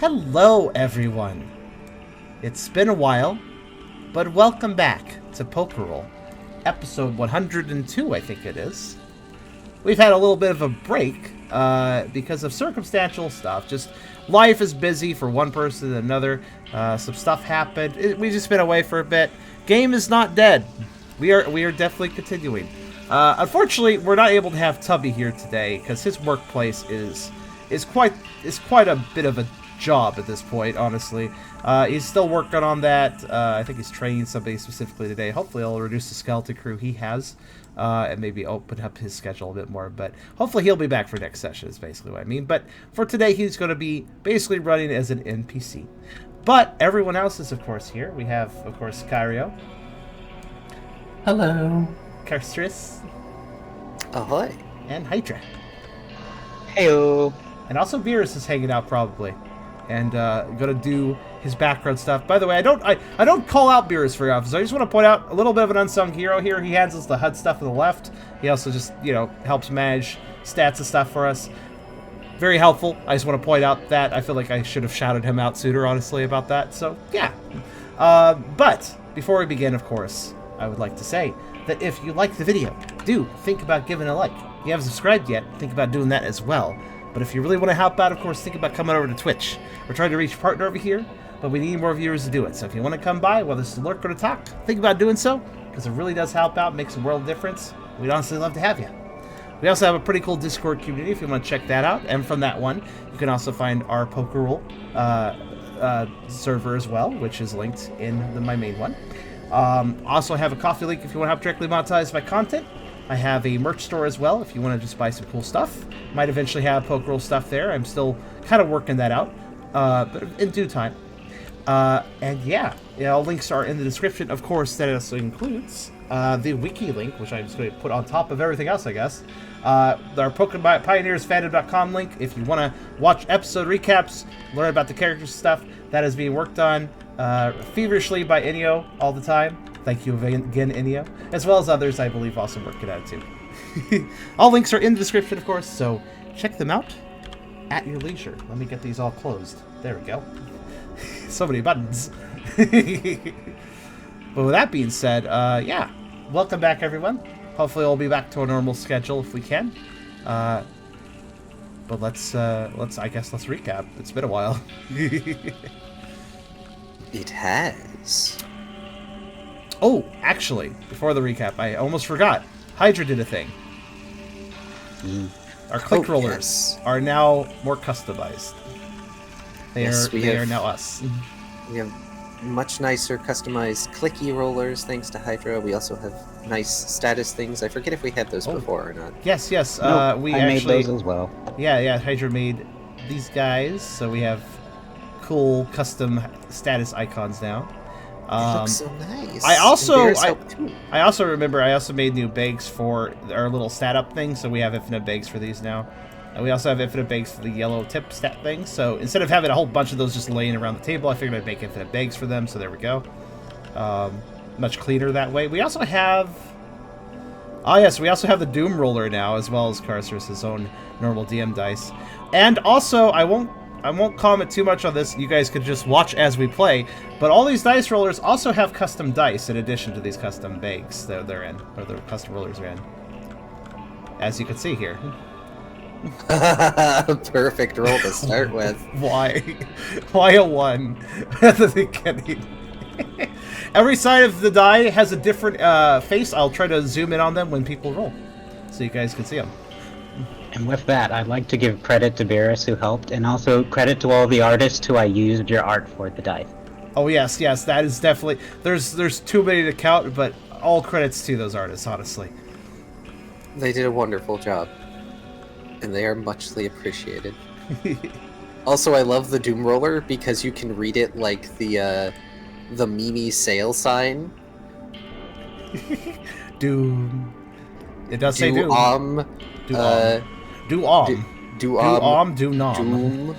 Hello, everyone. It's been a while, but welcome back to Pokerole, episode 102, I think it is. We've had a little bit of a break because of circumstantial stuff. Just life is busy for one person and another. Some stuff happened. We've just been away for a bit. Game is not dead. We are definitely continuing. Unfortunately, we're not able to have Tubby here today because his workplace is quite a bit of a job at this point. Honestly, he's still working on that. I think he's training somebody specifically today. Hopefully, it'll reduce the skeleton crew he has and maybe open up his schedule a bit more. But hopefully, he'll be back for next session. Is basically what I mean. But for today, he's going to be basically running as an NPC. But everyone else is, of course, here. We have, of course, Kyrio. Hello. Karserus. Ahoy. And Hydra. Heyo. And also Beerus is hanging out probably. And gonna do his background stuff. By the way, I don't call out Beerus very often, so I just want to point out a little bit of an unsung hero here. He handles the HUD stuff on the left. He also just, helps manage stats and stuff for us. Very helpful. I just want to point out that I feel like I should have shouted him out sooner, honestly, about that. So, yeah. But before we begin, of course, I would like to say that if you like the video, do think about giving a like. If you haven't subscribed yet, think about doing that as well. But if you really want to help out, of course, think about coming over to Twitch. We're trying to reach a partner over here, but we need more viewers to do it. So if you want to come by, whether it's to lurk or to talk, think about doing so, because it really does help out, makes a world of difference. We'd honestly love to have you. We also have a pretty cool Discord community if you want to check that out. And from that one, you can also find our Pokerole server as well, which is linked in my main one. Also have a coffee link if you want to help directly monetize my content. I have a merch store as well if you want to just buy some cool stuff. Might eventually have Pokerole stuff there. I'm still kind of working that out, but in due time. And yeah, all links are in the description. Of course, that also includes the wiki link, which I'm just going to put on top of everything else, I guess. Our PokemonPioneersFandom.com link if you want to watch episode recaps, learn about the characters and stuff. That is being worked on feverishly by Inio all the time. Thank you again, Inio, as well as others I believe also working at it too. All links are in the description, of course, so check them out at your leisure. Let me get these all closed. There we go. So many buttons. But with that being said, yeah, welcome back, everyone. Hopefully we'll be back to a normal schedule if we can. But let's recap. It's been a while. It has. Oh, actually, before the recap, I almost forgot. Hydra did a thing. Our click rollers are now more customized. They are now us. We have much nicer customized clicky rollers thanks to Hydra. We also have nice status things. I forget if we had those before or not. Yes. Nope, I made those as well. Yeah. Hydra made these guys, so we have cool custom status icons now. It looks so nice. I also remember I also made new bags for our little stat up thing, so we have infinite bags for these now. And we also have infinite bags for the yellow tip stat thing. So instead of having a whole bunch of those just laying around the table, I figured I'd make infinite bags for them. So there we go. Much cleaner that way. We also have... Oh yes, we also have the Doom Roller now, as well as Karserus' own normal DM dice. And also, I won't comment too much on this. You guys could just watch as we play. But all these dice rollers also have custom dice in addition to these custom bags that they're in, or the custom rollers are in. As you can see here. Perfect roll to start with. Why a 1 at the beginning? Every side of the die has a different face. I'll try to zoom in on them when people roll, so you guys can see them. And with that, I'd like to give credit to Beerus who helped, and also credit to all the artists who I used your art for the dice. Oh yes, that is definitely... There's too many to count, but all credits to those artists, honestly. They did a wonderful job. And they are muchly appreciated. Also, I love the Doom Roller because you can read it like the meme sale sign. Doom. It does say Doom. Do-om. Do-om. Do-om. Do-nom. Doom.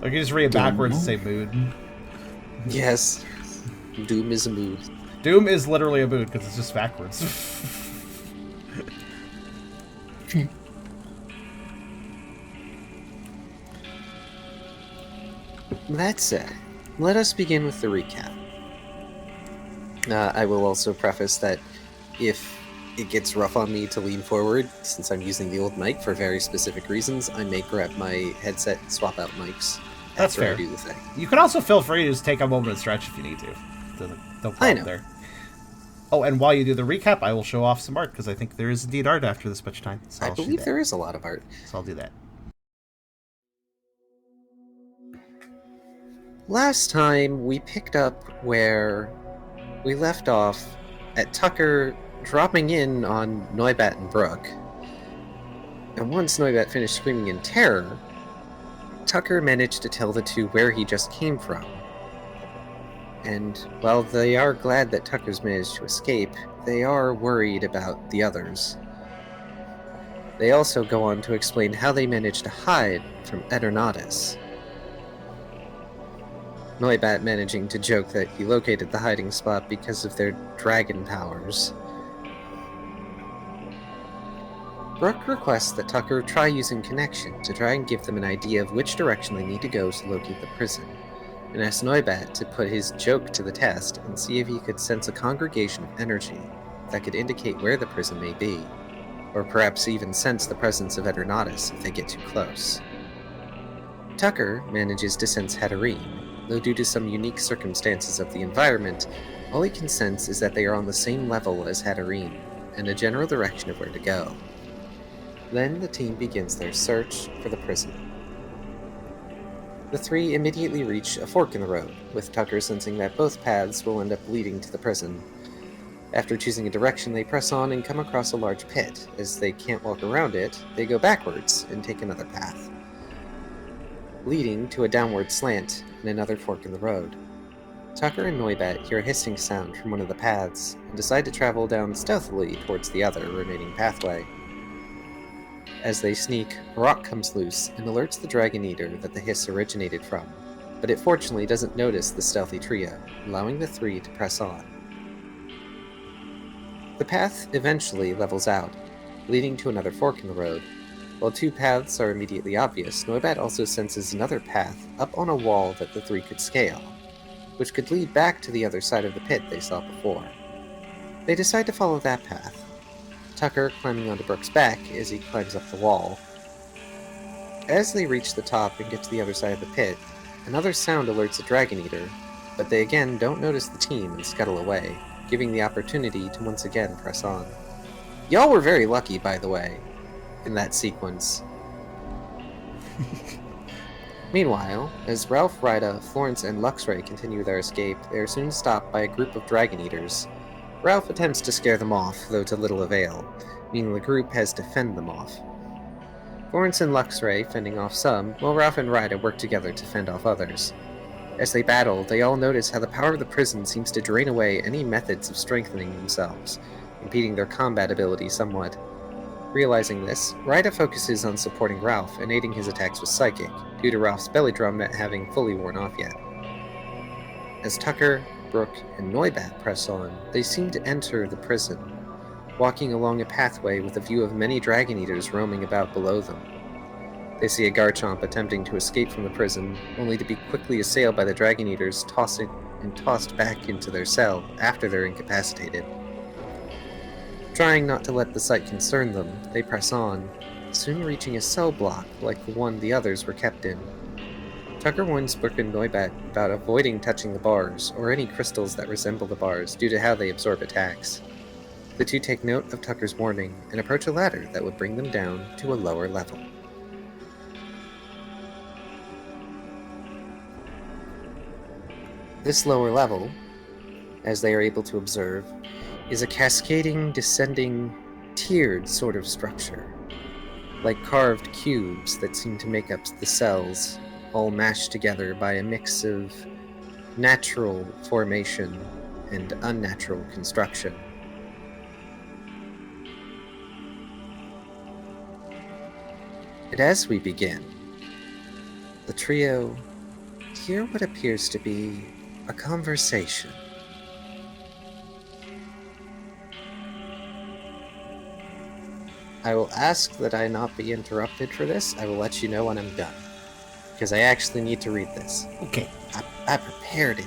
I can just read it backwards and say mood. Yes. Doom is a mood. Doom is literally a mood because it's just backwards. That said, let us begin with the recap. I will also preface that if it gets rough on me to lean forward, since I'm using the old mic for very specific reasons, I may grab my headset and swap out mics That's after I fair. do the thing. You can also feel free to just take a moment and stretch if you need to. No problem I know. there. Oh, and while you do the recap, I will show off some art, because I think there is indeed art after this much time. So I I'll show believe that. there is a lot of art. So I'll do that. Last time, we picked up where we left off at Tucker dropping in on Noibat and Brooke. And once Noibat finished screaming in terror, Tucker managed to tell the two where he just came from. And while they are glad that Tucker's managed to escape, they are worried about the others. They also go on to explain how they managed to hide from Eternatus. Noibat managing to joke that he located the hiding spot because of their dragon powers. Brooke requests that Tucker try using connection to try and give them an idea of which direction they need to go to locate the prison, and asks Noibat to put his joke to the test and see if he could sense a congregation of energy that could indicate where the prison may be, or perhaps even sense the presence of Eternatus if they get too close. Tucker manages to sense Hatterene, though due to some unique circumstances of the environment, all he can sense is that they are on the same level as Hatterene, and a general direction of where to go. Then the team begins their search for the prison. The three immediately reach a fork in the road, with Tucker sensing that both paths will end up leading to the prison. After choosing a direction, they press on and come across a large pit. As they can't walk around it, they go backwards and take another path, leading to a downward slant and another fork in the road. Tucker and Noibat hear a hissing sound from one of the paths and decide to travel down stealthily towards the other remaining pathway. As they sneak, a rock comes loose and alerts the Dragon Eater that the hiss originated from, but it fortunately doesn't notice the stealthy trio, allowing the three to press on. The path eventually levels out, leading to another fork in the road. While two paths are immediately obvious, Noibat also senses another path up on a wall that the three could scale, which could lead back to the other side of the pit they saw before. They decide to follow that path, Tucker climbing onto Brooke's back as he climbs up the wall. As they reach the top and get to the other side of the pit, another sound alerts the Dragon Eater, but they again don't notice the team and scuttle away, giving the opportunity to once again press on. Y'all were very lucky, by the way, in that sequence. Meanwhile, as Ralph, Rida, Florence, and Luxray continue their escape, they are soon stopped by a group of Dragon Eaters. Ralph attempts to scare them off, though to little avail, meaning the group has to fend them off. Florence and Luxray fending off some, while Ralph and Rida work together to fend off others. As they battle, they all notice how the power of the prison seems to drain away any methods of strengthening themselves, impeding their combat ability somewhat. Realizing this, Rida focuses on supporting Ralph and aiding his attacks with Psychic, due to Ralph's belly drum not having fully worn off yet. As Tucker, Brooke, and Noibat press on, they seem to enter the prison, walking along a pathway with a view of many Dragon Eaters roaming about below them. They see a Garchomp attempting to escape from the prison, only to be quickly assailed by the Dragon Eaters, tossed back into their cell after they're incapacitated. Trying not to let the sight concern them, they press on, soon reaching a cell block like the one the others were kept in. Tucker warns Brooke and Noibat about avoiding touching the bars, or any crystals that resemble the bars, due to how they absorb attacks. The two take note of Tucker's warning, and approach a ladder that would bring them down to a lower level. This lower level, as they are able to observe, is a cascading, descending, tiered sort of structure, like carved cubes that seem to make up the cells, all mashed together by a mix of natural formation and unnatural construction. And as we begin, the trio hear what appears to be a conversation. I will ask that I not be interrupted for this. I will let you know when I'm done. because I actually need to read this. Okay. I prepared it.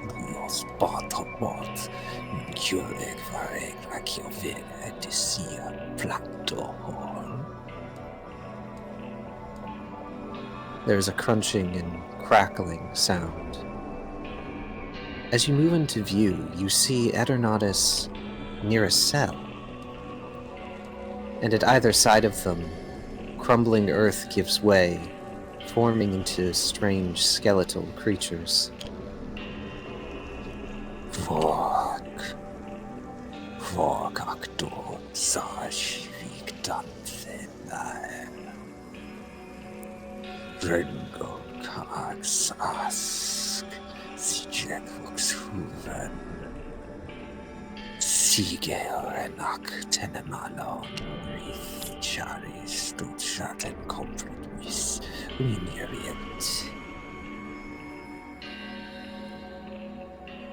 Luyos, Batobot, Nkyorlic, There's a crunching and crackling sound. As you move into view, you see Eternatus near a cell. And at either side of them, crumbling earth gives way, forming into strange skeletal creatures.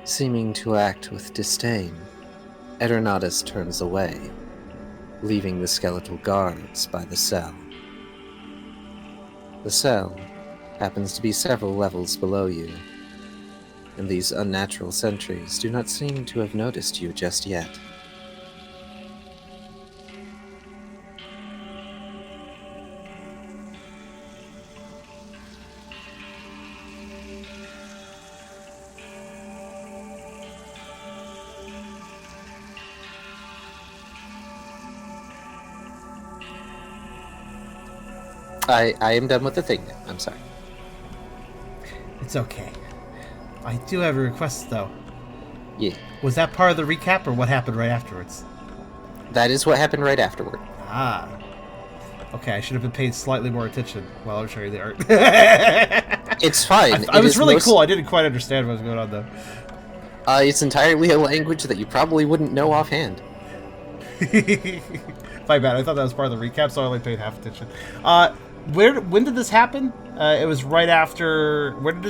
Seeming to act with disdain, Eternatus turns away, leaving the skeletal guards by the cell. The cell happens to be several levels below you, and these unnatural sentries do not seem to have noticed you just yet. I am done with the thing now. I'm sorry. It's okay. I do have a request, though. Yeah. Was that part of the recap, or what happened right afterwards? That is what happened right afterward. Ah. Okay, I should have been paying slightly more attention while I was showing the art. It's fine. I was really cool. I didn't quite understand what was going on, though. It's entirely a language that you probably wouldn't know offhand. My bad. I thought that was part of the recap, so I only paid half attention. When did this happen? It was right after. Where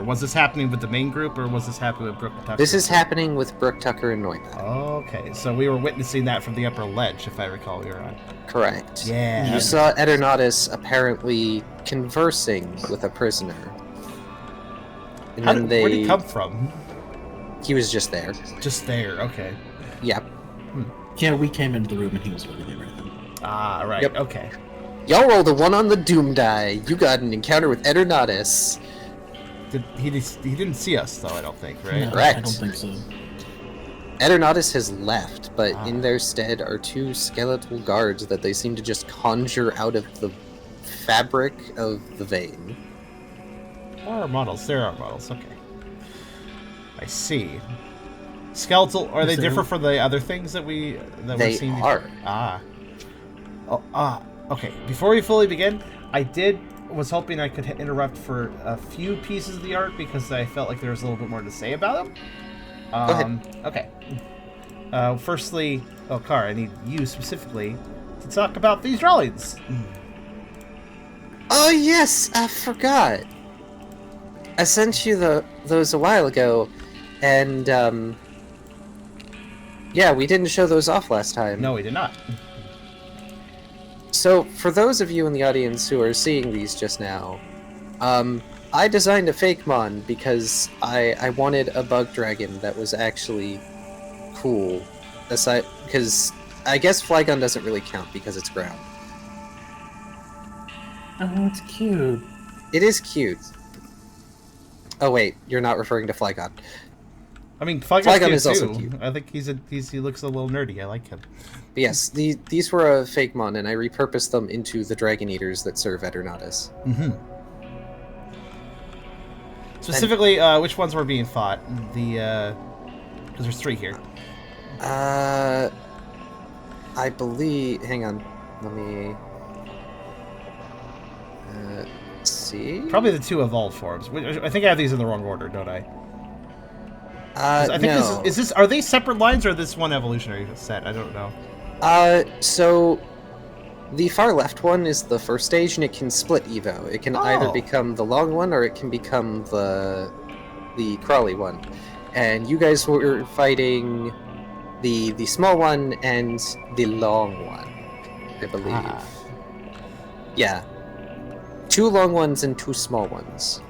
was this happening with the main group, or was this happening with Brooke and Tucker? This is happening with Brooke, Tucker, and Neumann. Okay, so we were witnessing that from the upper ledge, if I recall. You're on. Correct. Yeah. You saw Eternatus apparently conversing with a prisoner. And then Where'd he come from? He was just there. Just there. Okay. Yep. Yeah, we came into the room and he was already there with them. Ah, right. Yep. Okay. Y'all rolled a 1 on the Doom die. You got an encounter with Eternatus. He didn't see us, though, I don't think, right? No, Correct. I don't think so. Eternatus has left, but in their stead are 2 skeletal guards that they seem to just conjure out of the fabric of the vein. There are models. Okay. I see. Skeletal. Are they different from the other things that we're seeing? They are. Okay. Before we fully begin, I was hoping I could interrupt for a few pieces of the art because I felt like there was a little bit more to say about them. Go ahead. Okay. Firstly, Kara, I need you specifically to talk about these drawings. Oh yes, I forgot. I sent you those a while ago, and yeah, we didn't show those off last time. No, we did not. So, for those of you in the audience who are seeing these just now, I designed a fake mon because I wanted a bug dragon that was actually cool. Aside, because I guess Flygon doesn't really count because it's ground. Oh, it's cute. It is cute, Oh wait, you're not referring to Flygon. I mean, Flygon cute is also too. cute. I think he looks a little nerdy. I like him. But yes, these were a fake mon, and I repurposed them into the Dragon Eaters that serve eternatus. Mm-hmm. Specifically, which ones were being fought? The because there's 3 here. I believe. Hang on, let me see. Probably the 2 evolved forms. I think I have these in the wrong order, don't I? I think no. this is. Are they separate lines or this one evolutionary set? I don't know. So the far left one is the first stage, and it can split Evo. It can either Oh. become the long one, or it can become the crawly one. And you guys were fighting the small one and the long one, I believe. Ah. Yeah, 2 long ones and 2 small ones.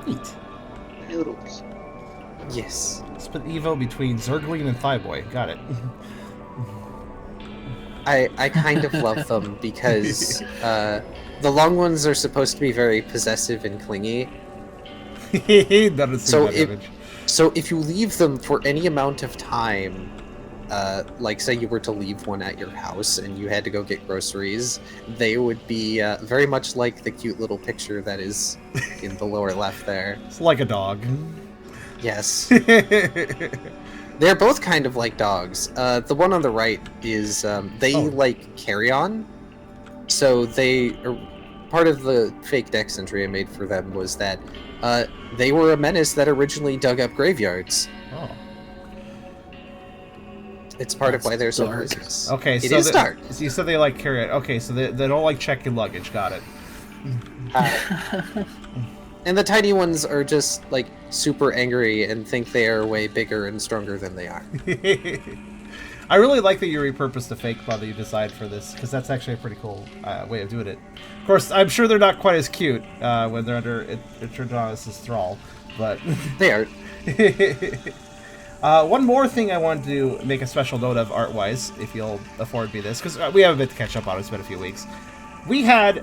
Neat. Noodles. Yes. Split Evo between Zergling and Thighboy. Got it. I kind of love them because the long ones are supposed to be very possessive and clingy. That is So that if- image. So if you leave them for any amount of time, like say you were to leave one at your house and you had to go get groceries, they would be very much like the cute little picture that is in the lower left there. It's like a dog. Yes. They're both kind of like dogs. The one on the right is they like carry on. So they are, part of the fake dex entry I made for them was that they were a menace that originally dug up graveyards. Oh. It's part of That's why they're so dark. poisonous. Okay, It so is dark. So you said they like carry it. Okay, so they don't like checking luggage. Got it. And the tiny ones are just like super angry and think they are way bigger and stronger than they are. I really like that you repurposed the fake mod that you designed for this, because that's actually a pretty cool way of doing it. Of course, I'm sure they're not quite as cute when they're under eternatus' thrall, but They are. one more thing I wanted to make a special note of art-wise, if you'll afford me this, because we have a bit to catch up on. It's been a few weeks. We had,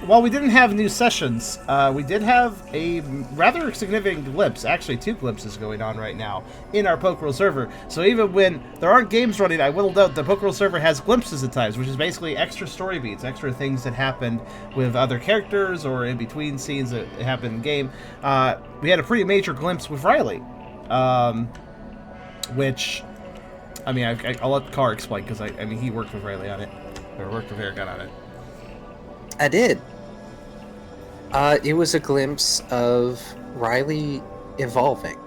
while we didn't have new sessions, we did have a rather significant glimpse, actually 2 glimpses going on right now in our Pokerole server. So even when there aren't games running, I will note the Pokerole server has glimpses at times, which is basically extra story beats, extra things that happened with other characters or in between scenes that happened in game. We had a pretty major glimpse with Riley, which, I mean, I'll let Carr explain, because I mean, he worked with Riley on it, or worked with Aragon on it. I did. It was a glimpse of Riley evolving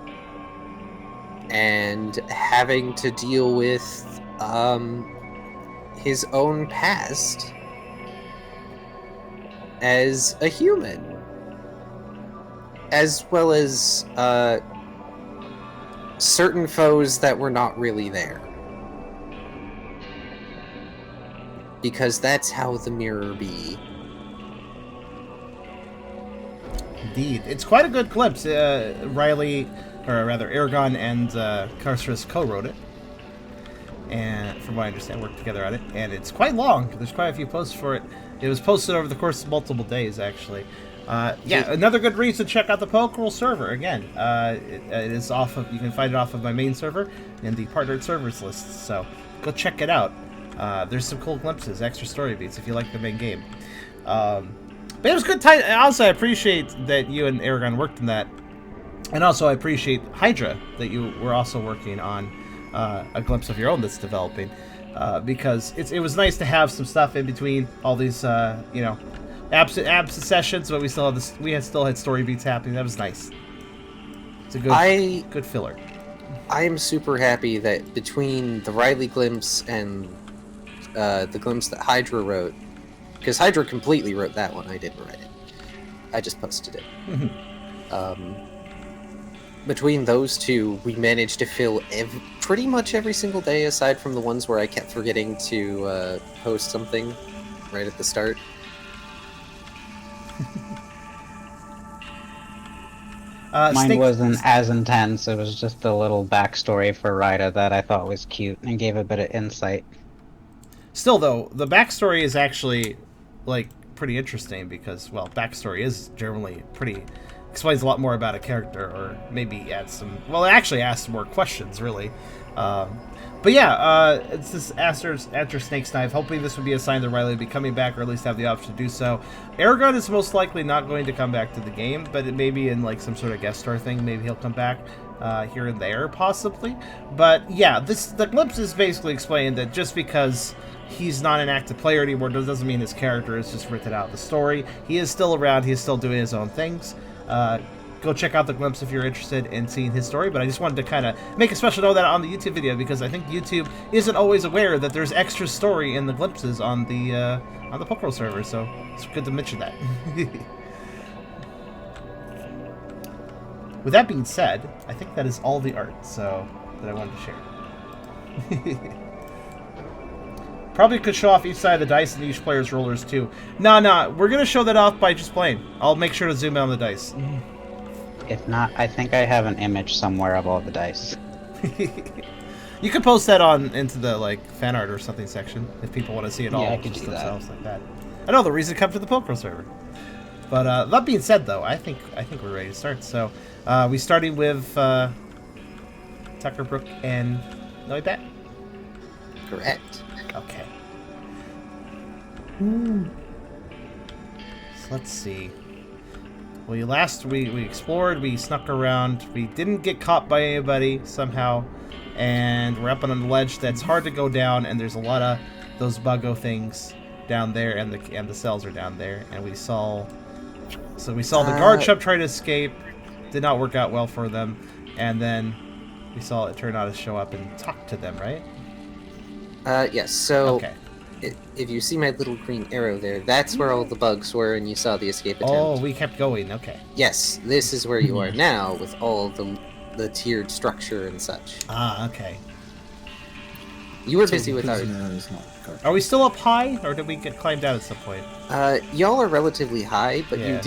and having to deal with his own past as a human, as well as certain foes that were not really there. Because that's how the mirror be. Indeed. It's quite a good glimpse. Riley, or rather Aragon and Karserus co-wrote it. And from what I understand, worked together on it. And it's quite long. There's quite a few posts for it. It was posted over the course of multiple days, actually. Yeah, another good reason to check out the Pokerole server. Again, it is off of, you can find it off of my main server in the partnered servers list. So go check it out. There's some cool glimpses, extra story beats if you like the main game. But it was good time. Also, I appreciate that you and Aragon worked on that. And also, I appreciate Hydra that you were also working on a glimpse of your own that's developing. Because it was nice to have some stuff in between all these, you know, absent sessions, but we still had story beats happening. That was nice. It's a good filler. I am super happy that between the Riley glimpse and the glimpse that Hydra wrote, because Hydra completely wrote that one, I didn't write it. I just posted it. Between those two, we managed to fill pretty much every single day, aside from the ones where I kept forgetting to post something right at the start. Mine wasn't as intense. It was just a little backstory for Rita that I thought was cute and gave a bit of insight. Still, though, the backstory is actually, like, pretty interesting because, well, backstory is generally pretty... explains a lot more about a character, or maybe adds some... well, it actually asks more questions, really. But yeah, it's this Aster Snake's Knife. Hopefully this would be a sign that Riley will be coming back, or at least have the option to do so. Aragon is most likely not going to come back to the game, but it may be in like some sort of guest star thing. Maybe he'll come back here and there, possibly. But yeah, the glimpse is basically explaining that just because he's not an active player anymore doesn't mean his character is just written out of the story. He is still around. He is still doing his own things. Go check out the glimpse if you're interested in seeing his story, but I just wanted to kind of make a special note of that on the YouTube video because I think YouTube isn't always aware that there's extra story in the glimpses on the Pokerole server, so it's good to mention that. With that being said, I think that is all the art that I wanted to share. Probably could show off each side of the dice and each player's rollers too. Nah, we're gonna show that off by just playing. I'll make sure to zoom in on the dice. If not, I think I have an image somewhere of all the dice. You could post that into the like fan art or something section if people want to see it all. Yeah, I could just do that. themselves like that. I know the reason to come to the Pokerole server. But that being said, though, I think we're ready to start. So we starting with Tucker, Brooke, and Noibet. Correct. Okay. So let's see. We explored, we snuck around, we didn't get caught by anybody somehow, and we're up on a ledge that's hard to go down, and there's a lot of those buggo things down there, and the cells are down there, and we saw the guard ship try to escape, did not work out well for them, and then we saw eternatus show up and talk to them, right? Yes, so Okay. if you see my little green arrow there, that's where all the bugs were, and you saw the escape attempt. Oh, we kept going, okay. Yes, this is where you are now, with all the tiered structure and such. Ah, okay. You were busy with ours. Are we still up high, or did we get climbed out at some point? Y'all are relatively high, but Yeah.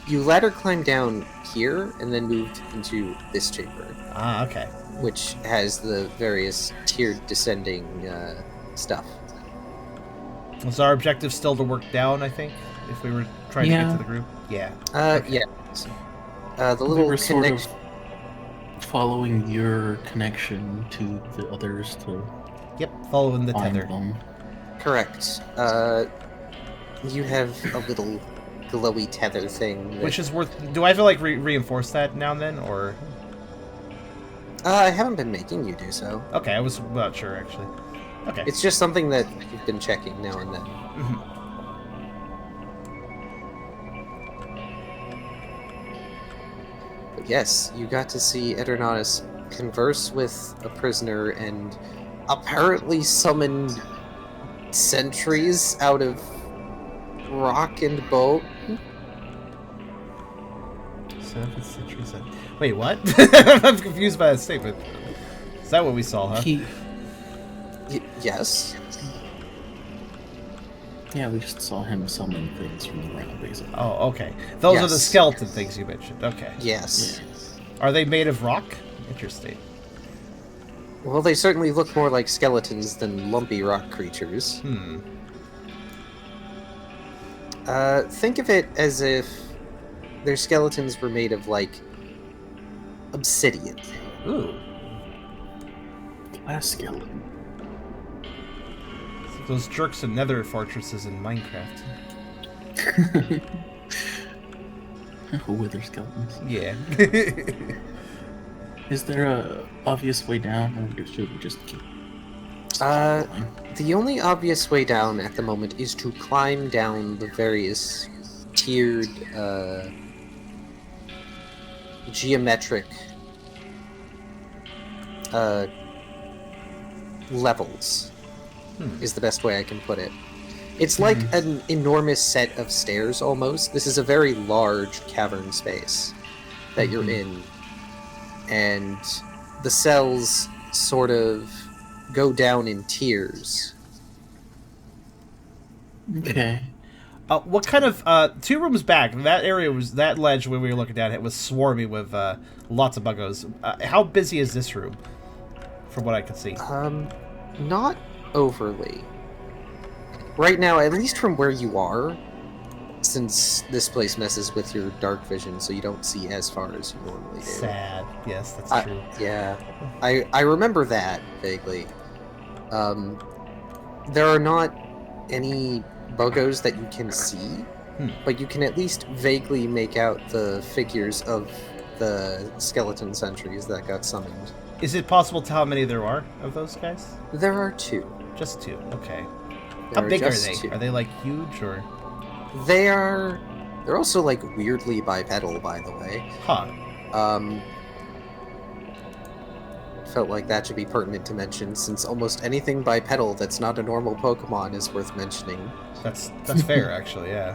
you ladder climbed down here, and then moved into this chamber. Ah, okay. Which has the various tiered descending stuff. Was our objective still to work down, I think? If we were trying to get to the group? Yeah. Yeah. The little we were sort connection. of following your connection to the others to Yep, following the find tether. them. Correct. You have a little glowy tether thing. that- Which is worth... Do I have to, like, reinforce that now and then, or... I haven't been making you do so. Okay, I was not sure, actually. Okay. It's just something that you've been checking now and then. But yes, you got to see Eternatus converse with a prisoner and apparently summon sentries out of rock and bone. 7th century... Wait, what? I'm confused by that statement. Is that what we saw, huh? Yes. Yeah, we just saw him summon things from the ground, basically. Oh, okay. Those are the Yes. skeleton things you mentioned. Okay. Yes. Are they made of rock? Interesting. Well, they certainly look more like skeletons than lumpy rock creatures. Think of it as if their skeletons were made of, like, obsidian. Ooh. Glass skeleton. Those jerks in nether fortresses in Minecraft. Wither skeletons. Yeah. Is there a obvious way down, or should we just keep following? The only obvious way down at the moment is to climb down the various tiered, geometric, levels. Is the best way I can put it. It's like an enormous set of stairs, almost. This is a very large cavern space that you're in. And the cells sort of go down in tiers. Okay. What kind of 2 rooms back? That ledge where we were looking at it was swarmy with lots of buggos. How busy is this room, from what I can see? Not overly. Right now, at least from where you are, since this place messes with your dark vision, so you don't see as far as you normally do. Sad. Yes, that's true. Yeah, I remember that vaguely. There are not any bogos that you can see, but you can at least vaguely make out the figures of the skeleton sentries that got summoned. Is it possible to tell how many there are of those guys? There are 2. Just 2. Okay. There How big are just they? 2. Are they like huge or? They're also like weirdly bipedal, by the way. Huh. Felt like that should be pertinent to mention, since almost anything bipedal that's not a normal Pokemon is worth mentioning. That's fair, actually. Yeah.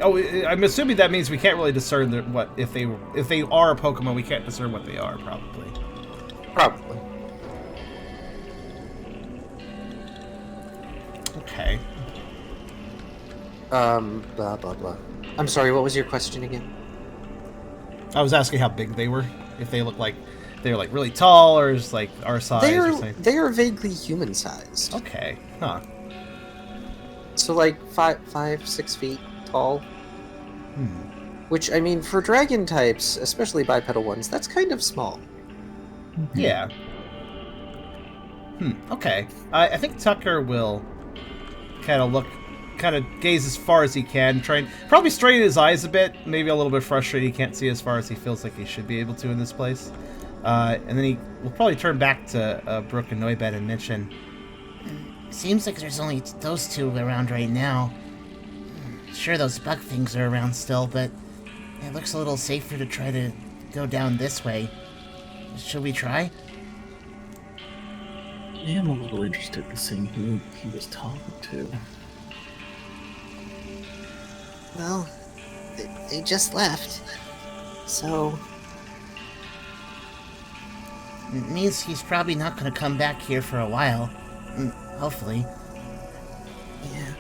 Oh, I'm assuming that means we can't really discern what if they are a Pokemon. We can't discern what they are, probably. Probably. Okay. Blah blah blah. I'm sorry, what was your question again? I was asking how big they were. If they look like they're like really tall, or just like our size, or something. They are vaguely human-sized. Okay. Huh. So like 5-6 feet tall. Which, I mean, for dragon types, especially bipedal ones, that's kind of small. Yeah. Okay. I think Tucker will kind of gaze as far as he can, probably straighten his eyes a bit, maybe a little bit frustrated he can't see as far as he feels like he should be able to in this place. And then he will probably turn back to Brooke and Noibet and mention, Seems like there's only those 2 around right now. Sure, those bug things are around still, but it looks a little safer to try to go down this way. Should we try? Yeah, I'm a little interested in seeing who he was talking to. Well, they just left. So, It means he's probably not going to come back here for a while. Hopefully. yeah.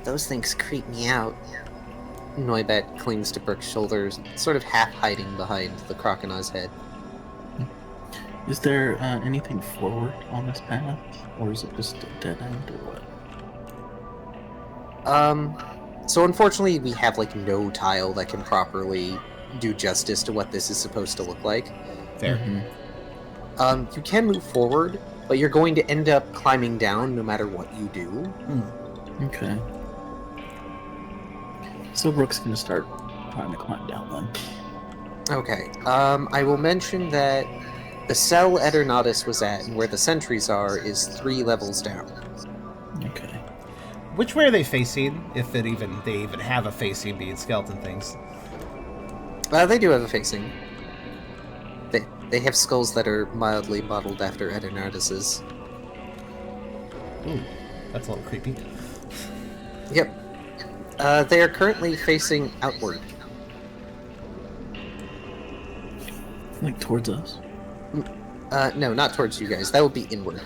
Those things creep me out. Noibet clings to Brooke's shoulders, sort of half hiding behind the Crocona's head. Is there anything forward on this path? Or is it just a dead end or what? So unfortunately we have like no tile that can properly do justice to what this is supposed to look like. Fair. You can move forward, but you're going to end up climbing down no matter what you do. Okay. So Brooke's gonna start trying to climb down then. Okay. I will mention that the cell eternatus was at, and where the sentries are, is 3 levels down. Okay. Which way are they facing? If they even have a facing, being skeleton things. They do have a facing. They have skulls that are mildly modeled after eternatus's. Ooh, that's a little creepy. Yep. They are currently facing outward. Like towards us? No, not towards you guys. That would be inward.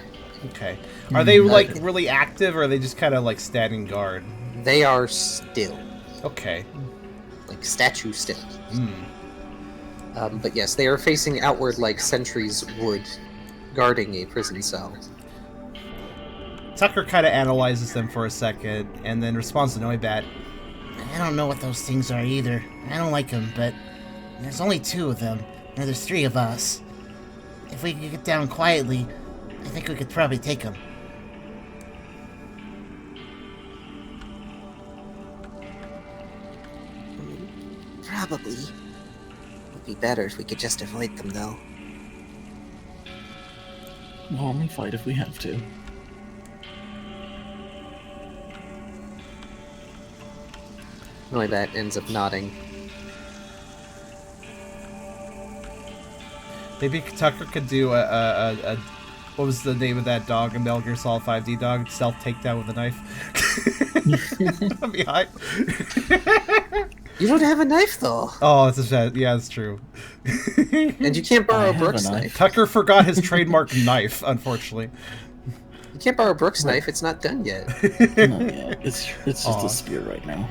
Okay. Are they like really active, or are they just kind of like standing guard? They are still. Okay. Like statue still. But yes, they are facing outward like sentries would, guarding a prison cell. Tucker kind of analyzes them for a second, and then responds to Noibat. I don't know what those things are either. I don't like them, but there's only 2 of them, and there's 3 of us. If we could get down quietly, I think we could probably take them. probably. Would be better if we could just avoid them, though. We'll only fight if we have to. Noibat ends up nodding. Maybe Tucker could do a what was the name of that dog in Metal Gear Solid 5D dog? Stealth takedown with a knife. That'd be hot. You don't have a knife, though. Oh, it's a yeah, it's true. And you can't borrow I have Brooks' a knife. knife. Tucker forgot his trademark knife, unfortunately. You can't borrow Brooks' knife. It's not done yet. Not yet. It's just Aw. a spear right now.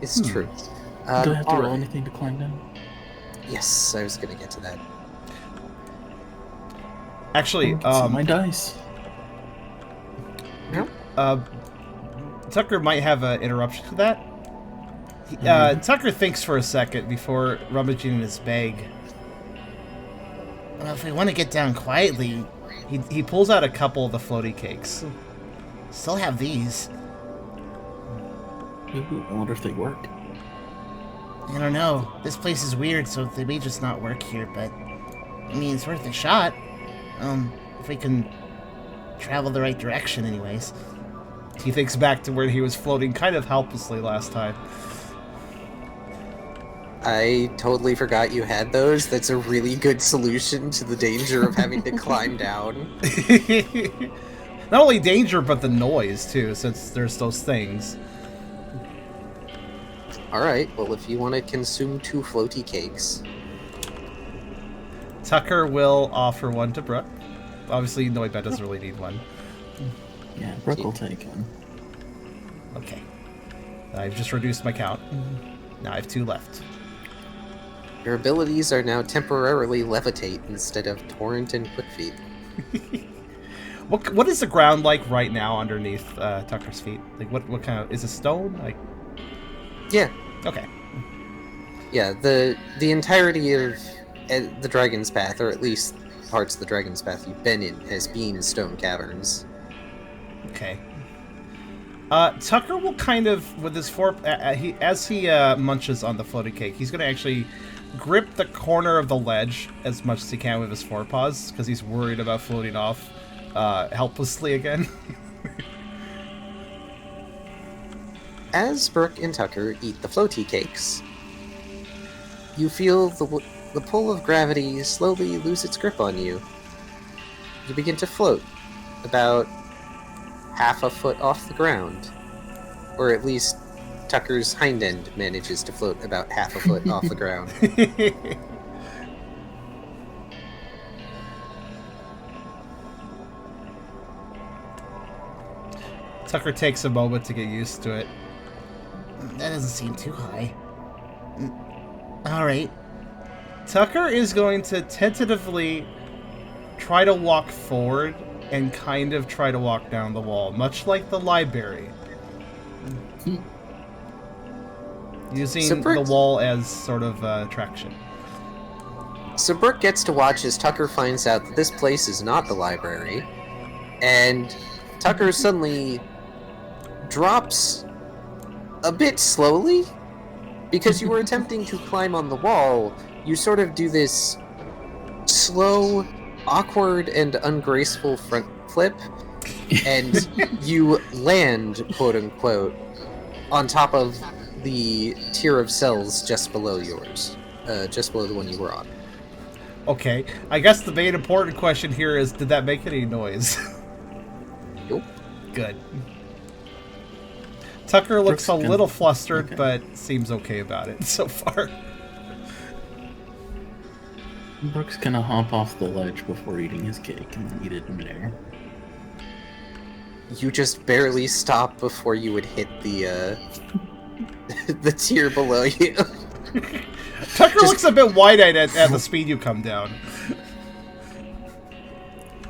It's true. Do I have to roll alright. anything to climb down? Yes, I was gonna get to that. Actually, I can see my dice. No? Tucker might have an interruption to that. Tucker thinks for a second before rummaging in his bag. Well, if we want to get down quietly, He pulls out a couple of the floaty cakes. still have these. Ooh, I wonder if they work. I don't know. This place is weird, so they may just not work here, but... I mean, it's worth a shot. If we can travel the right direction anyways. He thinks back to where he was floating kind of helplessly last time. I totally forgot you had those. That's a really good solution to the danger of having to climb down. Not only danger, but the noise, too, since there's those things. Alright, well, if you want to consume 2 floaty cakes. Tucker will offer one to Brooke. Obviously, Noibet doesn't really need one. Yeah, Brooke will take one. Okay. I've just reduced my count. Now I have 2 left. Your abilities are now temporarily levitate instead of torrent and quick feet. What is the ground like right now underneath Tucker's feet? Like what kind of is it stone? Like Yeah. okay. Yeah, the entirety of the Dragon's Path, or at least parts of the Dragon's Path you've been in, has been stone caverns. Okay. Tucker will kind of with his as he munches on the floating cake, he's going to actually grip the corner of the ledge as much as he can with his forepaws because he's worried about floating off helplessly again. As Brooke and Tucker eat the floaty cakes, you feel the pull of gravity slowly lose its grip on you. You begin to float about half a foot off the ground. Or at least Tucker's hind end manages to float about half a foot off the ground. Tucker takes a moment to get used to it. That doesn't seem too high. Alright. Tucker is going to tentatively try to walk forward and kind of try to walk down the wall, much like the library. Using the wall as sort of traction. So Brooke gets to watch as Tucker finds out that this place is not the library, and Tucker suddenly drops a bit slowly. Because you were attempting to climb on the wall, you sort of do this slow, awkward, and ungraceful front flip, and you land, quote-unquote, on top of the tier of cells just below yours. Just below the one you were on. Okay, I guess the main important question here is, did that make any noise? Nope. Good. Tucker looks Brooke's a little flustered, but seems okay about it so far. Brooke's gonna hop off the ledge before eating his cake and then eat it in midair. You just barely stop before you would hit the the tier below you. Tucker looks a bit wide-eyed at the speed you come down.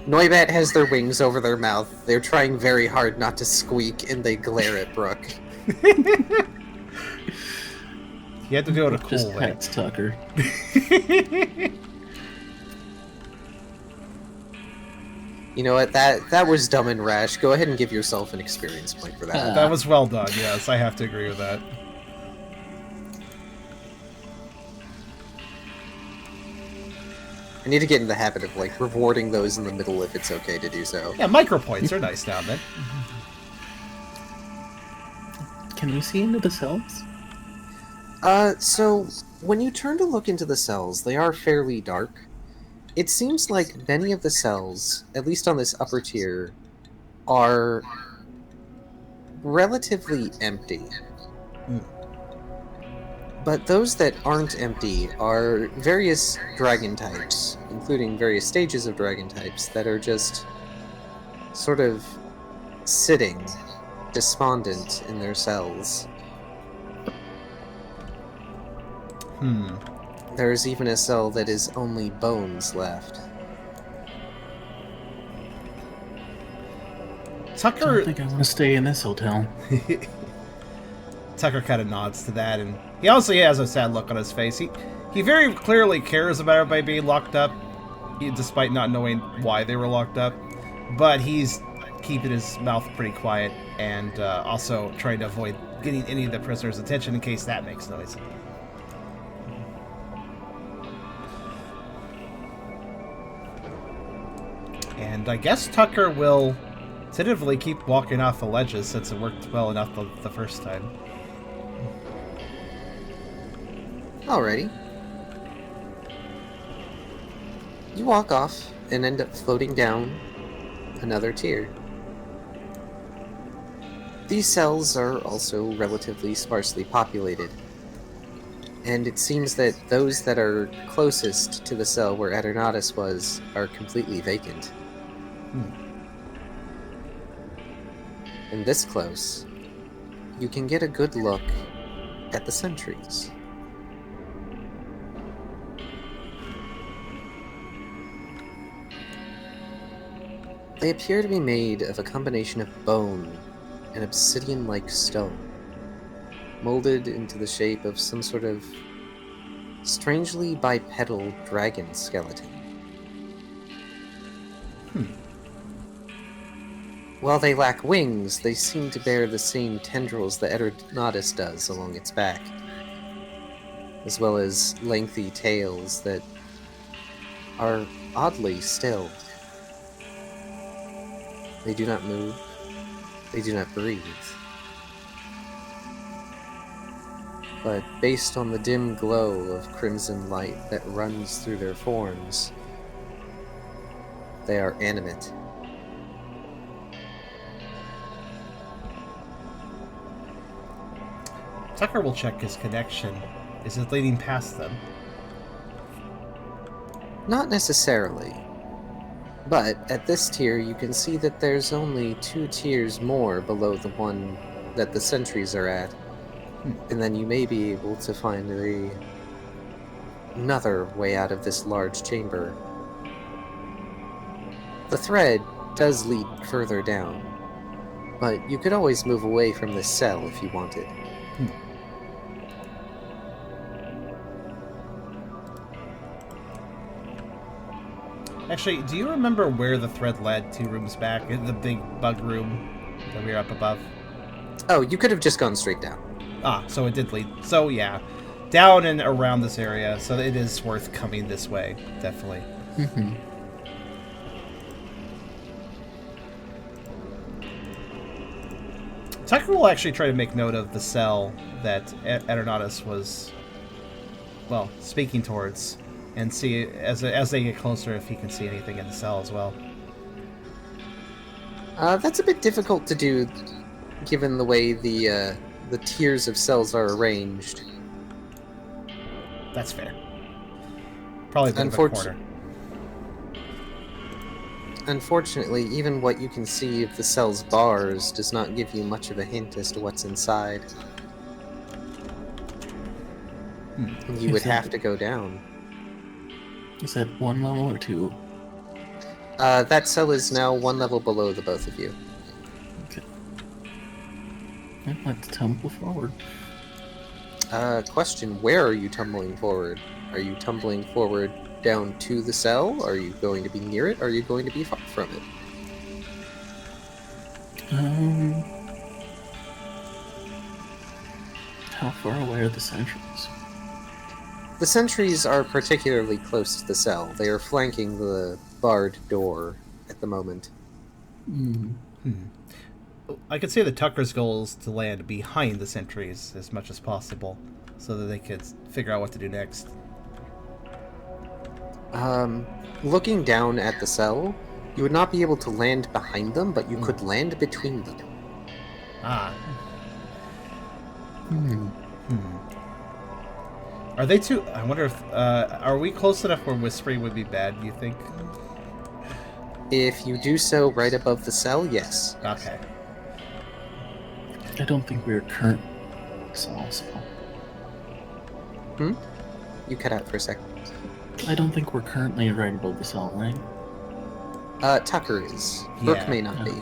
Noibat has their wings over their mouth. They're trying very hard not to squeak, and they glare at Brooke. You have to do it a cool Just way. pets Tucker. You know what? That was dumb and rash. Go ahead and give yourself an experience point for that. That was well done, yes, I have to agree with that. I need to get in the habit of like rewarding those in the middle if it's okay to do so. Yeah, micro points are nice now and then. Can we see into the cells? So when you turn to look into the cells, they are fairly dark. It seems like many of the cells, at least on this upper tier, are relatively empty. But those that aren't empty are various dragon types, including various stages of dragon types, that are just sort of sitting, despondent in their cells. There's even a cell that is only bones left. I Tucker don't think I want to stay in this hotel. Tucker kind of nods to that, and he also has a sad look on his face. He very clearly cares about everybody being locked up, despite not knowing why they were locked up. But he's keeping his mouth pretty quiet, and also trying to avoid getting any of the prisoners' attention in case that makes noise. And I guess Tucker will tentatively keep walking off the ledges since it worked well enough the first time. Alrighty. You walk off and end up floating down another tier. These cells are also relatively sparsely populated, and it seems that those that are closest to the cell where Eternatus was are completely vacant. And this close, you can get a good look at the sentries. They appear to be made of a combination of bone and obsidian-like stone, molded into the shape of some sort of strangely bipedal dragon skeleton. While they lack wings, they seem to bear the same tendrils that eternatus does along its back, as well as lengthy tails that are oddly still. They do not move. They do not breathe. But based on the dim glow of crimson light that runs through their forms, they are animate. Tucker will check his connection. Is it leading past them? Not necessarily. But at this tier, you can see that there's only 2 tiers more below the one that the sentries are at. And then you may be able to find another way out of this large chamber. The thread does lead further down, but you could always move away from this cell if you wanted. Actually, do you remember where the thread led 2 rooms back? In the big bug room that we were up above? Oh, you could have just gone straight down. Ah, so it did lead. So, yeah. Down and around this area, so it is worth coming this way, definitely. Tucker will actually try to make note of the cell that Eternatus was, well, speaking towards, and see, as they get closer, if he can see anything in the cell as well. That's a bit difficult to do, given the way the tiers of cells are arranged. That's fair. Probably a bit of a corner. Unfortunately, even what you can see of the cell's bars does not give you much of a hint as to what's inside. You would have to go down. Is that 1 level or 2? That cell is now 1 level below the both of you. Okay. Let's tumble forward. Question, where are you tumbling forward? Are you tumbling forward down to the cell? Are you going to be near it? Or are you going to be far from it? How far away are the sentries? The sentries are particularly close to the cell. They are flanking the barred door at the moment. I could say that Tucker's goal is to land behind the sentries as much as possible, so that they could figure out what to do next. Looking down at the cell, you would not be able to land behind them, but you could land between them. Ah. Are they too... I wonder if... are we close enough where whispering would be bad, do you think? If you do so right above the cell, yes. Okay. I don't think we're current cells. You cut out for a second. I don't think we're currently right above the cell, right? Tucker is. Brooke may not be.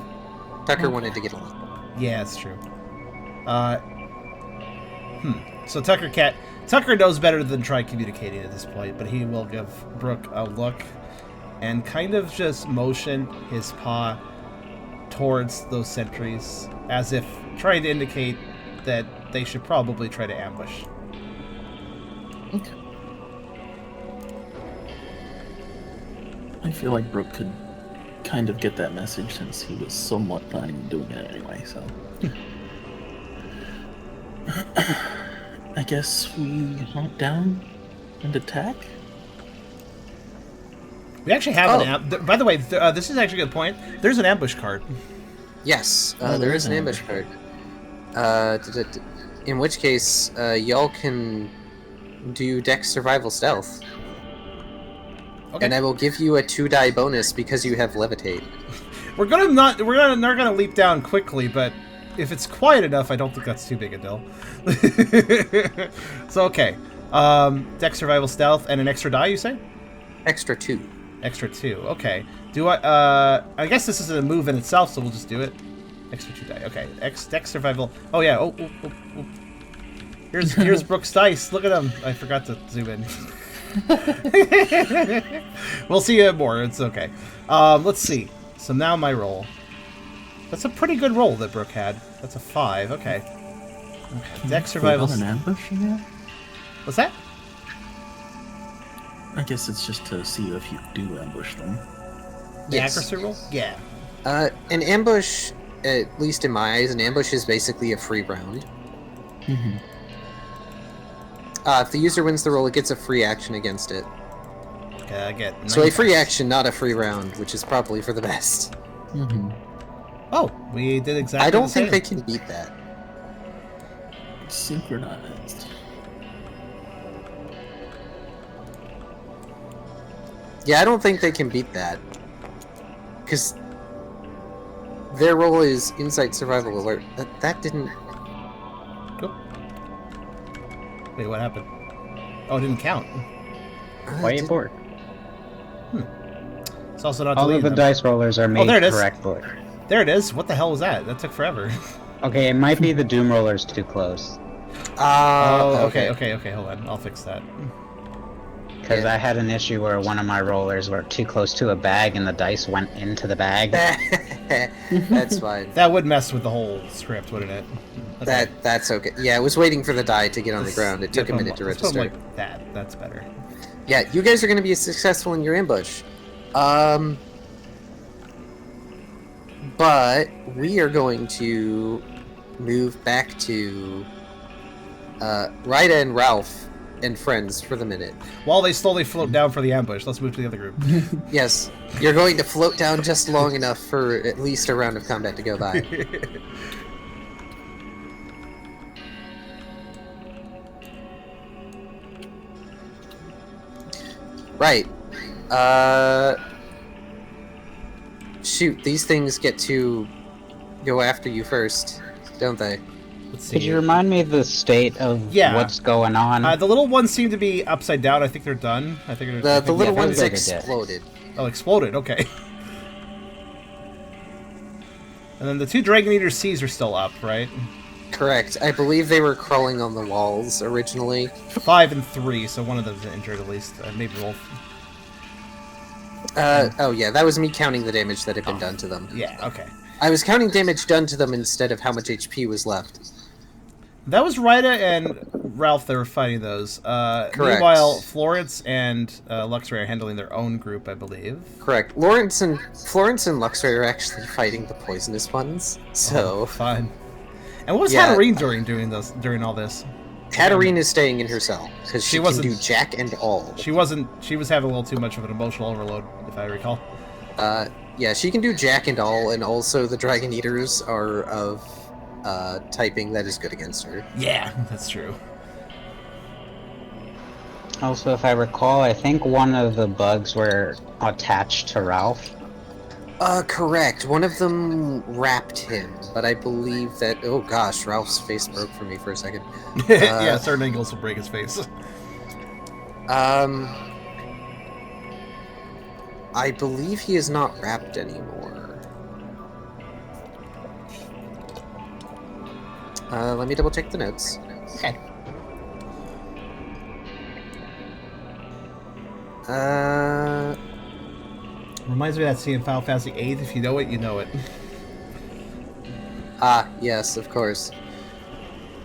Tucker wanted to get along. Yeah, it's true. So Tucker knows better than try communicating at this point, but he will give Brooke a look and kind of just motion his paw towards those sentries, as if trying to indicate that they should probably try to ambush. Okay. I feel like Brooke could kind of get that message since he was somewhat planning on doing it anyway, so. I guess we hunt down and attack? We actually have an by the way, this is actually a good point. There's an ambush card. Yes, there is an ambush card. In which case, y'all can do Dex Survival Stealth. Okay. And I will give you a 2-die bonus because you have Levitate. We're not gonna leap down quickly, but if it's quiet enough, I don't think that's too big a deal. So okay, Dex Survival Stealth and an extra die, you say? Extra 2. Extra 2. Okay. Do I? I guess this is a move in itself, so we'll just do it. Extra 2 die. Okay. Dex Survival. Oh yeah. Oh. Here's Brooke's dice. Look at him. I forgot to zoom in. We'll see it more. It's okay. Let's see. So now my roll. That's a pretty good roll that Brooke had. That's a 5. Okay. Dex Survival. An ambush again? What's that? I guess it's just to see if you do ambush them. The Yes. accuracy roll? Yeah. An ambush, at least in my eyes, an ambush is basically a free round. Mm-hmm. If the user wins the roll, it gets a free action against it. Okay, I get. So a 9 free dice. action, not a free round, which is probably for the best. Mm-hmm. Oh, we did exactly. I don't the think same. they can beat that. Synchronized. Yeah, I don't think they can beat that. Because their role is Insight Survival Alert. That didn't... Cool. Wait, what happened? Oh, it didn't count. White board. It's also not All of deleting the them. dice rollers are made there it is. correctly. There it is. What the hell was that? That took forever. Okay, it might be the Doom rollers too close. Okay. Hold on. I'll fix that. Because I had an issue where one of my rollers were too close to a bag and the dice went into the bag. That's fine. That would mess with the whole script, wouldn't it? That's okay. Yeah, I was waiting for the die to get on the ground. It took a minute to let's put 'em register. like that. That's better. Yeah, you guys are going to be successful in your ambush. But we are going to move back to Ryda and Ralph and friends for the minute. While they slowly float down for the ambush, let's move to the other group. Yes, you're going to float down just long enough for at least a round of combat to go by. Right. Shoot, these things get to go after you first, don't they? Let's see. Could you remind me of the state of Yeah. what's going on? The little ones seem to be upside down. I think they're done. I think they're The little yeah, ones they're dead. exploded. Oh, exploded. Okay. And then the 2 Dragon Eater Seas are still up, right? Correct. I believe they were crawling on the walls originally. 5 and 3, so one of them's injured at least. Maybe Wolf. Oh yeah, that was me counting the damage that had been done to them. Yeah. Okay. I was counting damage done to them instead of how much HP was left. That was Ryda and Ralph that were fighting those. Meanwhile, Florence and Luxray are handling their own group, I believe. Correct. Florence and Luxray are actually fighting the poisonous ones. So Oh, fine. And what was Yeah. Hatterene during all this? Hatterene is staying in her cell because she can wasn't- do jack and all. She was having a little too much of an emotional overload, if I recall. Yeah, she can do jack and all, and also the Dragon Eaters are of typing that is good against her. Yeah, that's true. Also, if I recall, I think one of the bugs were attached to Ralph. Correct. One of them wrapped him, but I believe that... Oh gosh, Ralph's face broke for me for a second. Yeah, certain angles will break his face. I believe he is not wrapped anymore. Let me double check the notes. Okay. Reminds me of that scene in Final Fantasy VIII. If you know it, you know it. Ah, yes, of course.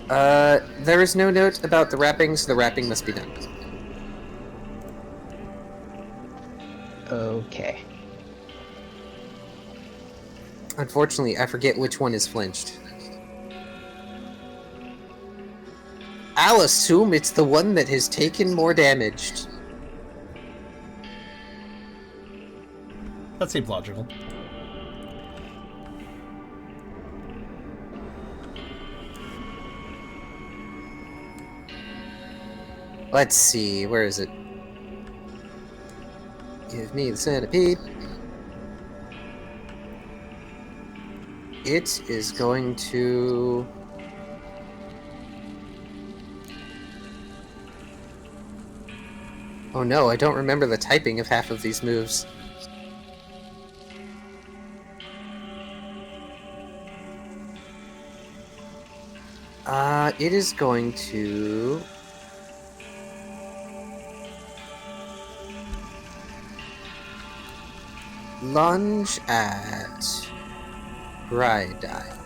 There is no note about the wrapping, so the wrapping must be done. Okay. Unfortunately, I forget which one is flinched. I'll assume it's the one that has taken more damage. That seems logical. Let's see, where is it? Give me the centipede. It is going to... Oh no, I don't remember the typing of half of these moves. It is going to... lunge at Rydai.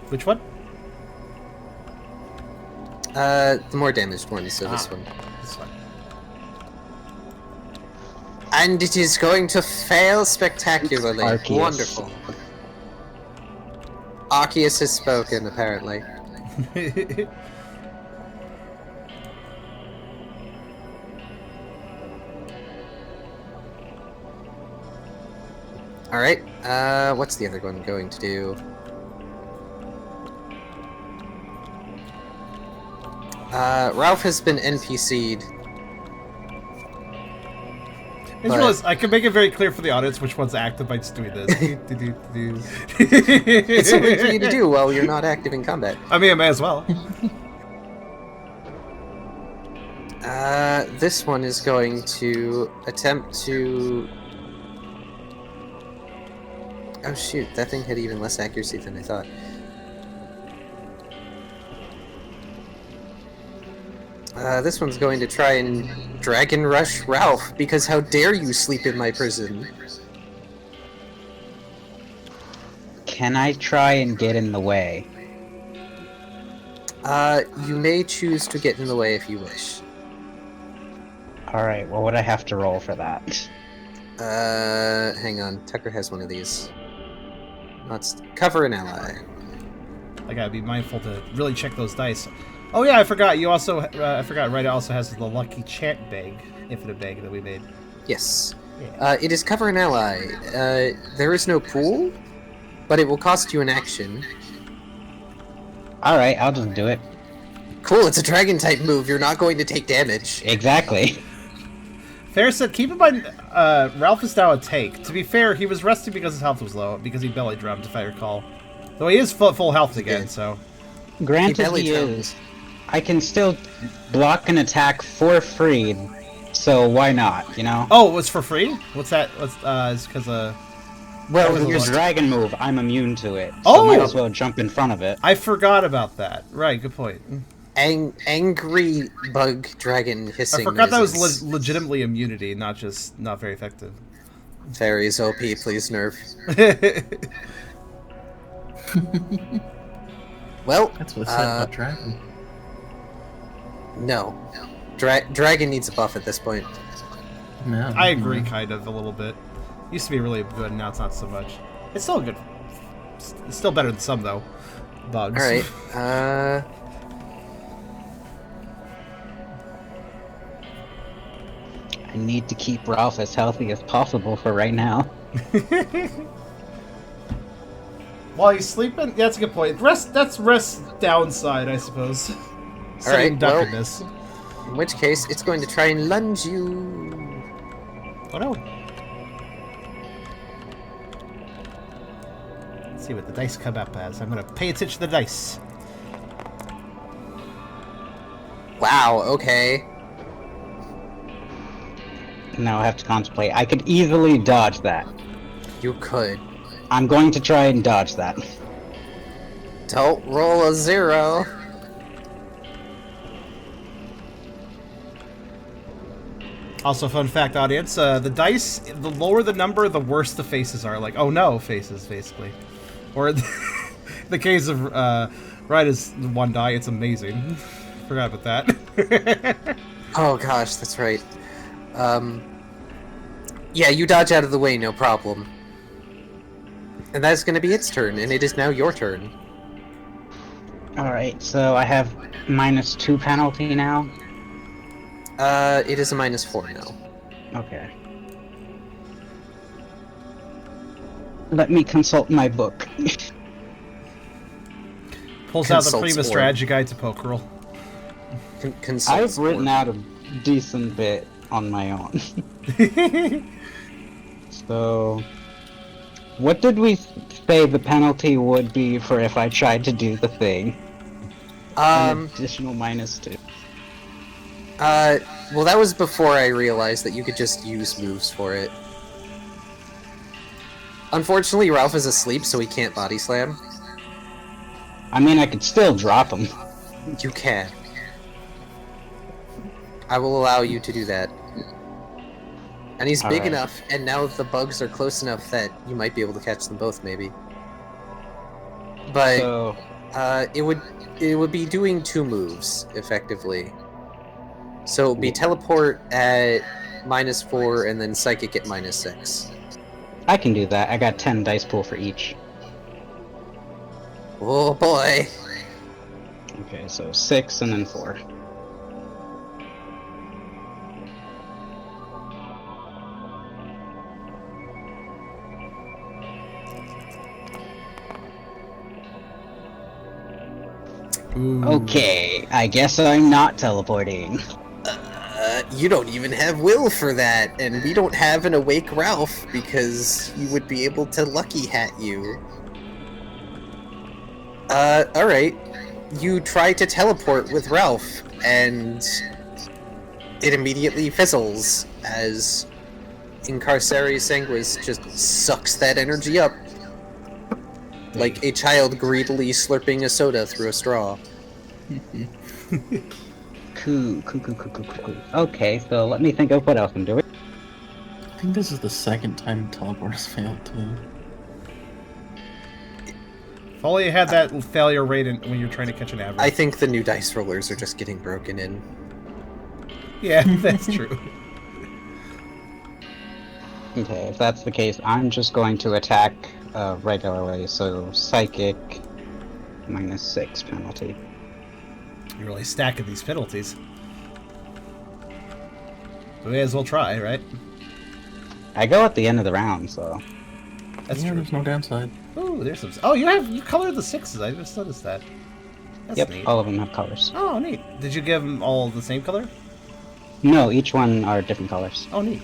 Which one? The more damaged one, so this one. This one. And it is going to fail spectacularly. Arceus. Wonderful. Arceus has spoken, apparently. Alright, what's the other one going to do? Ralph has been NPC'd. I just realized I can make it very clear for the audience which one's active by just doing this. It's something for you to do while you're not active in combat. I mean, I may as well. This one is going to attempt to... Oh shoot, that thing had even less accuracy than I thought. This one's going to try and Dragon Rush Ralph, because how dare you sleep in my prison? Can I try and get in the way? You may choose to get in the way if you wish. Alright, what would I have to roll for that? Hang on, Tucker has one of these. Cover an ally. I gotta be mindful to really check those dice. Oh yeah, I forgot. You also, I forgot. Right, it also has the lucky chant bag, infinite bag that we made. Yes. Yeah. It is cover an ally. There is no pool, but it will cost you an action. Alright, I'll just do it. Cool, it's a dragon type move. You're not going to take damage. Exactly. Fair said, keep in mind, Ralph is now a take. To be fair, he was resting because his health was low, because he belly drummed, if I recall. Though he is full health again, did. so. Granted, belly he drummed. is. I can still block an attack for free, so why not, you know? Oh, it was for free? What's that? It's because, Well, was with your a lot. dragon move, I'm immune to it. So Oh! might as well jump in front of it. I forgot about that. Right, good point. Angry bug dragon I hissing forgot that was noises. legitimately immunity, not just not very effective. Fairies OP, please nerf. Well, That's what's said about Dragon. no. Dragon needs a buff at this point. No, I agree, kind of, a little bit. Used to be really good, now it's not so much. It's still good. It's still better than some, though. Bugs. Alright, I need to keep Ralph as healthy as possible for right now. While he's sleeping? Yeah, that's a good point. That's rest downside, I suppose. Sitting duck well- in this. in which case, it's going to try and lunge you. Oh no. Let's see what the dice come up as. I'm gonna pay attention to the dice. Wow, okay. Now I have to contemplate. I could easily dodge that. You could. I'm going to try and dodge that. Don't roll a 0. Also, fun fact, audience, the dice, the lower the number, the worse the faces are. Like, oh no faces, basically. Or in the case of right is one die, it's amazing. Forgot about that. Oh gosh, that's right. Yeah, you dodge out of the way, no problem. And that's going to be its turn, and it is now your turn. Alright, so I have -2 penalty now. It is a -4 now. Okay. Let me consult my book. Pulls out the Consults Prima orb. Strategy Guide to Pokerole. Consults I've written orb. out a decent bit on my own. So, what did we say the penalty would be for if I tried to do the thing? An additional -2. Well, that was before I realized that you could just use moves for it. Unfortunately, Ralph is asleep, so he can't body slam. I mean, I could still drop him. You can. I will allow you to do that. And he's big Alright. enough, and now the bugs are close enough that you might be able to catch them both, maybe. But So, it would be doing 2 moves effectively. So it would be teleport at -4 and then psychic at -6. I can do that. I got 10 dice pool for each. Oh boy. Okay, so 6 and then 4. Ooh. Okay, I guess I'm not teleporting. You don't even have will for that, and we don't have an awake Ralph because he would be able to lucky hat you. Alright. You try to teleport with Ralph, and it immediately fizzles as Karserus Sanguis just sucks that energy up. Like a child greedily slurping a soda through a straw. Cool. Okay, so let me think of what else I'm doing. I think this is the second time teleport has failed too. If only you had that failure rate when you're trying to catch an average. I think the new dice rollers are just getting broken in. Yeah, that's true. Okay, if that's the case, I'm just going to attack regularly, so psychic -6 penalty. You're really stacking these penalties. We may as well try, right? I go at the end of the round, so That's Yeah, true. there's no downside. Ooh, there's some. Oh, you colored the 6s. I just noticed that. That's yep, neat. all of them have colors. Oh, neat. Did you give them all the same color? No, each one are different colors. Oh, neat.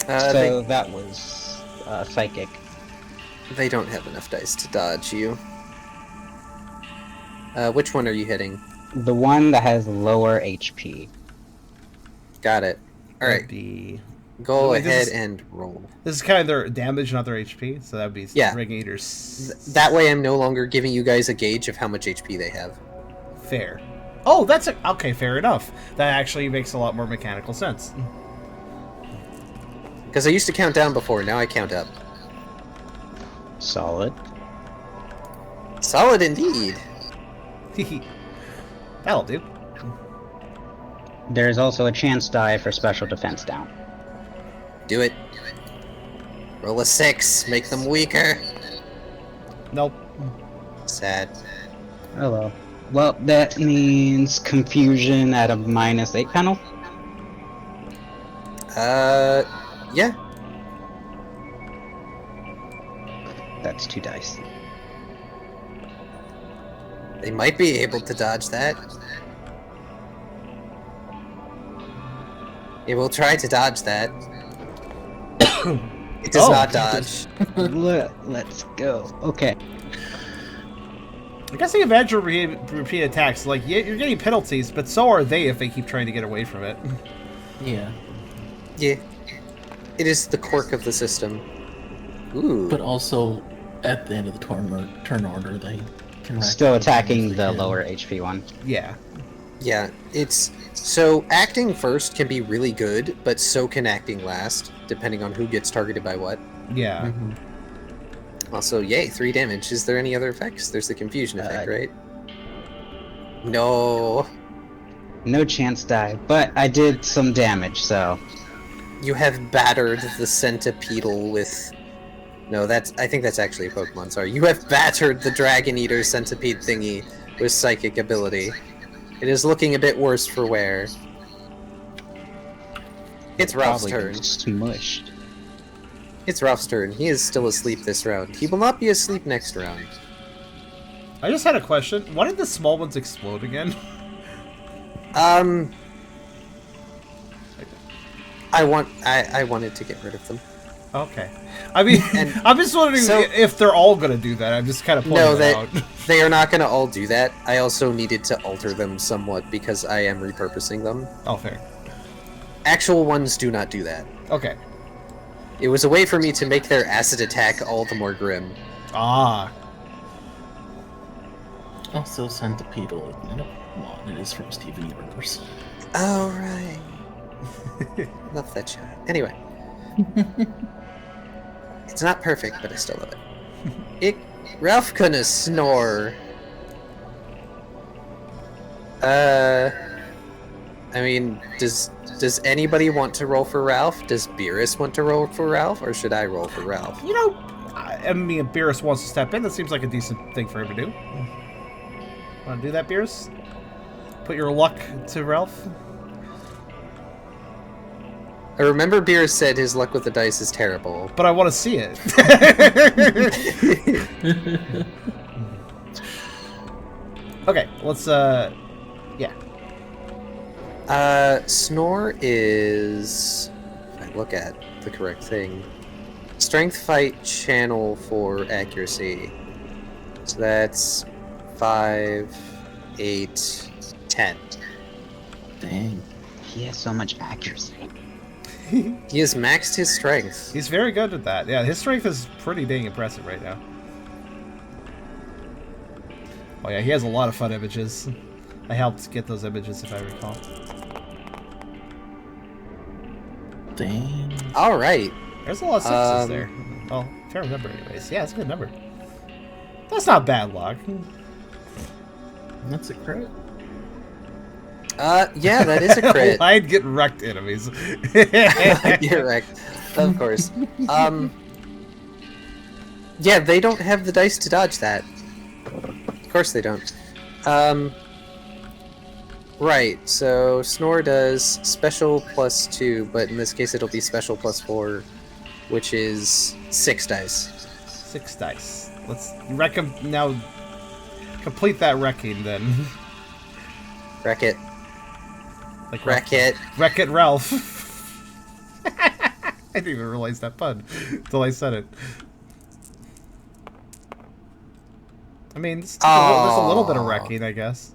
So that was psychic. They don't have enough dice to dodge you. Which one are you hitting? The one that has lower HP. Got it. Alright, That'd be... go Wait, this ahead is- and roll. This is kind of their damage, not their HP. So that'd be Yeah. Ring Eaters. That way I'm no longer giving you guys a gauge of how much HP they have. Fair. Oh, that's a... Okay, fair enough. That actually makes a lot more mechanical sense. Because I used to count down before, now I count up. Solid. Solid indeed. That'll do. There's also a chance die for special defense down. Do it. Roll a 6, make them weaker. Nope. Sad. Oh well. Well, that means confusion at a -8 penalty. Yeah. That's 2 dice. They might be able to dodge that. It will try to dodge that. It does Oh. not dodge. Let's go. Okay. I guess the advantage of repeat attacks, like, you're getting penalties, but so are they if they keep trying to get away from it. Yeah. Yeah. It is the quirk of the system. Ooh. But also, at the end of the turn order, they can Still rack attacking as the they can. lower HP one. Yeah. Yeah, it's so acting first can be really good, but so can acting last, depending on who gets targeted by what. Yeah. Also, yay, 3 damage. Is there any other effects? There's the confusion effect, right? No. No chance die, but I did some damage, so... You have battered the centipedal with... No, I think that's actually a Pokemon, sorry. You have battered the Dragon Eater centipede thingy with psychic ability. It is looking a bit worse for wear. It's Ralph's Probably turn. smushed. It's Ralph's turn. He is still asleep this round. He will not be asleep next round. I just had a question. Why did the small ones explode again? I wanted to get rid of them. Okay. I mean, And I'm just wondering so- if they're all going to do that. I'm just kind of pointing it out. They are not going to all do that. I also needed to alter them somewhat because I am repurposing them. Oh, fair. Actual ones do not do that. Okay. It was a way for me to make their acid attack all the more grim. Ah. Also, Centipedal. No, come on, it is from Steven Universe. Oh, right. Love that shot. Anyway. It's not perfect, but I still love it. Ralph gonna snore. I mean, does anybody want to roll for Ralph? Does Beerus want to roll for Ralph, or should I roll for Ralph? You know, I mean, if Beerus wants to step in, that seems like a decent thing for him to do. Want to do that, Beerus? Put your luck to Ralph? I remember Beerus said his luck with the dice is terrible. But I want to see it. Okay, let's, yeah. Snore is... If I look at the correct thing. Strength fight channel for accuracy. So that's 5, 8, 10. Dang. He has so much accuracy. He has maxed his strength. He's very good at that. Yeah, his strength is pretty dang impressive right now. Oh yeah, he has a lot of fun images. I helped get those images, if I recall. Dang. Alright. There's a lot of sixes there. Well, if I remember anyways. Yeah, it's a good number. That's not bad luck. That's a crit. Yeah, that is a crit. I'd get wrecked enemies. You're right. Of course. Yeah, they don't have the dice to dodge that. Of course they don't. Right, so Snore does special +2, but in this case it'll be special +4, which is 6 dice. 6 dice. Let's wreck him now. Complete that wrecking then. Wreck it. Like Wreck it. Wreck it, Ralph. I didn't even realize that pun until I said it. I mean, there's a little bit of wrecking, I guess.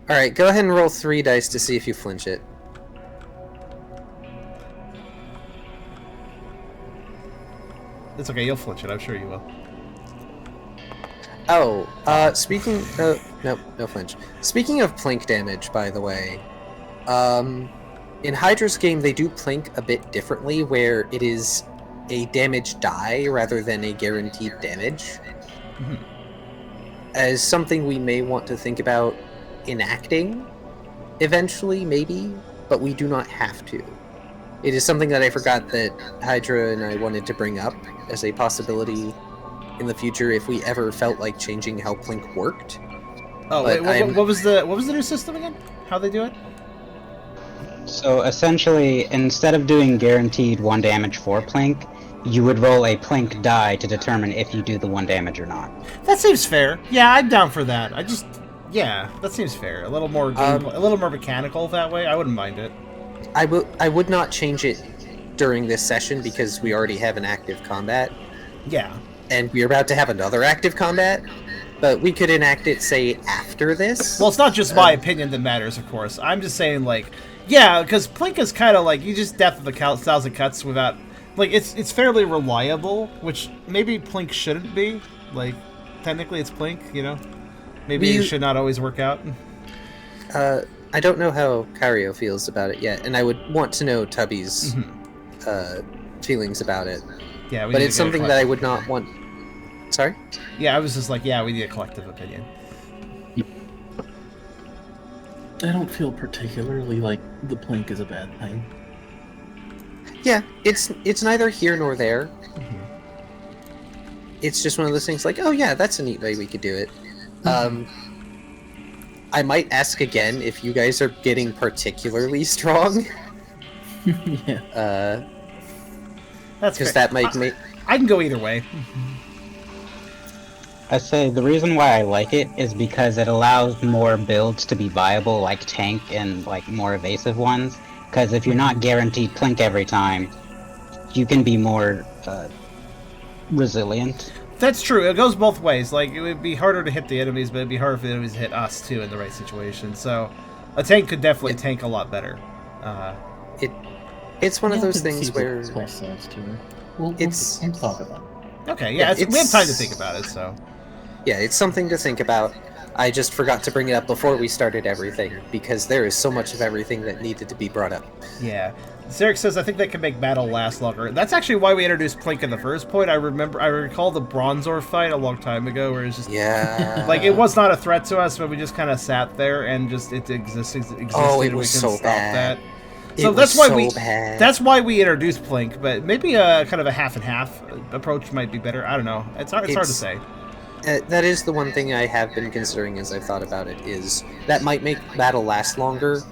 Alright, go ahead and roll 3 dice to see if you flinch it. It's okay, you'll flinch it. I'm sure you will. Oh, speaking... no flinch. Speaking of plink damage, by the way, in Hydra's game, they do plink a bit differently, where it is a damage die rather than a guaranteed damage. Mm-hmm. As something we may want to think about enacting eventually, maybe, but we do not have to. It is something that I forgot that Hydra and I wanted to bring up as a possibility in the future if we ever felt like changing how plink worked. Oh, But wait, what was the new system again? How they do it? So essentially, instead of doing guaranteed 1 damage for Plink, you would roll a Plink die to determine if you do the 1 damage or not. That seems fair. Yeah, I'm down for that. Yeah, that seems fair. A little more a little more mechanical that way. I wouldn't mind it. I would not change it during this session because we already have an active combat, Yeah. and we're about to have another active combat, but we could enact it, say, after this. Well, it's not just my opinion that matters, of course. I'm just saying, like, yeah, because Plink is kind of like, you just death of a 1,000 cuts without like it's fairly reliable, which maybe Plink shouldn't be. Like, technically it's Plink, you know. Maybe it should not always work out. I don't know how Kyrio feels about it yet, and I would want to know Tubby's feelings about it. Yeah, but it's something that I would not want. Sorry? Yeah, I was just like, yeah, we need a collective opinion. I don't feel particularly like the Plink is a bad thing. Yeah, it's neither here nor there. It's just one of those things like, oh yeah, that's a neat way we could do it. I might ask again if you guys are getting particularly strong. Yeah. That's because fair. that might make. I can go either way. I say the reason why I like it is because it allows more builds to be viable, like tank and like more evasive ones. Because if you're not guaranteed Plink every time, you can be more resilient. That's true. It goes both ways. Like, it would be harder to hit the enemies, but it'd be harder for the enemies to hit us too in the right situation. So, a tank could definitely tank a lot better. It's one of those things where plus sides to it. We'll talk about it. Okay, yeah, we have time to think about it. So, yeah, it's something to think about. I just forgot to bring it up before we started everything, because there is so much of everything that needed to be brought up. Yeah. Zarek says, I think that can make battle last longer. That's actually why we introduced Plink in the first point. I recall the Bronzor fight a long time ago, where it's just... Yeah. Like, it was not a threat to us, but we just kind of sat there and just, it existed Oh, it and we was couldn't so stop bad. that. So bad. That's why we introduced Plink, but maybe a kind of a half and half approach might be better. I don't know. It's hard to say. That is the one thing I have been considering as I've thought about it, is that might make battle last longer,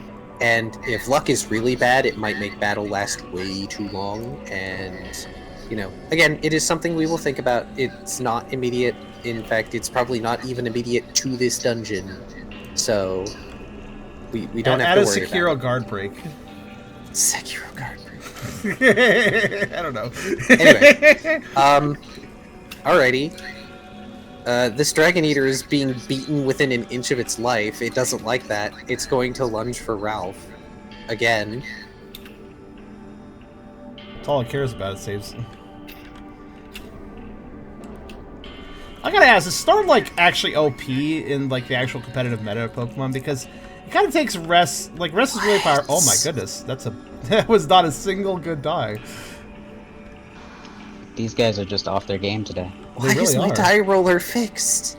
and if luck is really bad, it might make battle last way too long, and, you know, again, it is something we will think about. It's not immediate. In fact, it's probably not even immediate to this dungeon, so we don't have to worry about it. Add a Sekiro guard break. Sekiro guard break. I don't know. Anyway, alrighty. This Dragon Eater is being beaten within an inch of its life. It doesn't like that. It's going to lunge for Ralph. Again. That's all it cares about, it saves. I gotta ask, is Storm, like, actually OP in, like, the actual competitive meta of Pokemon? Because it kind of takes Rest... Like, Rest is really powerful. Oh my goodness, that was not a single good die. These guys are just off their game today. Why is my die roller fixed?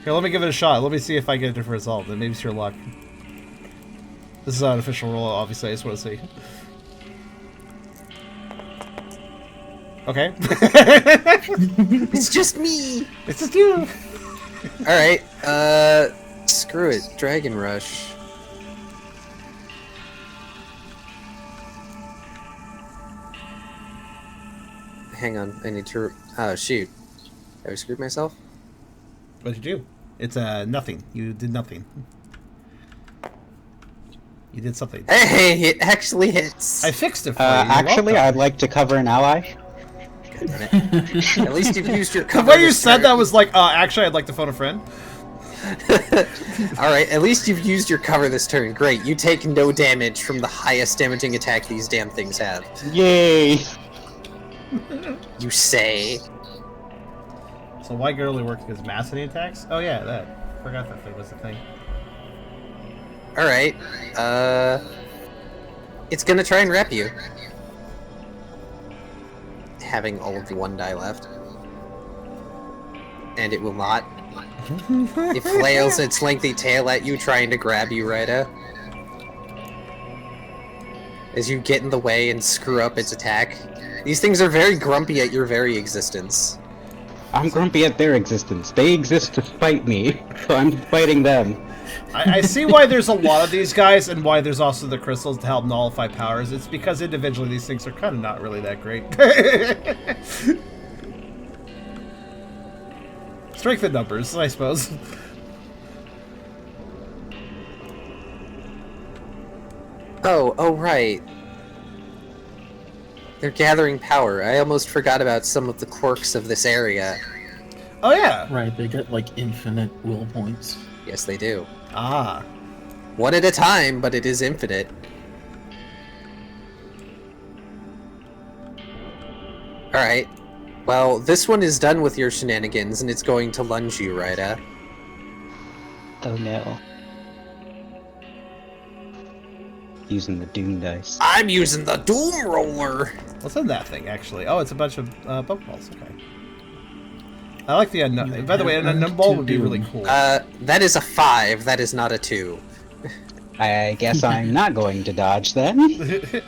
Here, let me give it a shot. Let me see if I get a different result. Then maybe it's your luck. This is not an official roll, obviously. I just want to see. Okay. It's just me! It's just you! Alright, screw it. Dragon Rush. Hang on, I need to... Oh, shoot. Have I screwed myself? What did you do? It's nothing. You did nothing. You did something. Hey, it actually hits! I fixed it for you. Actually, I'd like to cover an ally. God damn it. At least you've used your cover. The way you said that was like, actually, I'd like to phone a friend. Alright, at least you've used your cover this turn. Great, you take no damage from the highest damaging attack these damn things have. Yay! You say. So why Girly work against massity attacks? Oh yeah, that. Forgot that thing was the thing. Alright, it's gonna try and wrap you. Having all of the one die left. And it will not. It flails its lengthy tail at you, trying to grab you, Ryda. As you get in the way and screw up its attack. These things are very grumpy at your very existence. I'm grumpy at their existence. They exist to fight me, so I'm fighting them. I see why there's a lot of these guys, and why there's also the crystals to help nullify powers. It's because individually these things are kind of not really that great. Strength in numbers, I suppose. Oh, right. They're gathering power. I almost forgot about some of the quirks of this area. Oh yeah! Right, they get like infinite will points. Yes, they do. Ah. One at a time, but it is infinite. Alright. Well, this one is done with your shenanigans, and it's going to lunge you, Ryda. Oh no. Using the Doom dice. I'm using the Doom Roller! What's in that thing, actually? Oh, it's a bunch of Pokeballs. Okay. I like the unknown. By the way, an unknown ball would be really cool. That is a 5. That is not a 2. I guess I'm not going to dodge then.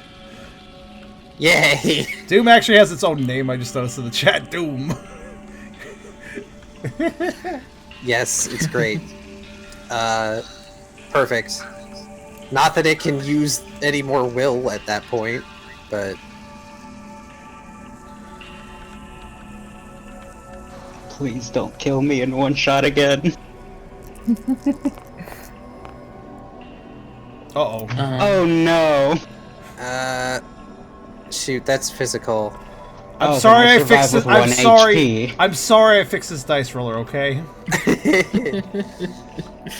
Yay! Doom actually has its own name. I just noticed in the chat. Doom. Yes, it's great. Perfect. Not that it can use any more will at that point, but... Please don't kill me in one shot again. Uh-oh. Oh no. Shoot, that's physical. I'm Oh, sorry then I I'll survive fixed it. with I'm 1 sorry. HP. I'm sorry I fixed this dice roller, okay?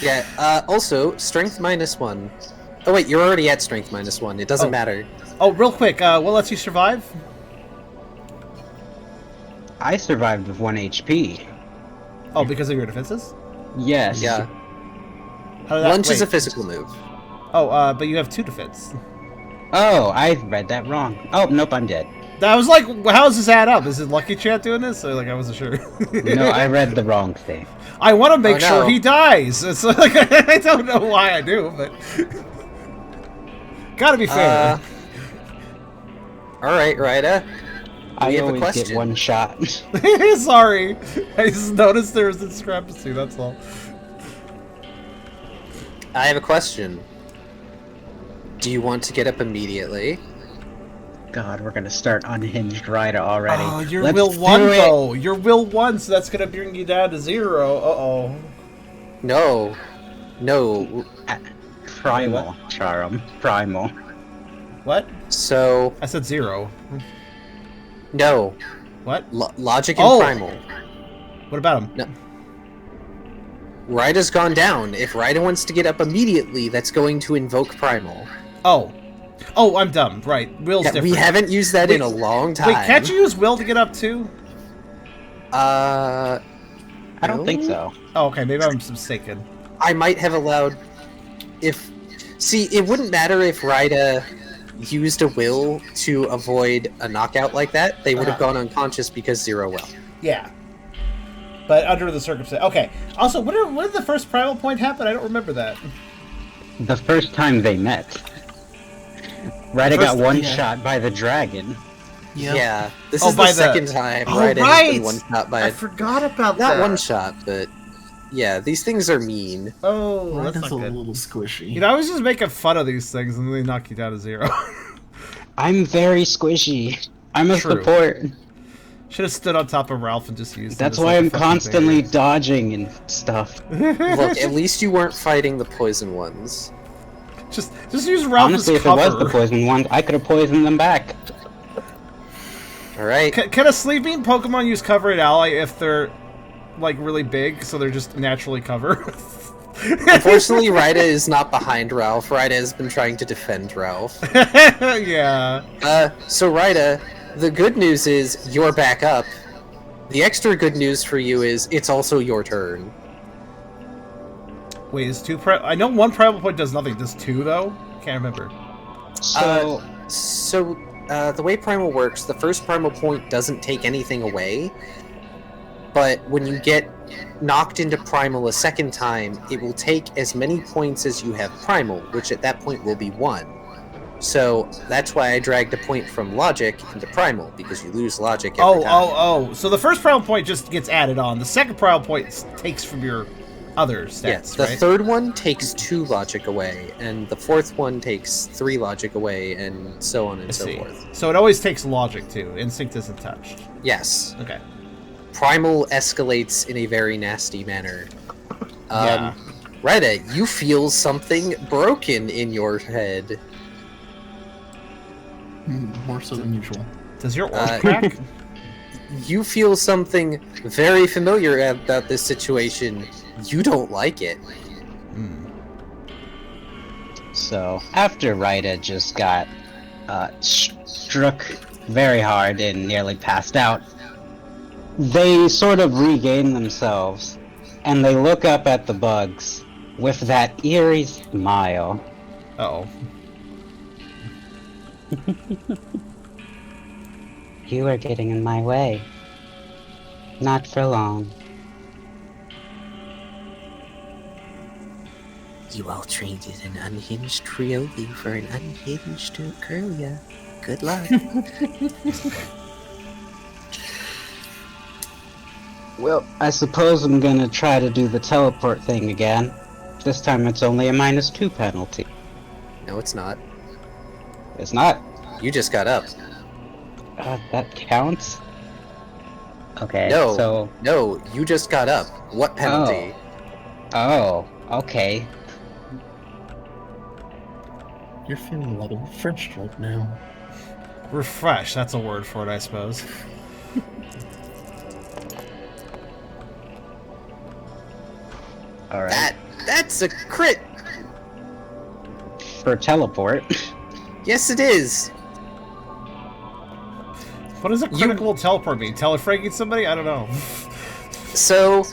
Yeah, also, strength -1. Oh wait, you're already at strength -1. It doesn't matter. Oh, real quick, what lets you survive? I survived with 1 HP. Oh, because of your defenses? Yes. Yeah. How did that, Lunge is a wait. physical move. Oh, but you have 2 defense. Oh, I read that wrong. Oh, nope, I'm dead. I was like, how does this add up? Is it Lucky Chat doing this? Or, like, I wasn't sure. No, I read the wrong thing. I want to make Oh, sure no. he dies. It's like, I don't know why I do, but... Gotta be fair. Alright, Ryda. I have a always get question. 1 shot. Sorry. I just noticed there was a discrepancy, that's all. I have a question. Do you want to get up immediately? God, we're gonna start unhinged Ryder already. Oh, your Let's will do 1, it. though. Your will 1, so that's gonna bring you down to 0. Uh-oh. No. No. Primal, Charem. Primal. What? So, I said 0. no. What? Logic and Oh. Primal. What about him? No. Ryda's gone down. If Ryda wants to get up immediately, that's going to invoke Primal. Oh. Oh, I'm dumb. Right. Will's Yeah, different. we haven't used that Wait, in a long time. Wait, can't you use will to get up, too? I don't think so. Oh, okay. Maybe I'm mistaken. I might have allowed... See, it wouldn't matter if Ryda used a will to avoid a knockout like that. They would have gone unconscious because 0 will. Yeah. But under the circumstance. Okay. Also, when did the first primal point happen? I don't remember that. The first time they met. Ryder got First- one yeah. shot by the dragon. Yep. Yeah, this Oh, is by the the- second time Oh, Ryda has right! been one shot by I forgot about not that. one shot, but yeah, these things are mean. Oh, Ryder's that's a not good. little squishy. You know, I was just making fun of these things, and then they knock you down to 0. I'm very squishy. I'm a True. support. Should have stood on top of Ralph and just used him That's as, why like, a I'm fucking constantly thing. dodging and stuff. Look, at least you weren't fighting the poison ones. Just use Ralph Honestly, as if it cover. was the poison one, I could have poisoned them back. Alright. Can a sleeping Pokemon use cover an ally if they're, like, really big, so they're just naturally cover? Unfortunately, Ryda is not behind Ralph. Ryda has been trying to defend Ralph. Yeah. So Ryda, the good news is you're back up. The extra good news for you is it's also your turn. Wait, is 2 I know 1 primal point does nothing. Does 2, though? Can't remember. So, The way Primal works, the first Primal point doesn't take anything away, but when you get knocked into Primal a second time, it will take as many points as you have Primal, which at that point will be 1. So that's why I dragged a point from Logic into Primal, because you lose Logic every time. Oh. So the first primal point just gets added on. The second primal point takes from your other stats, Yes, the right? third one takes 2 Logic away, and the fourth one takes 3 Logic away, and so on and I so see. forth. So it always takes logic, too. Instinct isn't touched. Yes. Okay. Primal escalates in a very nasty manner. Yeah. Ryda, you feel something broken in your head. More so than usual. Does your orb crack? You feel something very familiar about this situation. You don't like it. So after Ryda just got struck very hard and nearly passed out, they sort of regain themselves, and they look up at the bugs with that eerie smile. Uh-oh. You are getting in my way. Not for long. You all traded an unhinged Kyrio for an unhinged Nkyorlic. Good luck. Well, I suppose I'm gonna try to do the teleport thing again. This time it's only a -2 penalty. No, it's not. It's not. You just got up. That counts? Okay, No, so... no, you just got up. What penalty? Oh, okay. You're feeling a little refreshed right now. Refresh, that's a word for it, I suppose. Alright. That's a crit! For teleport. Yes, it is! What does a critical teleport mean? Telefragging somebody? I don't know. So,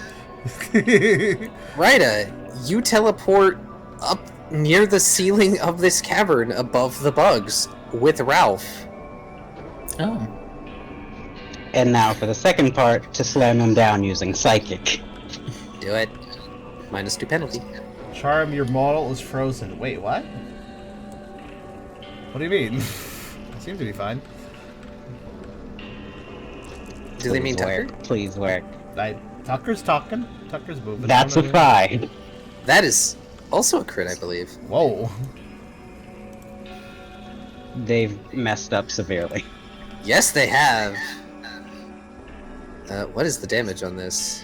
Ryda, you teleport up near the ceiling of this cavern above the bugs with Ralph. Oh. And now for the second part, to slam him down using Psychic. Do it. -2 penalty. Charem, your model is frozen. Wait, what? What do you mean? It seems to be fine. Do they mean Tucker? Please work. Tucker's talking. Tucker's moving. That's a 5. That is also a crit, I believe. Whoa. They've messed up severely. Yes, they have. What is the damage on this?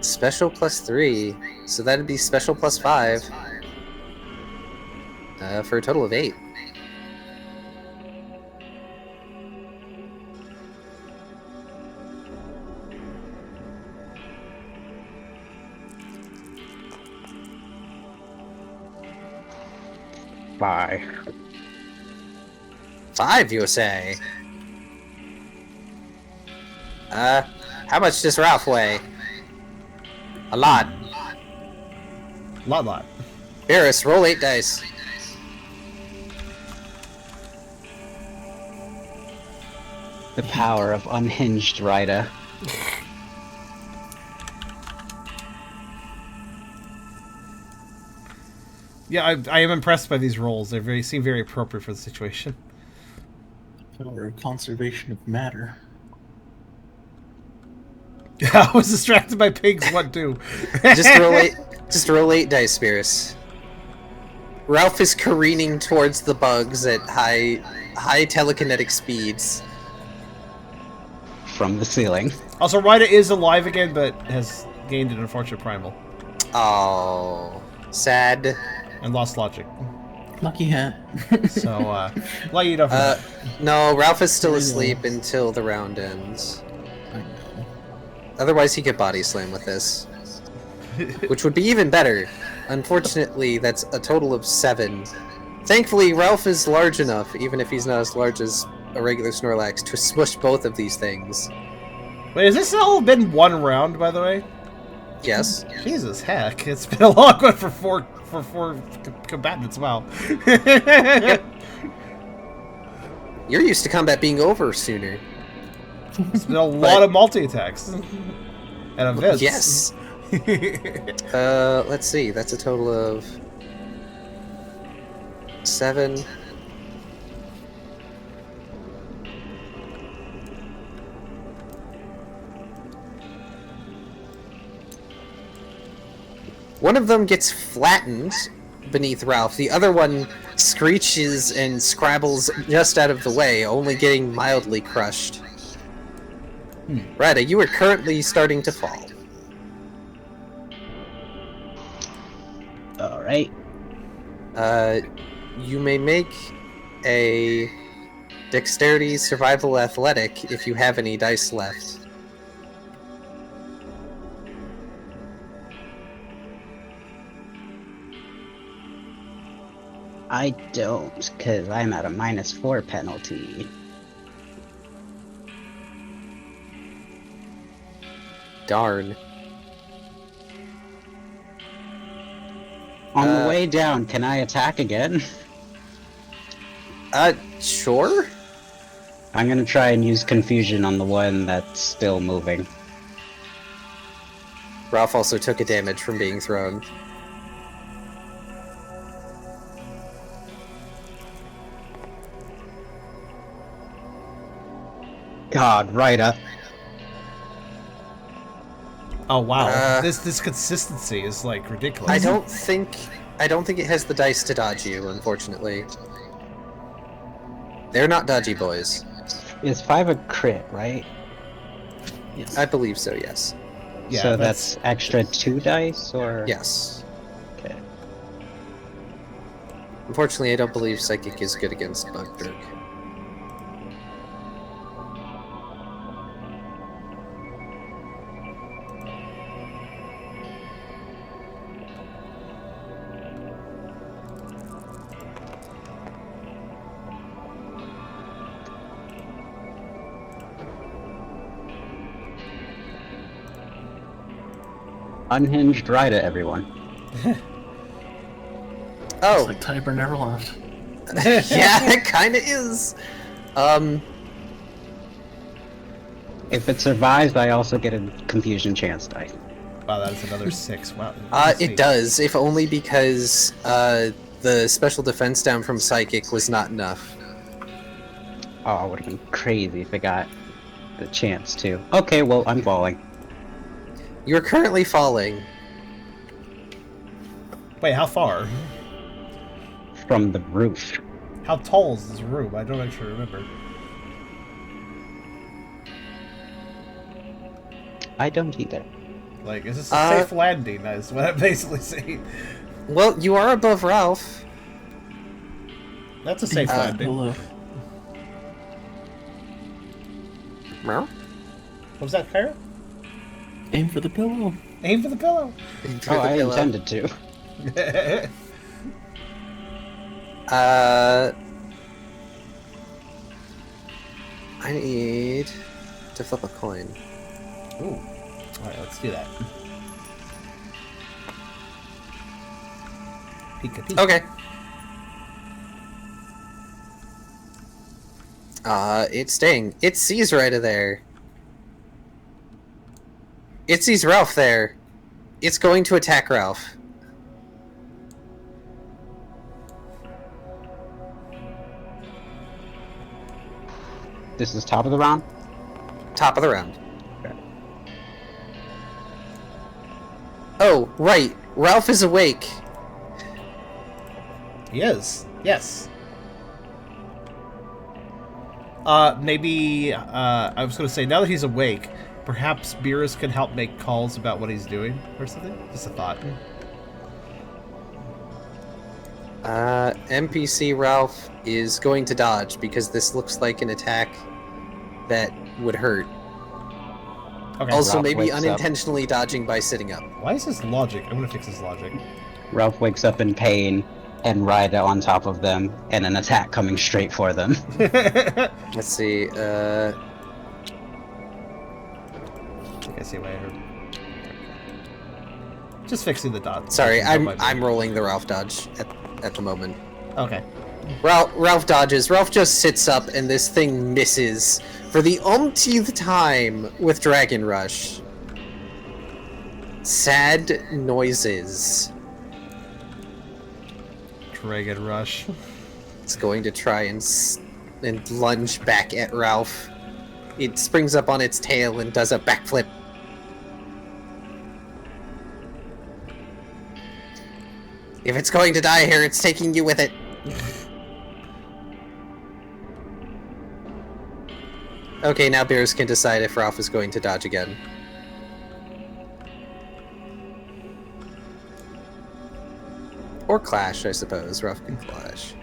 Special +3, so that'd be special +5. For a total of 8. Bye. 5, you say? How much does Ralph weigh? A lot. Lot. Varus, roll 8 dice. The power of unhinged Ryda. Yeah, I am impressed by these rolls. They seem very appropriate for the situation. Or conservation of matter. I was distracted by pigs. What do? Just roll 8 dice, Varus. Ralph is careening towards the bugs at high telekinetic speeds. From the ceiling. Also, Ryda is alive again, but has gained an unfortunate primal. Oh, sad. And lost logic. Lucky hat. So, let you know for that. No, Ralph is still asleep until the round ends. I know. Otherwise, he could body slam with this. Which would be even better. Unfortunately, that's a total of 7. Thankfully, Ralph is large enough, even if he's not as large as a regular Snorlax, to smush both of these things. Wait, has this all been one round, by the way? Yes. Jesus heck, it's been a long one for four combatants. Wow. You're used to combat being over sooner. It's been a lot of multi-attacks. And events. Yes. Let's see. That's a total of 7. One of them gets flattened beneath Ralph. The other one screeches and scrabbles just out of the way, only getting mildly crushed. Ryda, you are currently starting to fall. Alright. You may make a dexterity survival athletic if you have any dice left. I don't, because I'm at a -4 penalty. Darn. On the way down, can I attack again? Sure? I'm gonna try and use confusion on the one that's still moving. Ralph also took a damage from being thrown. God, right up. Oh wow, Uh, this consistency is like ridiculous. I don't think it has the dice to dodge you, unfortunately. They're not dodgy boys. Is 5 a crit, right? Yes. I believe so, yes. Yeah, So that's extra 2 dice, or? Yes. Okay. Unfortunately, I don't believe Psychic is good against Bugdirk. Unhinged Rida, everyone. Oh, It's like Tiber never left. yeah, it kind of is. If it survives, I also get a confusion chance die. Wow, that is another 6. Wow. Let's see. It does, if only because the special defense down from Psychic was not enough. Oh, it would have been crazy if it got the chance to. Okay, well, I'm falling. You're currently falling. Wait, how far? From the roof. How tall is this room? I don't actually remember. I don't either. Like, is this a safe landing? Is what I'm basically saying. Well, you are above Ralph. That's a safe landing. Hello. Meow? What was that, Kyrio? Aim for the pillow. Aim for the pillow. Oh, I intended to. I need to flip a coin. Ooh. Alright, let's do that. Pika pika. Okay. It's staying. It sees right there. It sees Ralph there. It's going to attack Ralph. This is top of the round? Top of the round. Okay. Oh, right. Ralph is awake. He is. Yes. Maybe, I was gonna say, now that he's awake, perhaps Beerus can help make calls about what he's doing, or something? Just a thought. NPC Ralph is going to dodge, because this looks like an attack that would hurt. Okay. Also, Ralph maybe wakes up. unintentionally dodging by sitting up. Why is this logic? I'm gonna fix this logic. Ralph wakes up in pain and Rida on top of them, and an attack coming straight for them. Let's see, I think I see what I heard. Just fixing the dots. sorry, Don't mind me. I'm rolling the Ralph dodge at the moment. Okay. Ralph dodges. Ralph just sits up, and this thing misses for the umpteenth time with Dragon Rush. Sad noises. Dragon Rush. It's going to try and lunge back at Ralph. It springs up on its tail and does a backflip. If it's going to die here, it's taking you with it. Okay, now Beerus can decide if Ralph is going to dodge again. Or clash, I suppose. Ralph can clash.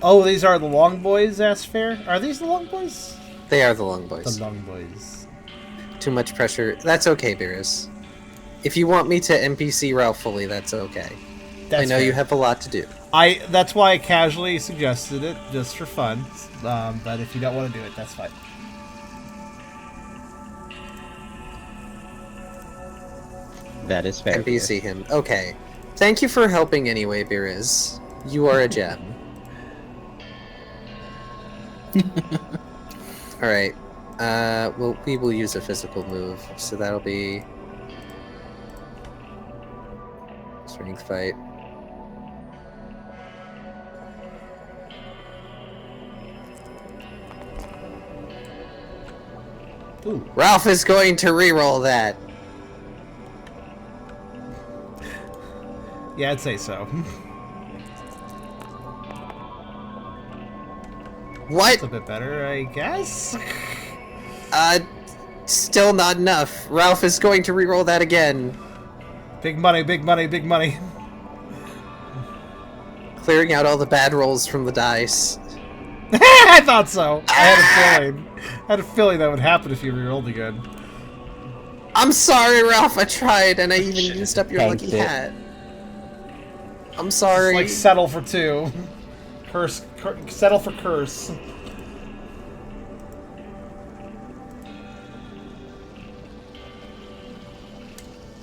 Oh, these are the long boys, asked Fair. Are these the long boys? They are the long boys. The long boys. Too much pressure. That's okay, Beerus. If you want me to NPC Ralph fully, that's okay. That's I know fair. you have a lot to do. That's why I casually suggested it, just for fun. But if you don't want to do it, that's fine. That is fair. NPC him. Okay. Thank you for helping anyway, Beerus. You are a gem. Alright. Well, we will use a physical move, so that'll be... Strength fight. Ooh. Ralph is going to reroll that! Yeah, I'd say so. What? It's a bit better, I guess. Still not enough. Ralph is going to reroll that again. Big money, big money, big money. Clearing out all the bad rolls from the dice. I thought so. I had a feeling that would happen if you rerolled again. I'm sorry, Ralph, I tried, and I even used up your Tanked lucky it. hat. I'm sorry. It's like settle for 2. Settle for curse.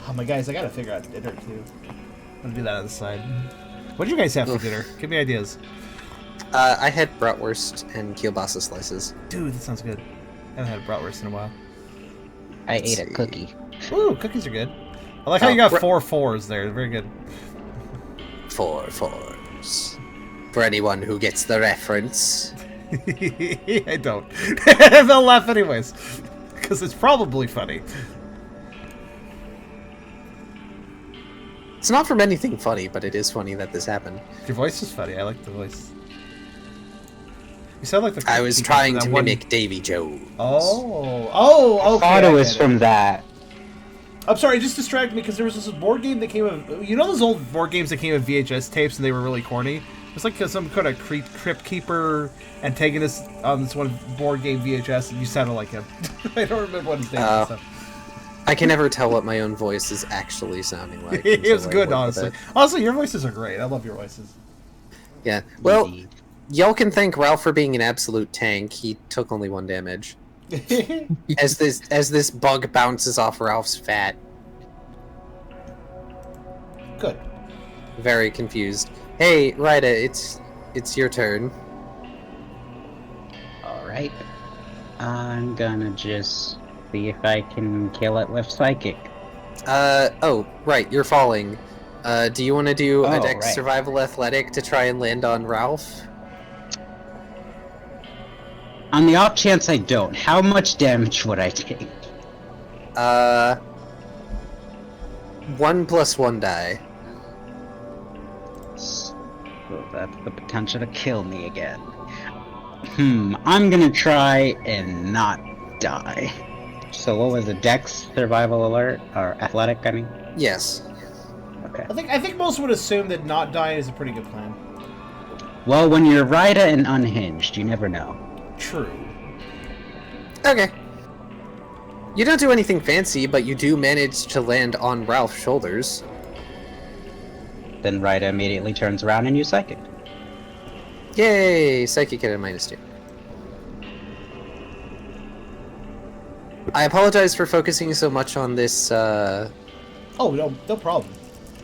Oh my guys, I gotta figure out dinner too. I'm gonna do that on the side. What did you guys have for dinner? Give me ideas. I had bratwurst and kielbasa slices. Dude, that sounds good. I haven't had bratwurst in a while. I ate a cookie. Ooh, cookies are good. I like how you got 4 4s there. Very good. 4 4s. For anyone who gets the reference. I don't. They'll laugh anyways. Because it's probably funny. It's not from anything funny, but it is funny that this happened. Your voice is funny. I like the voice. You sound like the. I was cookie trying from to that one- mimic Davy Jones. Oh, okay. I thought it was get from that. I'm sorry, it just distracted me because there was this board game that came with. You know those old board games that came with VHS tapes and they were really corny? It's like some kind of crypt keeper antagonist on this one board game VHS, and you sounded like him. I don't remember what his name was. So. I can never tell what my own voice is actually sounding like. It was until I good, work with honestly. it. Honestly, your voices are great. I love your voices. Yeah. Well, Indeed. y'all can thank Ralph for being an absolute tank. He took only 1 damage. As this bug bounces off Ralph's fat. Good. Very confused. Hey, Ryda, it's your turn. Alright. I'm gonna just see if I can kill it with Psychic. Oh, right, you're falling. Do you want to do a Oh, dex right. survival athletic to try and land on Ralph? On the off chance I don't, how much damage would I take? 1 + 1 die. So that's the potential to kill me again. I'm gonna try and not die. So what was it, Dex, Survival Alert, or Athletic, I mean? Yes. Okay. I think most would assume that not dying is a pretty good plan. Well, when you're Ryda and unhinged, you never know. True. Okay. You don't do anything fancy, but you do manage to land on Ralph's shoulders. Then Ryda immediately turns around and you Psychic. Yay! Psychic at a -2. I apologize for focusing so much on this, Oh, no problem.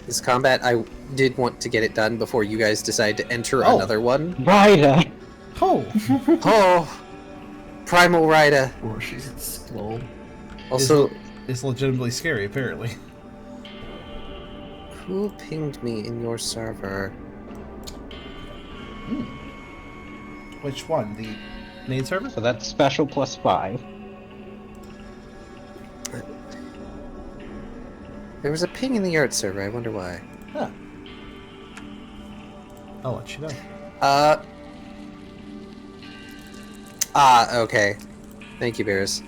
this combat. I did want to get it done before you guys decide to enter Oh. another one. Ryda! Oh. Oh! Primal Ryda. Or she's slow. Also, It's legitimately scary, apparently. who pinged me in your server? Which one? The main server? So that's special +5. There was a ping in the art server, I wonder why. Huh. I'll let you know. Okay. Thank you, Bears.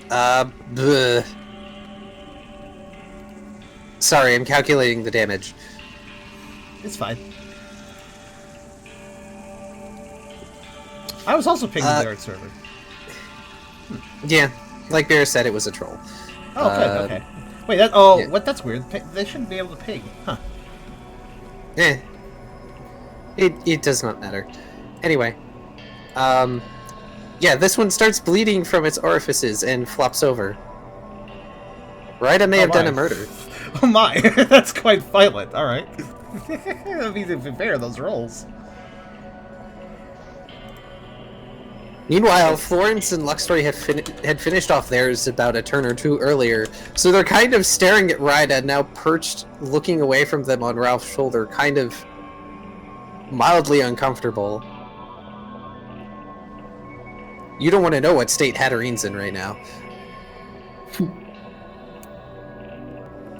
Bleh. Sorry, I'm calculating the damage. It's fine. I was also pinged the Barrett server. Yeah, like Bear said, it was a troll. Oh, good. Okay. Wait. Yeah. What? That's weird. They shouldn't be able to ping. Huh. It does not matter. Anyway, yeah, this one starts bleeding from its orifices and flops over. Ryda may have done a murder. Oh my, that's quite violent. All right. That means if fair those rolls. Meanwhile, Florence and Luxtory had finished off theirs about a turn or two earlier, so they're kind of staring at Ryda, now perched, looking away from them on Ralph's shoulder, kind of mildly uncomfortable. You don't want to know what state Hatterine's in right now.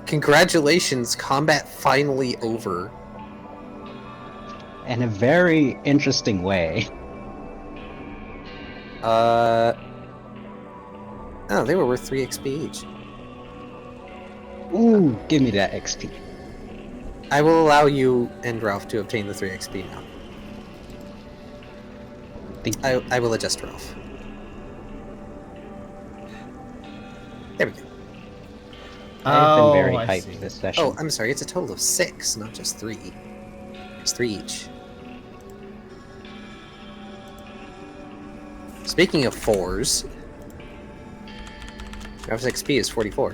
Congratulations, combat finally over. In a very interesting way. Oh, they were worth 3 XP each. Ooh, give me that XP. I will allow you and Ralph to obtain the 3 XP now. I will adjust Ralph. There we go. I've been very I hyped see. this session. Oh, I'm sorry, it's a total of 6, not just 3. It's 3 each. Speaking of 4s, Ralph's XP is 44.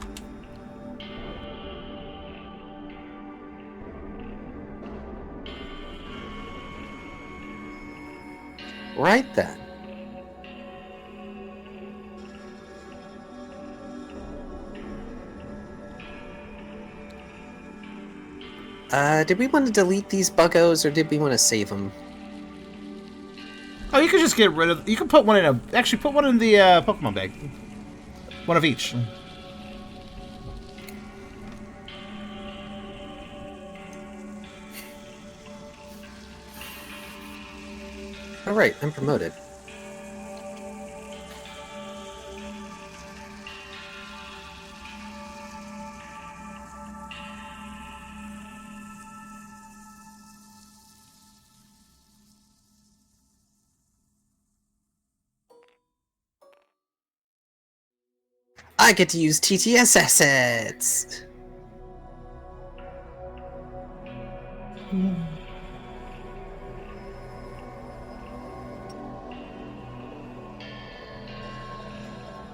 Right then. Did we want to delete these buggos, or did we want to save them? Oh, you could just get rid of. You can put one in a. Actually, put one in the Pokemon bag. One of each. Alright, I'm promoted. I get to use TTS assets!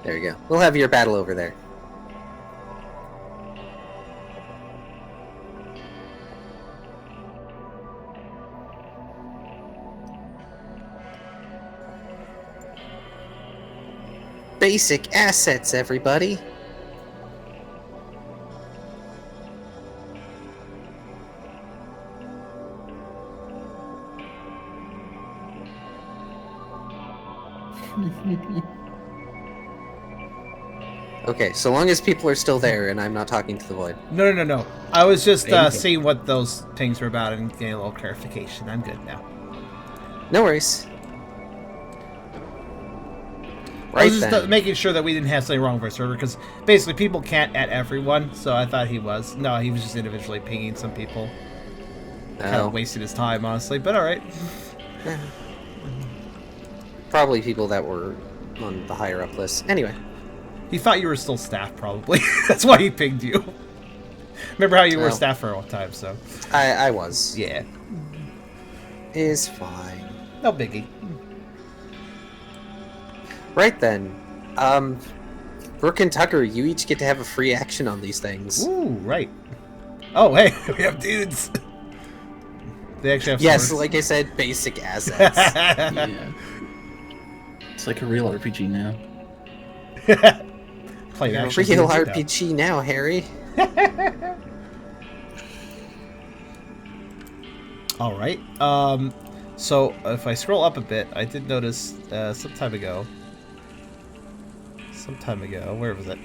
There we go. We'll have your battle over there. Basic assets, everybody. Okay, so long as people are still there and I'm not talking to the void. No. I was just There you go. seeing what those things were about and getting a little clarification. I'm good now. No worries. I Right was just then. making sure that we didn't have something wrong with our server, because basically people can't add everyone, so I thought he was. No, he was just individually pinging some people. Kind Oh. of wasted his time, honestly, but alright. Probably people that were on the higher up list. Anyway. He thought you were still staff, probably. That's why he pinged you. Remember how you were Oh. staff for a time, so... I was. Yeah. Is fine. No biggie. Right then. Brooke and Tucker, you each get to have a free action on these things. Ooh, right. Oh, hey, we have dudes. They actually have Yes, swords. like I said, basic assets. Yeah. It's like a real RPG now. Playing Real action games, you know. RPG now, Harry. All right. So if I scroll up a bit, I did notice some time ago, where was it?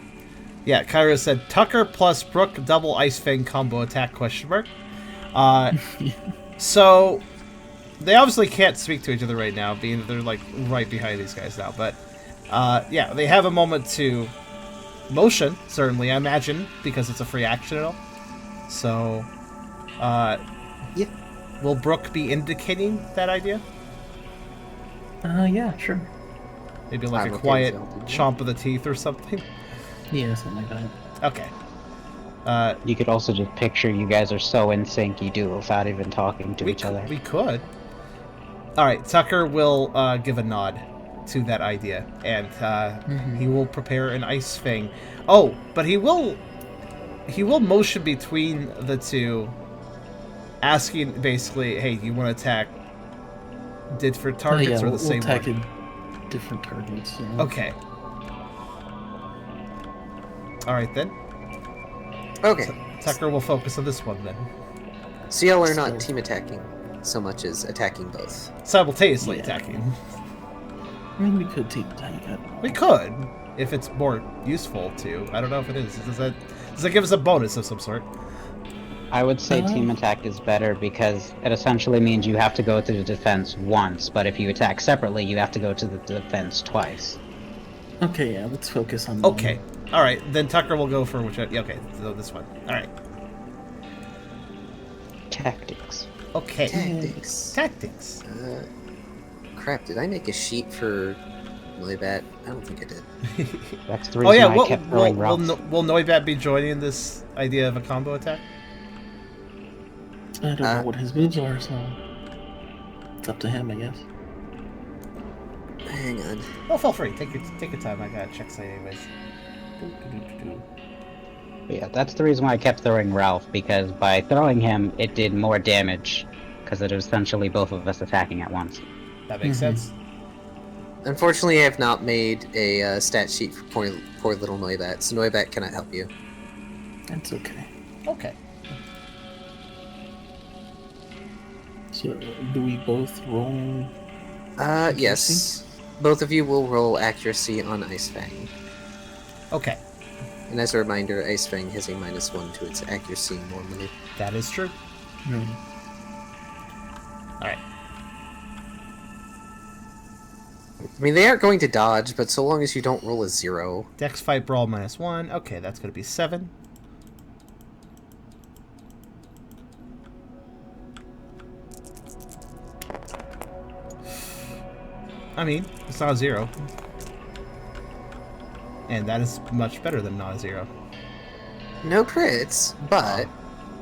Yeah, Kyrio said Tucker plus Brooke double Ice Fang combo attack question mark. So they obviously can't speak to each other right now, being that they're like right behind these guys now. But yeah, they have a moment to motion, certainly, I imagine, because it's a free action and all. So Yeah. will Brooke be indicating that idea? Yeah, sure. Maybe like I'm a okay quiet with that. chomp of the teeth or something? Yeah, something like that. Okay. You could also just picture you guys are so in sync you do without even talking to each other. We could. Alright, Tucker will give a nod to that idea, and he will prepare an ice fang. Oh, but he will motion between the two, asking basically, hey, do you want to attack different targets or the same we'll attack one? different targets. Okay. Alright then. Okay. Tucker will focus on this one then. So y'all are not team attacking so much as attacking both. Simultaneously Yeah. attacking. I mean, we could team attack it. We could, if it's more useful to. I don't know if it is. Does that give us a bonus of some sort? I would say team attack is better because it essentially means you have to go to the defense once, but if you attack separately, you have to go to the defense twice. Okay, yeah, let's focus on Okay. Alright, then Tucker will go for which... Yeah, okay, so this one. Alright. Tactics. Okay. Tactics. Tactics. Crap, did I make a sheet for Noibat? I don't think I did. That's the Oh reason yeah, I kept throwing Ralph. will Noibat be joining this idea of a combo attack? I don't know what his moves are, so it's up to him, I guess. Hang on. Oh, feel free. Take your time. I gotta check site anyways. But yeah, that's the reason why I kept throwing Ralph, because by throwing him, it did more damage, because it was essentially both of us attacking at once. That makes sense. Unfortunately, I have not made a stat sheet for poor little Noibat, so Noibat cannot help you. That's okay. Okay. So, do we both roll? Yes. Both of you will roll accuracy on Ice Fang. Okay. And as a reminder, Ice Fang has a -1 to its accuracy normally. That is true. Alright. I mean, they aren't going to dodge, but so long as you don't roll a 0. Dex fight brawl -1. Okay, that's gonna be 7. I mean, it's not a 0. And that is much better than not a 0. No crits, but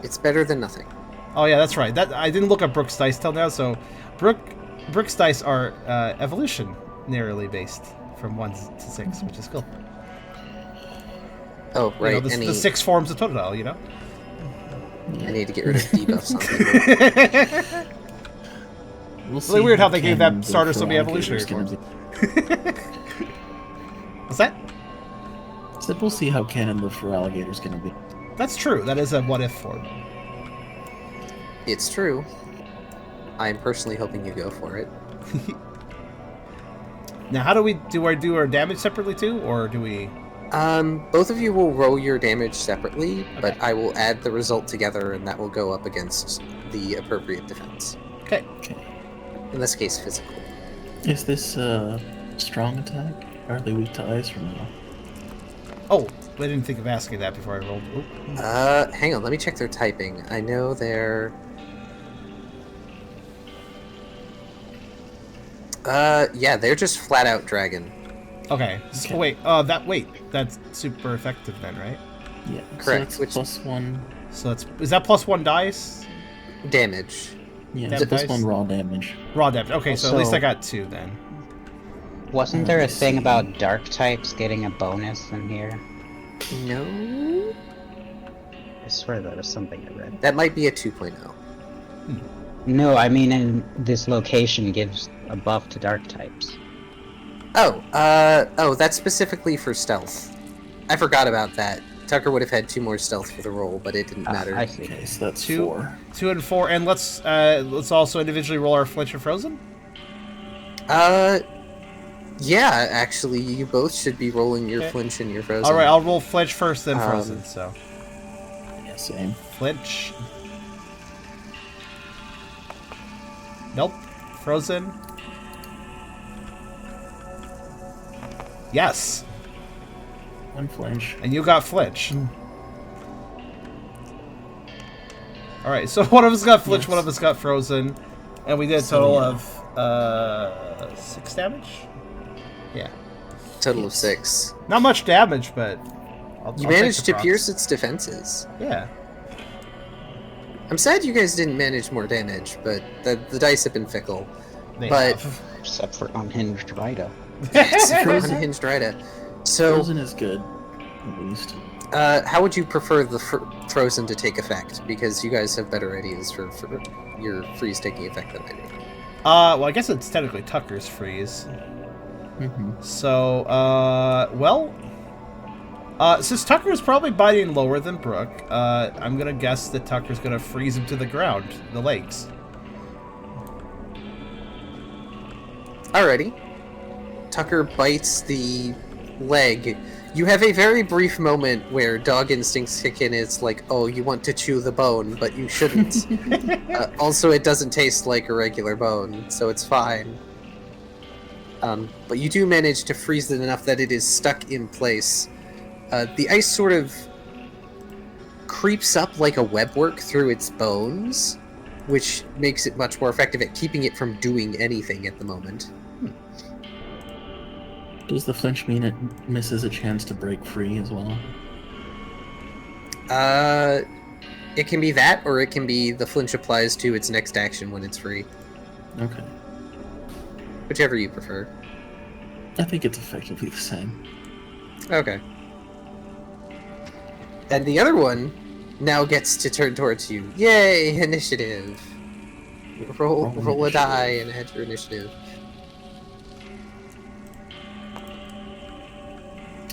it's better than nothing. Oh yeah, that's right. That I didn't look at Brooke's dice till now, so Brooke's dice are evolutionarily based from 1 to 6, which is cool. Oh, right. You know, the 6 forms of Totodile, you know? I need to get rid of debuffs on people. We'll really weird how they gave that Canon starter for so many alligators evolutionary gonna be. What's that? Said we'll see how canon the for alligator's gonna be. That's true. That is a what-if form. It's true. I'm personally hoping you go for it. Now, how do we do our damage separately too, or do we? Both of you will roll your damage separately, but I will add the result together, and that will go up against the appropriate defense. Okay. Okay. In this case, physical. Is this strong attack? Are they weak to ice or no? Oh, I didn't think of asking that before I rolled. Oop. Hang on, let me check their typing. I know they're... yeah, they're just flat out dragon. Okay. So, Okay. That's super effective then, right? Yeah. Correct, So that's +1. So is that +1 dice? Damage. Yeah, Damage it's dice? +1 raw damage. Raw damage. Okay, so at least Also- I got 2 then. Wasn't there a thing about dark types getting a bonus in here? No? I swear there was something I read. That might be a 2.0. No, I mean in this location gives a buff to dark types. Oh, that's specifically for stealth. I forgot about that. Tucker would have had 2 more stealth for the roll, but it didn't matter. I see. Okay, so that's 2, 4. 2 and 4, and let's also individually roll our flinch and frozen. Yeah, actually, you both should be rolling your Okay. flinch and your frozen. All right, I'll roll flinch first, then frozen. So Yeah, same. flinch. Nope. Frozen. Yes. 1 flinch. And you got flinch. Alright, so one of us got flinch, Yes. one of us got frozen. And we did a So, total yeah. of 6 damage? Yeah. Total of 6. Not much damage, but I'll You take managed the to procs. pierce its defenses. Yeah. I'm sad you guys didn't manage more damage, but the dice have been fickle. They But- have. Except for unhinged Vida. Except for Unhinged Rida. So, Frozen is good, at least. how would you prefer the Frozen to take effect? Because you guys have better ideas for your freeze taking effect than I do. Well, I guess it's technically Tucker's freeze. Mm-hmm. So, since Tucker is probably biting lower than Brooke, I'm gonna guess that Tucker's gonna freeze him to the ground, the legs. Alrighty. Tucker bites the leg. You have a very brief moment where dog instincts kick in. It's like, oh, you want to chew the bone, but you shouldn't. Also, it doesn't taste like a regular bone, so it's fine. But you do manage to freeze it enough that it is stuck in place. The ice sort of creeps up like a webwork through its bones, which makes it much more effective at keeping it from doing anything at the moment. Does the flinch mean it misses a chance to break free as well? It can be that, or it can be the flinch applies to its next action when it's free. Okay. Whichever you prefer. I think it's effectively the same. Okay. And the other one now gets to turn towards you. Yay, initiative! Roll a die and add your initiative.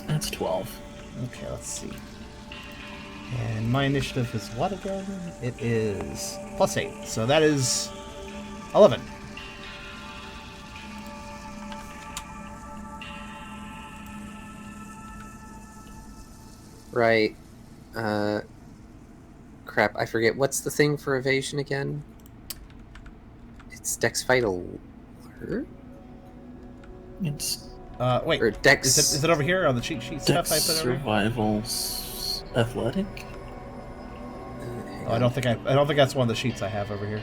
That's 12. Okay, let's see. And my initiative is what again? It is +8, so that is 11. Right. Crap, I forget. What's the thing for evasion again? It's Dex Vital. It's Wait, Or Dex. is it over here on the cheat sheet stuff Dex I put over here? Survival Athletic? Oh, I don't think that's one of the sheets I have over here.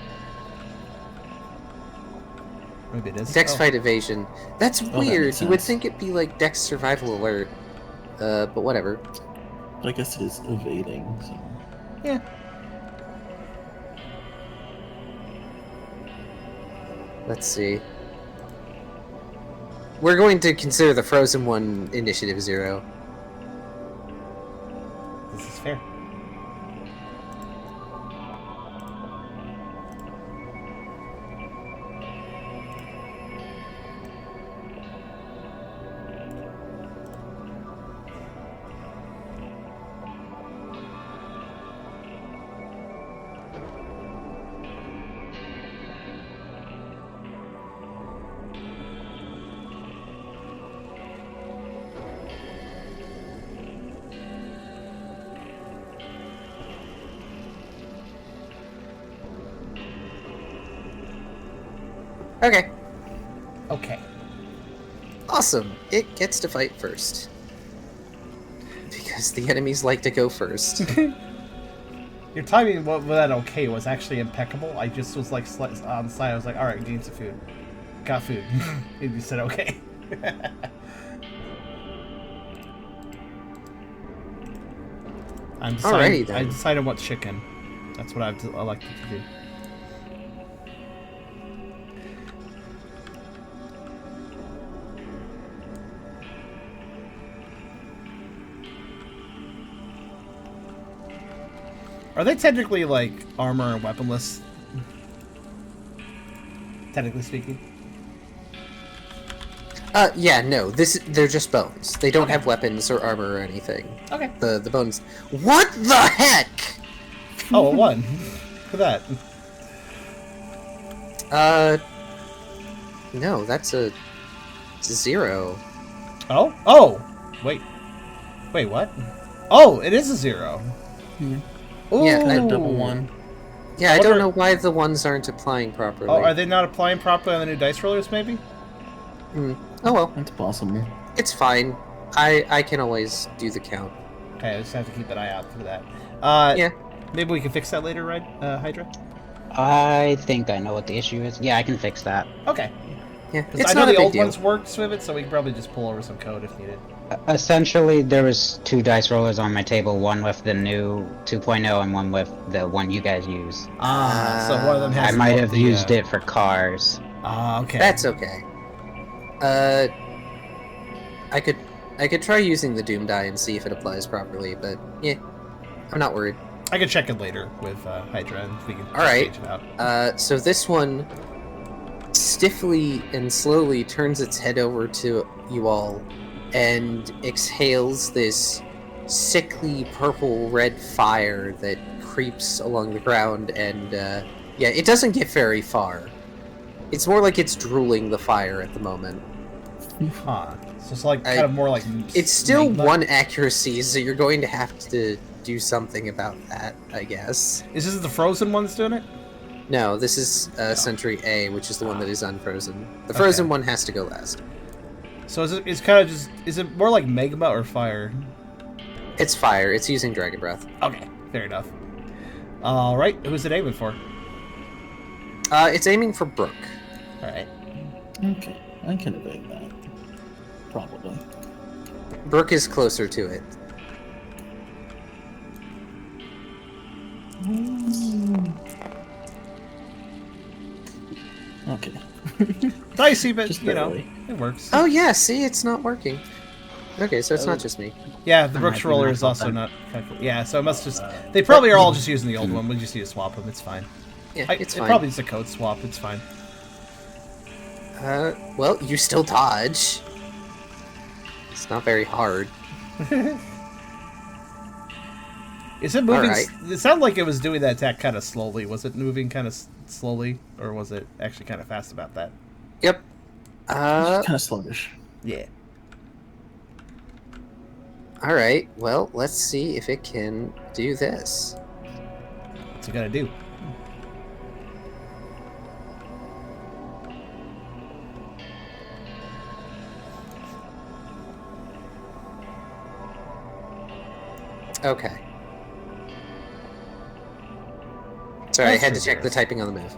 Maybe it is. Dex Oh. Fight Evasion. That's that weird. makes You would sense. think it'd be like Dex Survival Alert. But whatever. But I guess it is evading, so... Yeah. Let's see. We're going to consider the Frozen one Initiative 0. This is fair. Okay. Okay. Awesome. It gets to fight first. Because the enemies like to go first. Your timing with that okay was actually impeccable. I just was like on the side. I was like, all right, gain some food. Got food. And you said okay. Alrighty, then. I decided what chicken. That's what I elected to do. Are they technically like armor and weaponless? Technically speaking. Yeah, no. They're just bones. They don't have weapons or armor or anything. Okay. The bones. What the heck? Oh, a 1. Look at that. No, that's a 0. Oh? Oh! Wait. Wait, what? Oh, it is a 0. Yeah. Ooh. Yeah, A double 1. Yeah, I What don't are- know why the ones aren't applying properly. Oh, are they not applying properly on the new dice rollers, maybe? Oh well, That's possible. it's fine. I can always do the count. Okay, I just have to keep an eye out for that. Yeah. Maybe we can fix that later, right, Hydra? I think I know what the issue is. Yeah, I can fix that. Okay. Yeah, Because it's I know not a the big old deal. ones worked with it, so we can probably just pull over some code if needed. Essentially, there was 2 dice rollers on my table, one with the new 2.0 and one with the one you guys use. So one of them has I might the- have the, used it for cars. Okay. That's okay. I could try using the Doom die and see if it applies properly, but yeah, I'm not worried. I can check it later with Hydra, and we can Alright. change it out. So this one stiffly and slowly turns its head over to you all and exhales this sickly purple-red fire that creeps along the ground, and yeah, it doesn't get very far. It's more like it's drooling the fire at the moment. Huh. So it's like kind of more like. It's still magma? 1 accuracy, so you're going to have to do something about that, I guess. Is this the frozen ones doing it? No, this is Sentry A, which is the one that is unfrozen. The frozen one has to go last. So it's kind of just. Is it more like magma or fire? It's fire. It's using Dragon Breath. Okay, fair enough. All right, who's it aiming for? It's aiming for Brooke. All right. Okay, I can evade that. Probably. Brooke is closer to it. Okay. Dicey, but Just you know, barely. it works. Oh yeah, see, it's not working. Okay, so it's not just me. Yeah, the I Brooks might be roller my is fault also then. not. Yeah, so it must just. They probably are all just using the old one. We just need to swap them. It's fine. Yeah, it's it fine. probably is a code swap. It's fine. Well, you still dodge. It's not very hard. Is it moving? Alright. It sounded like it was doing that attack kind of slowly. Was it moving kind of slowly, or was it actually kind of fast about that? Yep. Kind of sluggish. Yeah. Alright, well, let's see if it can do this. What's it gonna do? Okay. Sorry, I That's had to check the ridiculous. typing on the move.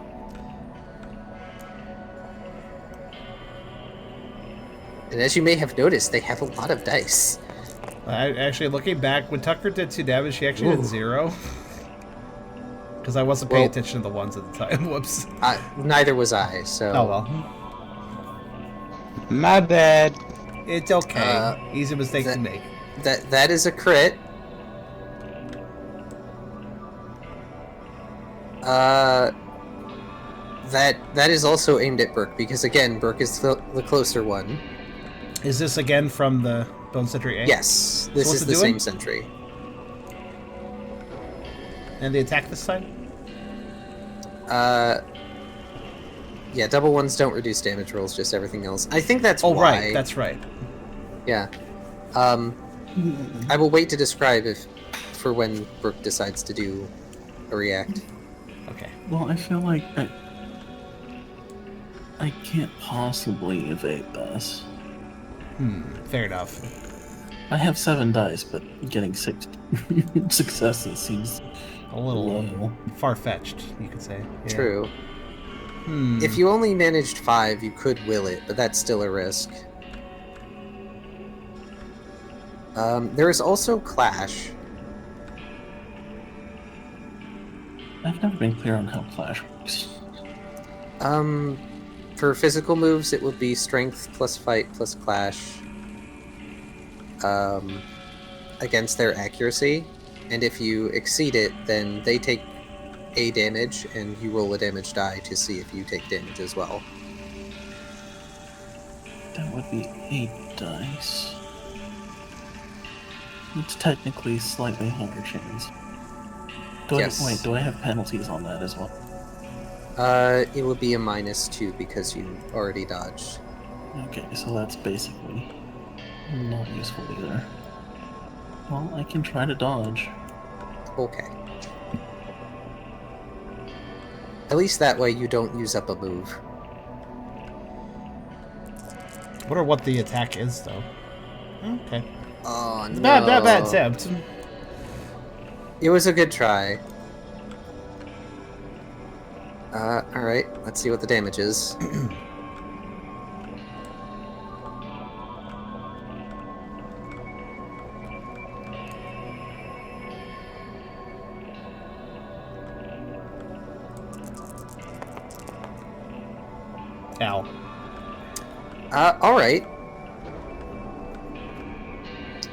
And as you may have noticed, they have a lot of dice. Actually, looking back, when Tucker did 2 damage, she actually did Ooh. 0. Because I wasn't paying Well- attention to the ones at the time. Whoops. Neither was I, so... Oh well. My bad. It's okay. Easy mistake to that- make. That is a crit. That is also aimed at Brooke, because again, Brooke is the closer one. Is this again from the Bone Sentry A? Yes, this what's is it the doing? same sentry. And the attack this time? Yeah, double ones don't reduce damage rolls, just everything else. I think that's Oh, why. right. That's right. Yeah. I will wait to describe for when Brooke decides to do a react. Okay. Well, I feel like I can't possibly evade this. Fair enough. I have 7 dice, but getting 6 successes seems A little low. far-fetched, you could say. Yeah. True. Hmm. If you only managed 5, you could will it, but that's still a risk. There is also Clash. I've never been clear on how Clash works. For physical moves, it would be Strength plus Fight plus Clash against their accuracy. And if you exceed it, then they take a damage, and you roll a damage die to see if you take damage as well. That would be 8 dice. It's technically slightly higher chance. Yes. Do I have penalties on that as well? It would be a -2 because you already dodged. Okay, so that's basically not useful either. Well, I can try to dodge. Okay. At least that way you don't use up a move. I wonder what the attack is, though. Okay. Oh, no. Bad attempt. It was a good try. Alright, let's see what the damage is. Ow. Alright.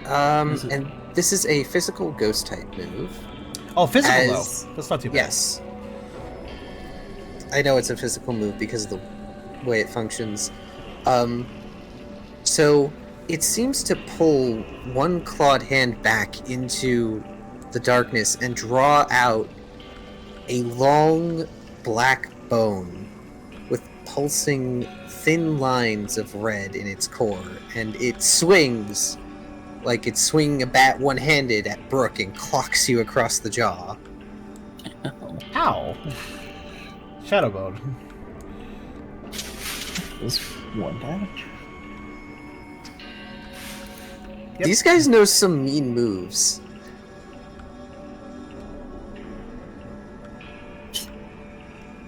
And this is a physical ghost type move. Oh, physical As- though. That's not too bad. Yes. I know it's a physical move because of the way it functions. So it seems to pull one clawed hand back into the darkness and draw out a long black bone with pulsing thin lines of red in its core, and it swings like it's swinging a bat one-handed at Brooke and clocks you across the jaw. Ow. Shadowbone. This one damage. Yep. These guys know some mean moves.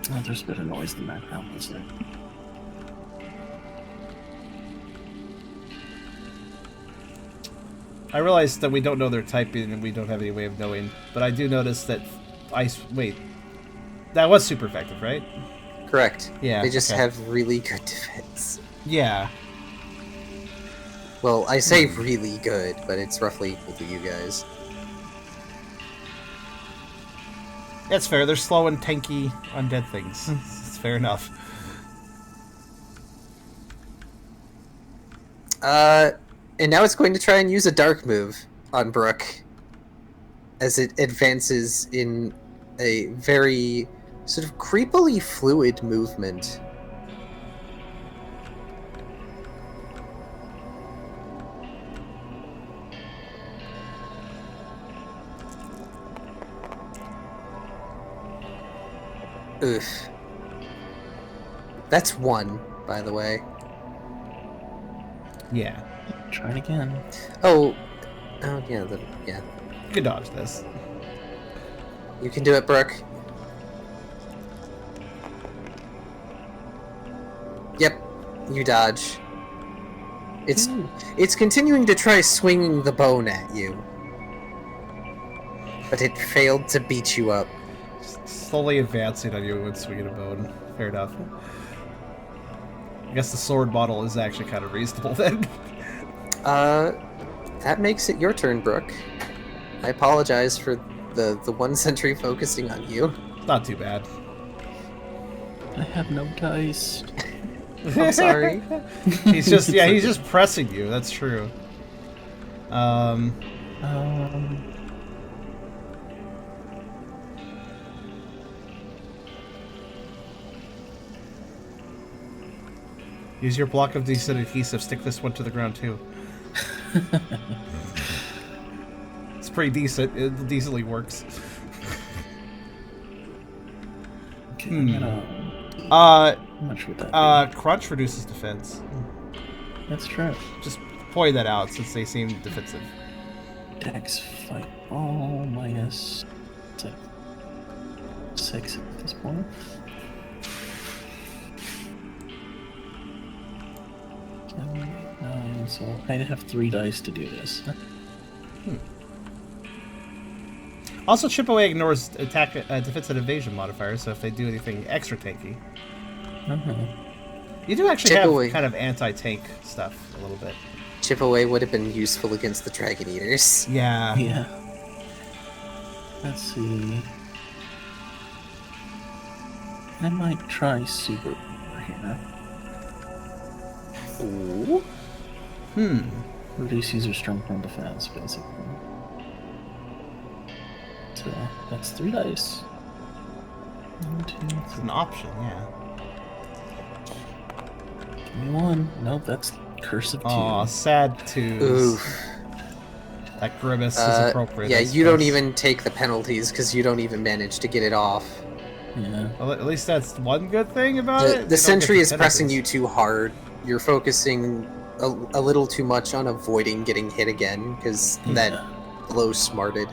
Oh, there's a bit of noise in the background, isn't it? I realize that we don't know their type and we don't have any way of knowing, but I do notice that ice. Wait, that was super effective, right? Correct. Yeah, They just okay. have really good defense. Yeah. Well, I say really good, but it's roughly equal to you guys. That's fair. They're slow and tanky undead things. It's fair enough. And now it's going to try and use a dark move on Brooke as it advances in a very sort of creepily fluid movement. Oof. That's one, by the way. Yeah. Try it again. Oh yeah, yeah. You can dodge this. You can do it, Brooke. Yep, you dodge. It's continuing to try swinging the bone at you, but it failed to beat you up. Slowly advancing on you and swinging a bone. Fair enough. I guess the sword model is actually kind of reasonable then. That makes it your turn, Brooke. I apologize for the one sentry focusing on you. Not too bad. I have no dice. I'm sorry. He's just pressing you. That's true. Use your block of decent adhesive. Stick this one to the ground too. It's pretty decent. It decently works. Okay, How much would that be? Crunch reduces defense. Let's try it. Just point that out since they seem defensive. Dex fight all minus 6 at this point. So I have 3 dice to do this. Also, chip away ignores attack, defense, and evasion modifiers, so if they do anything extra tanky. You do actually Chip have away. kind of anti-tank stuff a little bit. Chip away would have been useful against the Dragon Eaters. Yeah. Yeah. Let's see. I might try super here. Ooh. Reduce user strength and defense, basically. So that's 3 dice. 1, 2, It's 3. an option, yeah. Give me 1. Nope, that's curse of 2. Aw, sad twos. Oof. That grimace is appropriate. Yeah, I you don't suppose. even take the penalties because you don't even manage to get it off. Yeah. Well, at least that's one good thing about it. You don't The get sentry the is pressing you penalties. too hard. You're focusing a little too much on avoiding getting hit again because that blow smarted.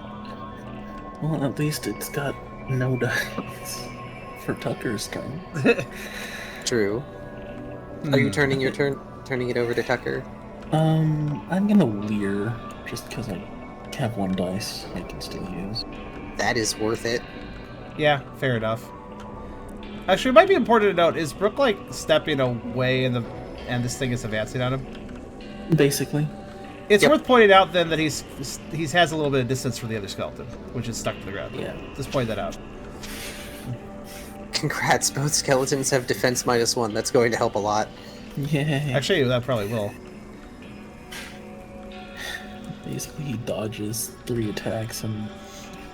Well, at least it's got no dice. for Tucker's turn. True. Are you turning your turn? Turning it over to Tucker? I'm gonna leer, just because I have one dice I can still use. That is worth it. Yeah, fair enough. Actually, it might be important to note, is Brooke, like, stepping away and this thing is advancing on him? Basically. It's Yep. worth pointing out, then, that he has a little bit of distance from the other skeleton, which is stuck to the ground. Yeah. Just point that out. Congrats, both skeletons have defense -1. That's going to help a lot. Yay. Actually, that probably will. Basically, he dodges 3 attacks and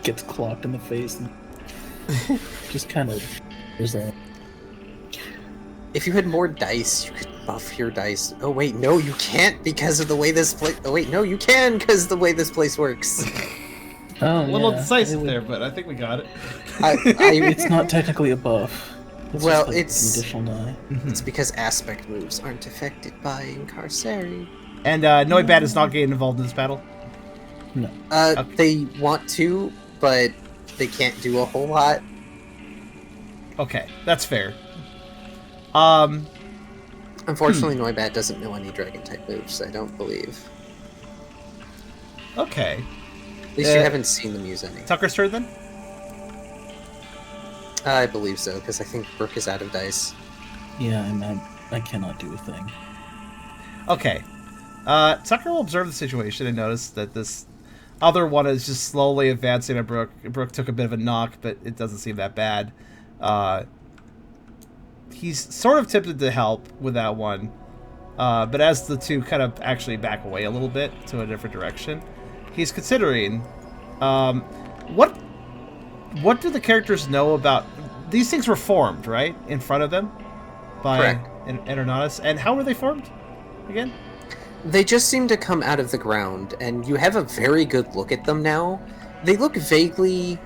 gets clocked in the face. And just kind of... There's that. If you had more dice, you could buff your dice. Oh wait, no, you can't because of the way this place. Oh wait, no, you can because the way this place works. Oh, A little yeah. decisive there, but I think we got it. It's not technically a buff. It's Well, just like it's- an additional die. It's because aspect moves aren't affected by Karserus. And Noibat is not getting involved in this battle. No. Okay. They want to, but they can't do a whole lot. Okay, that's fair. Unfortunately, Noibat doesn't know any dragon type moves, I don't believe. Okay. At least you haven't seen them use any. Tucker's turn, then? I believe so, because I think Brooke is out of dice. Yeah, I cannot do a thing. Okay. Tucker will observe the situation and notice that this other one is just slowly advancing on Brooke. Brooke took a bit of a knock, but it doesn't seem that bad. He's sort of tempted to help with that one, but as the two kind of actually back away a little bit to a different direction, he's considering, what do the characters know about... These things were formed, right? In front of them? By Correct. eternatus. And how were they formed? Again? They just seem to come out of the ground, and you have a very good look at them now. They look vaguely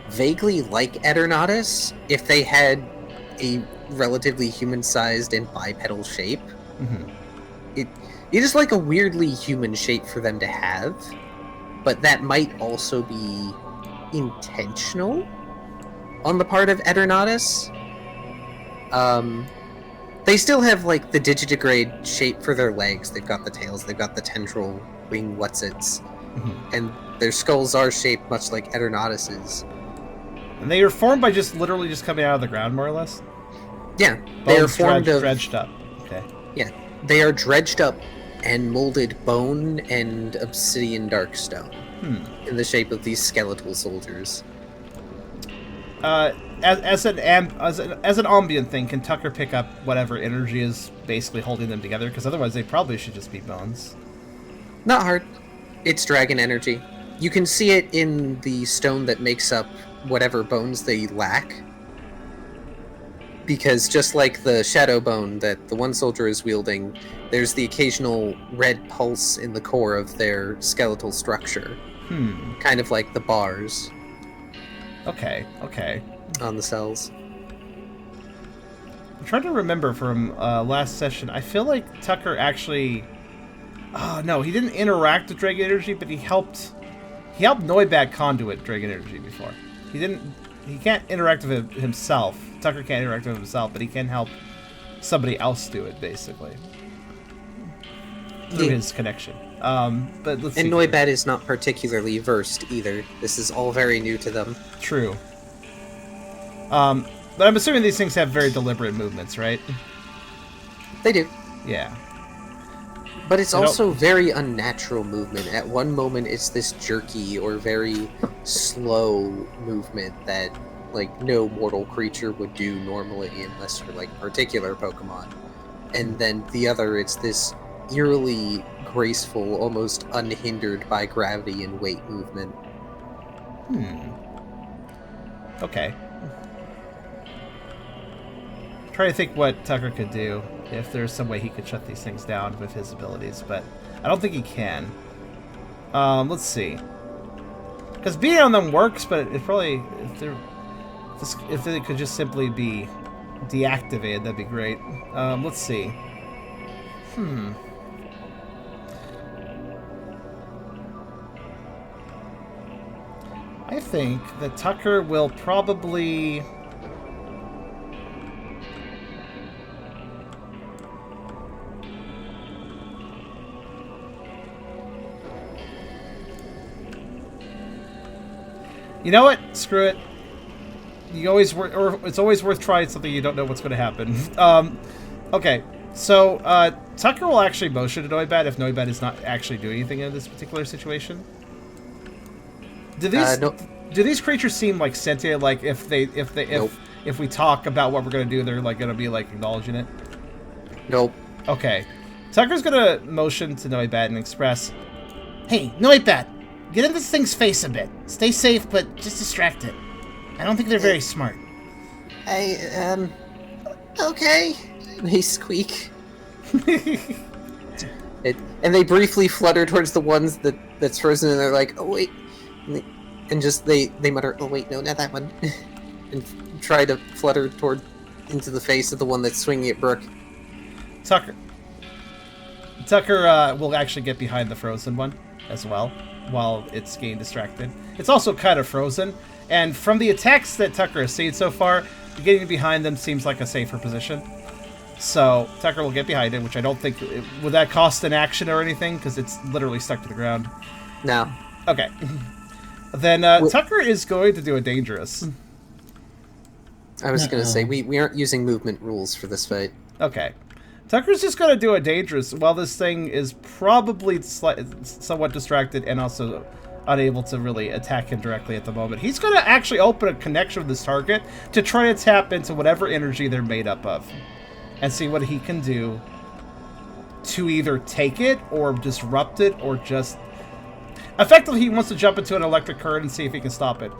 like eternatus if they had a relatively human-sized and bipedal shape. Mm-hmm. It is like a weirdly human shape for them to have, but that might also be intentional on the part of eternatus. They still have like the digitigrade shape for their legs. They've got the tails, they've got the tendril wing whatsits, Mm-hmm. and their skulls are shaped much like eternatus's. And they were formed by just literally just coming out of the ground, more or less? Yeah, they are Bones formed of... dredged up. Okay. Yeah, they are dredged up and molded bone and obsidian darkstone in the shape of these skeletal soldiers. As an ambient thing, can Tucker pick up whatever energy is basically holding them together? Because otherwise they probably should just be bones. Not hard. It's dragon energy. You can see it in the stone that makes up whatever bones they lack. Because just like the shadow bone that the one soldier is wielding, there's the occasional red pulse in the core of their skeletal structure. Kind of like the bars Okay. on the cells. I'm trying to remember from last session. I feel like Tucker actually... Oh, no, he didn't interact with Dragon Energy, but he helped Noibat conduit Dragon Energy before. He can't interact with it himself. Tucker can't interact with himself, but he can help somebody else do it, basically. Through his connection. But let's see. And Noibat is not particularly versed either. This is all very new to them. True. But I'm assuming these things have very deliberate movements, right? They do. Yeah. But it's They don't- also very unnatural movement. At one moment, it's this jerky or very slow movement that, like, no mortal creature would do normally unless you're, like, particular Pokemon. And then the other, it's this eerily graceful, almost unhindered by gravity and weight movement. Okay. Trying to think what Tucker could do if there's some way he could shut these things down with his abilities, but I don't think he can. Let's see. Because being on them works, but it probably if they could just simply be deactivated, that'd be great. Let's see. I think that Tucker will probably You know what? Screw it. It's always worth trying something you don't know what's going to happen. Okay, so Tucker will actually motion to Noibat if Noibat is not actually doing anything in this particular situation. Do these creatures seem like sentient? Like if we talk about what we're going to do, they're like going to be like acknowledging it? Nope. Okay, Tucker's going to motion to Noibat and express, Hey, Noibat, get in this thing's face a bit. Stay safe, but just distract it. I don't think they're very smart. Okay. They squeak. And they briefly flutter towards the ones that's frozen, and they're like, oh wait. And they mutter, oh wait, no, not that one. And try to flutter into the face of the one that's swinging at Brooke. Tucker will actually get behind the frozen one as well, while it's getting distracted. It's also kind of frozen, and from the attacks that Tucker has seen so far, getting behind them seems like a safer position. So Tucker will get behind it, which I don't think... Would that cost an action or anything? Because it's literally stuck to the ground. No. Okay. Then Tucker is going to do a dangerous. I was going to say, we aren't using movement rules for this fight. Okay. Tucker's just going to do a dangerous while this thing is probably somewhat distracted and also unable to really attack him directly at the moment. He's going to actually open a connection with this target to try to tap into whatever energy they're made up of and see what he can do to either take it or disrupt it or just... Effectively, he wants to jump into an electric current and see if he can stop it.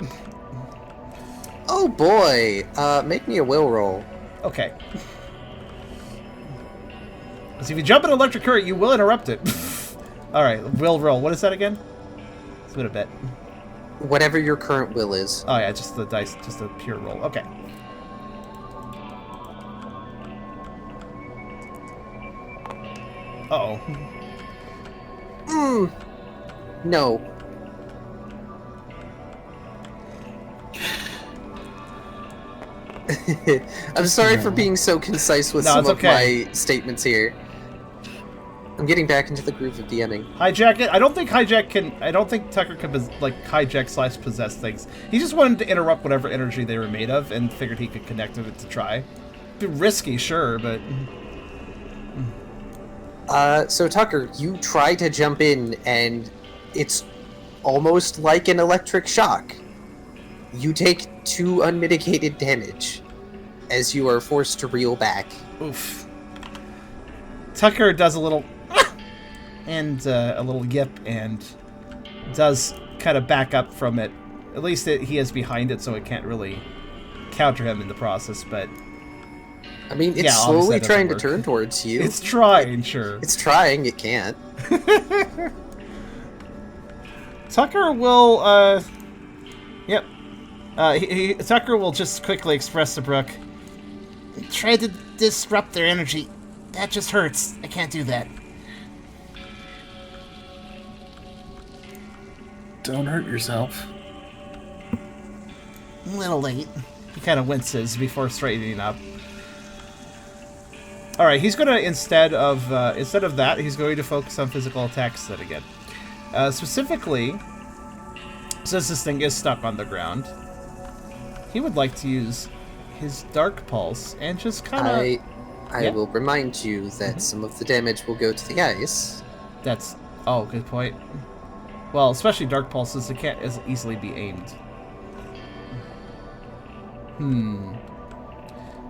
Oh boy! Make me a will roll. Okay. Because if you jump in an electric current, you will interrupt it. Alright, will roll. What is that again? It's been a bit. Whatever your current will is. Oh yeah, just the dice, just a pure roll. Okay. Uh-oh. No. I'm sorry for being so concise with some of my statements here. I'm getting back into the groove of DMing. Hijack it? I don't think Tucker can, hijack / possess things. He just wanted to interrupt whatever energy they were made of and figured he could connect with it to try. Be risky, sure, but... So Tucker, you try to jump in, and it's almost like an electric shock. You take 2 unmitigated damage as you are forced to reel back. Oof. Tucker does a little... and a little yip, and does kind of back up from it. At least he is behind it, so it can't really counter him in the process, but... I mean, it's slowly trying to turn towards you. It's trying, sure. It's trying, it can't. Tucker will, Yep. Tucker will just quickly express to Brooke. Try to disrupt their energy. That just hurts. I can't do that. Don't hurt yourself. A little late. He kind of winces before straightening up. All right, he's going to instead of that, he's going to focus on physical attacks then again. Specifically, since this thing is stuck on the ground, he would like to use his Dark Pulse and just kind of... I will remind you that some of the damage will go to the ice. That's... Oh, good point. Well, especially Dark Pulses, it can't as easily be aimed.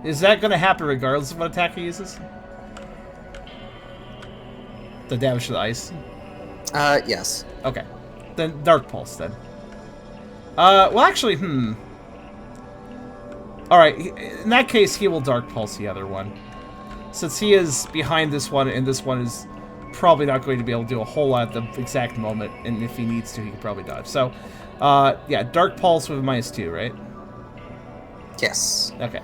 Is that going to happen regardless of what attack he uses? The damage to the ice? Yes. Okay. Then Dark Pulse, then. Well, actually, Alright, in that case, he will Dark Pulse the other one. Since he is behind this one, and this one is probably not going to be able to do a whole lot at the exact moment, and if he needs to, he can probably dodge. So, yeah, Dark Pulse with -2, right? Yes. Okay.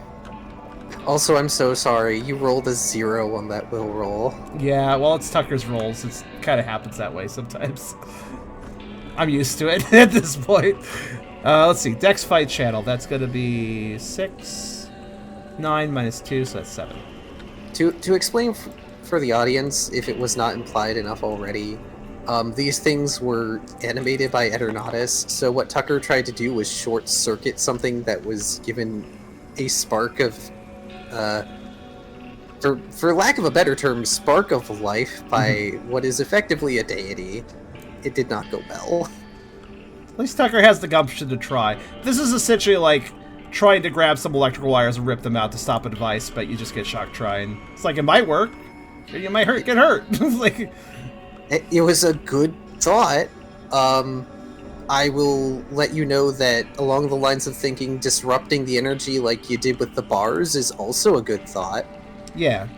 Also, I'm so sorry. You rolled a 0 on that will roll. Yeah, well, it's Tucker's rolls. It kind of happens that way sometimes. I'm used to it at this point. Let's see. Dex Fight Channel. That's going to be 6, 9 -2, so that's 7. To explain for the audience, if it was not implied enough already, These things were animated by Eternatus, so what Tucker tried to do was short-circuit something that was given a spark of, for lack of a better term, spark of life by what is effectively a deity. It did not go well. At least Tucker has the gumption to try. This is essentially like trying to grab some electrical wires and rip them out to stop a device, but you just get shocked trying. It's like, it might work. You might get hurt. Like, it was a good thought. I will let you know that along the lines of thinking disrupting the energy like you did with the bars is also a good thought. yeah.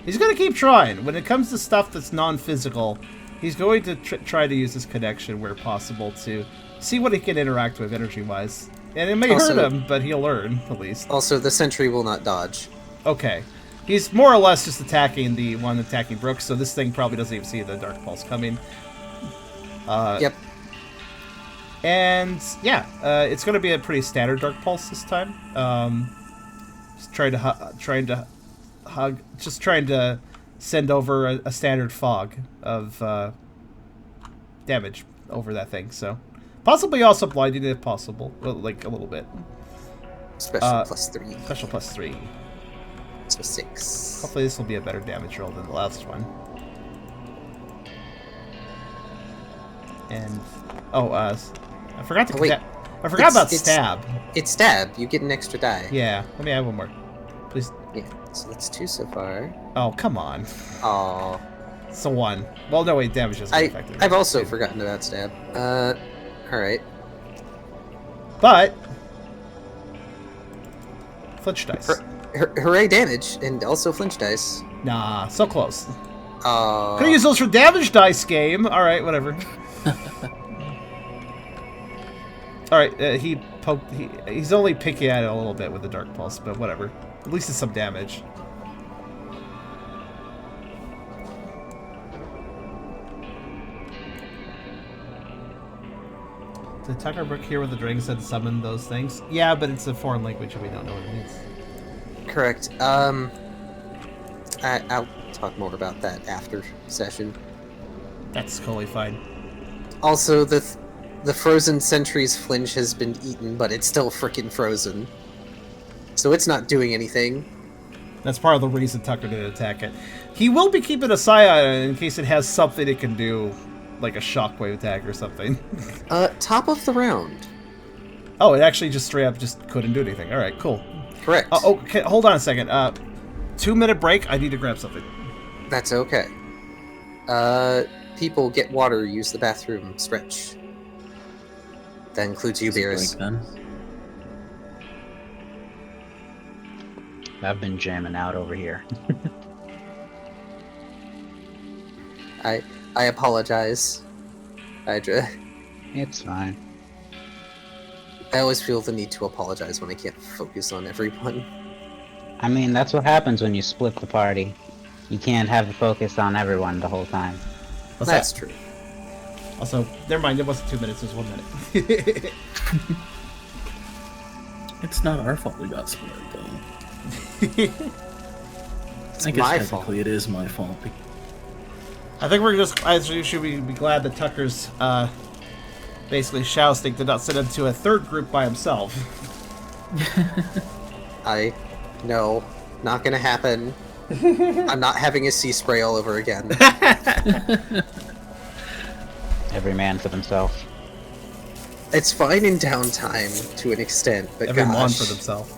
He's going to keep trying. When it comes to stuff that's non-physical, he's going to try to use his connection where possible to see what he can interact with energy-wise. And it may hurt him, but he'll learn, at least. Also, the sentry will not dodge. Okay. He's more or less just attacking the one attacking Brooks, so this thing probably doesn't even see the Dark Pulse coming. Yep. And, yeah, it's going to be a pretty standard Dark Pulse this time. Just trying to send over a standard fog of damage over that thing, so... Possibly also blinding if possible, well, like a little bit. Special +3. Special +3. So 6. Hopefully this will be a better damage roll than the last one. And I forgot to. Oh, wait. I forgot about stab. It's stab. You get an extra die. Yeah. Let me add one more, please. Yeah. So that's 2 so far. Oh, come on. Oh. It's a 1. Well, no, wait. Damage isn't effective. I've also forgotten about stab. All right. But flinch dice. Hooray damage, and also flinch dice. Nah, so close. Could use those for damage dice game. All right, whatever. All right, he's only picking at it a little bit with the Dark Pulse, but whatever. At least it's some damage. Did Tucker Brook hear what the dragon said summon those things? Yeah, but it's a foreign language and we don't know what it means. Correct. I'll talk more about that after session. That's totally fine. Also, the frozen sentry's flinch has been eaten, but it's still frickin' frozen. So it's not doing anything. That's part of the reason Tucker didn't attack it. He will be keeping a eye on it in case it has something it can do, like a shockwave attack or something. Top of the round. Oh, it actually just straight up just couldn't do anything. All right, cool. Correct. Okay, hold on a second. 2-minute break. I need to grab something. That's okay. People get water, use the bathroom, stretch. That includes you, Beerus. I've been jamming out over here. I apologize, Hydra. It's fine. I always feel the need to apologize when I can't focus on everyone. I mean, that's what happens when you split the party. You can't have the focus on everyone the whole time. That's true. Also, never mind, it wasn't 2 minutes, it was 1 minute. It's not our fault we got split, though. I guess my technically fault. it is my fault. I think we should be glad that Tucker's basically Shousting did not send him to a third group by himself. No, not gonna happen. I'm not having a sea spray all over again. Every man for themselves. It's fine in downtime to an extent, but Every mon gosh. for themselves.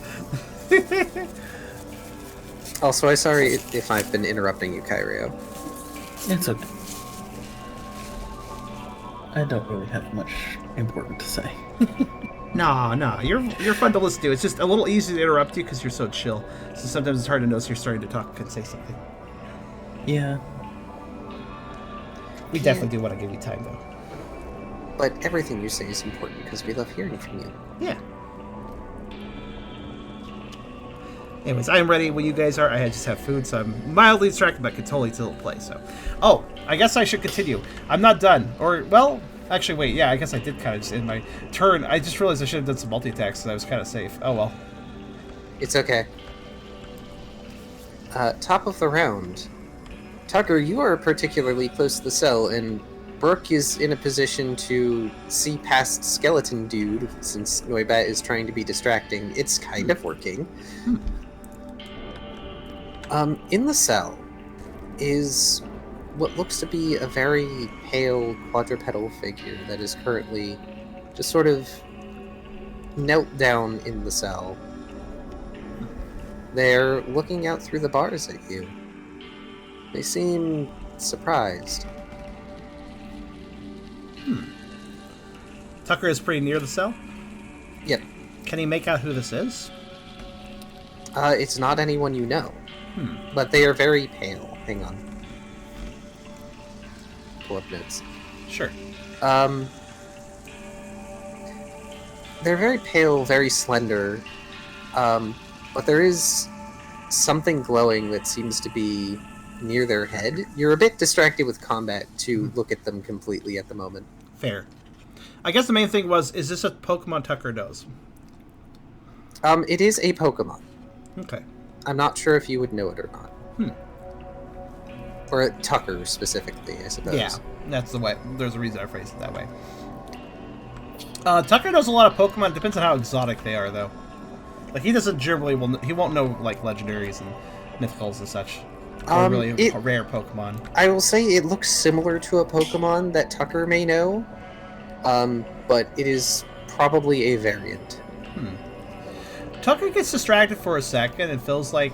Also, I'm sorry if I've been interrupting you, Kyrio. It's okay. I don't really have much important to say. No, you're fun to listen to. It's just a little easy to interrupt you because you're so chill. So sometimes it's hard to notice you're starting to talk and say something. Yeah. We definitely do want to give you time, though. But everything you say is important because we love hearing from you. Yeah. Anyways, I am ready when you guys are. I just have food, so I'm mildly distracted, but I can totally still play, so. Oh, I guess I should continue. I'm not done. Or, well, actually, wait, yeah, I guess I did kind of just end my turn. I just realized I should have done some multi-attacks, so I was kind of safe. Oh, well. It's okay. Top of the round. Tucker, you are particularly close to the cell, and Brooke is in a position to see past Skeleton Dude, since Noibat is trying to be distracting. It's kind of working. In the cell is what looks to be a very pale quadrupedal figure that is currently just sort of knelt down in the cell. They're looking out through the bars at you. They seem surprised. Tucker is pretty near the cell. Yep. Can he make out who this is? It's not anyone you know. But they are very pale. Hang on. Pull up notes. Sure. They're very pale, very slender. But there is something glowing that seems to be near their head. You're a bit distracted with combat to look at them completely at the moment. Fair. I guess the main thing was, is this a Pokemon Tucker knows? It is a Pokemon. Okay. I'm not sure if you would know it or not. Or Tucker specifically, I suppose. Yeah, that's the way. There's a reason I phrased it that way. Tucker knows a lot of Pokemon. Depends on how exotic they are, though. Like, he doesn't generally he won't know like legendaries and mythicals and such. Or really rare Pokemon. I will say it looks similar to a Pokemon that Tucker may know, but it is probably a variant. Tucker gets distracted for a second and feels like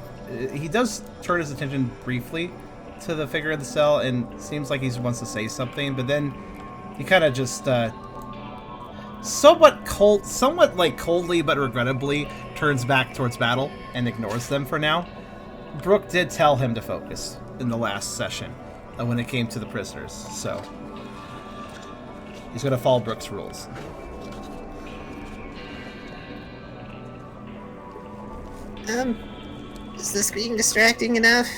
he does turn his attention briefly to the figure in the cell and seems like he wants to say something, but then he kind of just somewhat coldly but regrettably turns back towards battle and ignores them for now. Brooke did tell him to focus in the last session when it came to the prisoners, so he's going to follow Brooke's rules. Is this being distracting enough?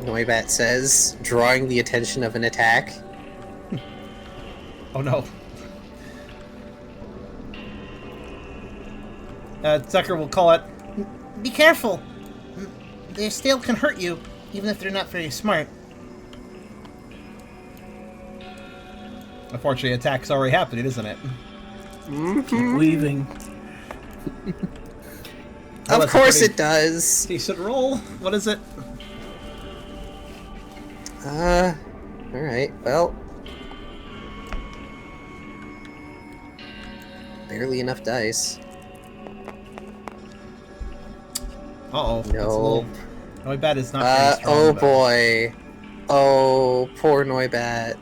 Noibat says, drawing the attention of an attack. Oh no. Tucker will call it. Be careful. They still can hurt you, even if they're not very smart. Unfortunately, attack's already happening, isn't it? Keep leaving. Of course it does. Decent roll. What is it? Alright, well. Barely enough dice. Uh-oh. No. Noibat is not very strong. Oh boy. Oh, poor Noibat.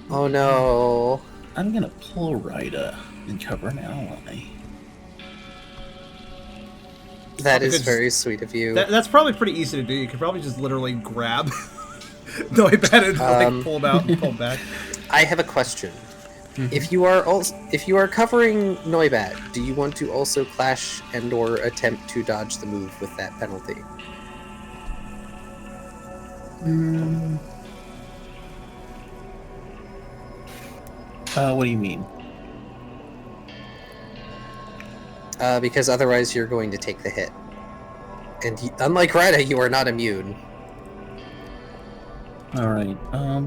Oh no. I'm gonna pull Rida and cover an ally. That is very sweet of you. That's probably pretty easy to do. You could probably just literally grab Noibat and pull him out and pull him back. I have a question. If you are covering Noibat, do you want to also clash and/or attempt to dodge the move with that penalty? What do you mean? Because otherwise you're going to take the hit. And unlike Rida, you are not immune. Alright, I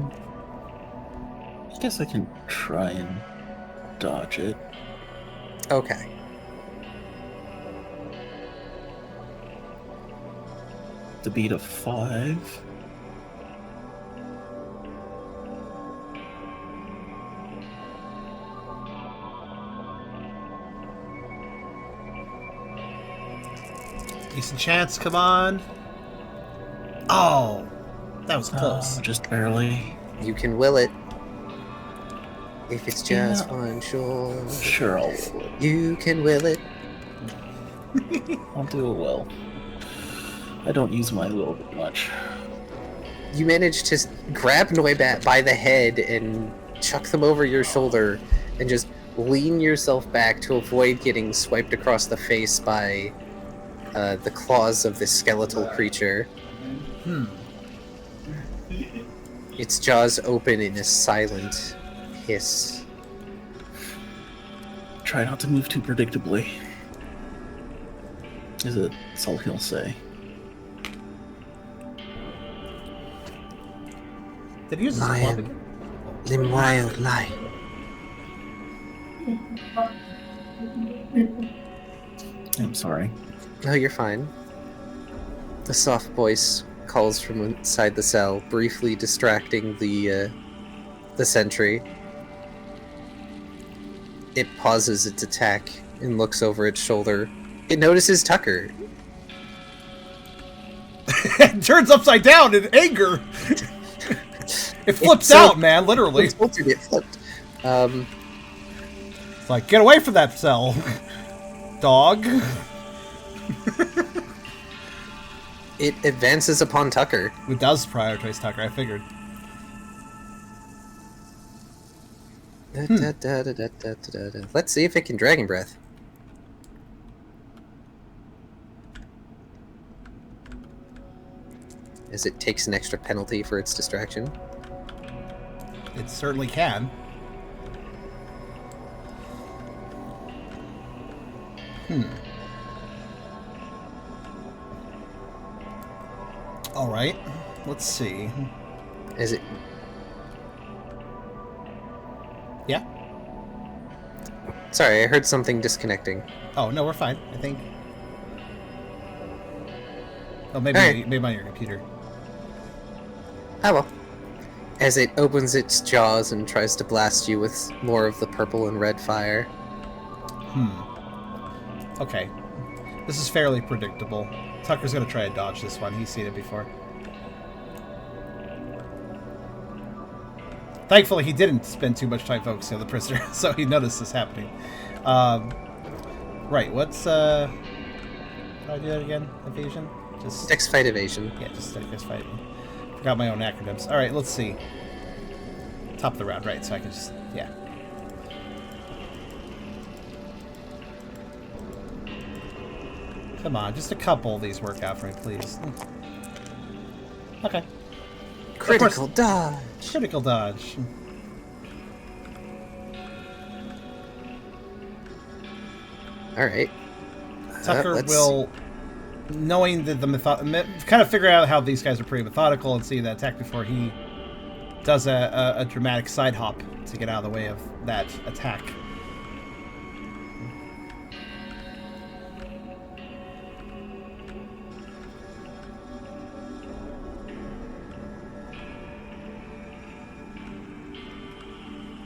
guess I can try and dodge it. Okay. To beat a 5. Decent chance, come on. Oh, that was close. Just barely. You can will it. If it's just one shot. Sure, I'll will it. You can will it. I'll do it well. I don't use my will that much. You manage to grab Noibat by the head and chuck them over your shoulder and just lean yourself back to avoid getting swiped across the face by the claws of this skeletal creature. Its jaws open in a silent hiss. Try not to move too predictably. That's all he'll say. Did he use his club Lion. again? Lim wild lion. I'm sorry. No, you're fine. A soft voice calls from inside the cell, briefly distracting the sentry. It pauses its attack and looks over its shoulder. It notices Tucker. It turns upside down in anger. It flips out, man, literally. It flipped. It's like, get away from that cell, dog. It advances upon Tucker. It does prioritize Tucker, I figured. Let's see if it can Dragon Breath. As it takes an extra penalty for its distraction. It certainly can. Alright, let's see. As it... Yeah? Sorry, I heard something disconnecting. Oh, no, we're fine, I think. Oh, maybe, Alright. maybe on your computer. Ah well. As it opens its jaws and tries to blast you with more of the purple and red fire. Okay. This is fairly predictable. Tucker's gonna try to dodge this one. He's seen it before. Thankfully, he didn't spend too much time focusing on the prisoner, so he noticed this happening. Right, what's, how do I do that again? Evasion? Just... Dex fight evasion. Yeah, just Dex fight. Forgot my own acronyms. Alright, let's see. Top of the round, right, so I can just... yeah. Come on, just a couple of these work out for me, please. Okay. Critical dodge! Critical dodge. Alright. Tucker will, knowing that kind of figure out how these guys are pretty methodical and see that attack before he does a dramatic side hop to get out of the way of that attack.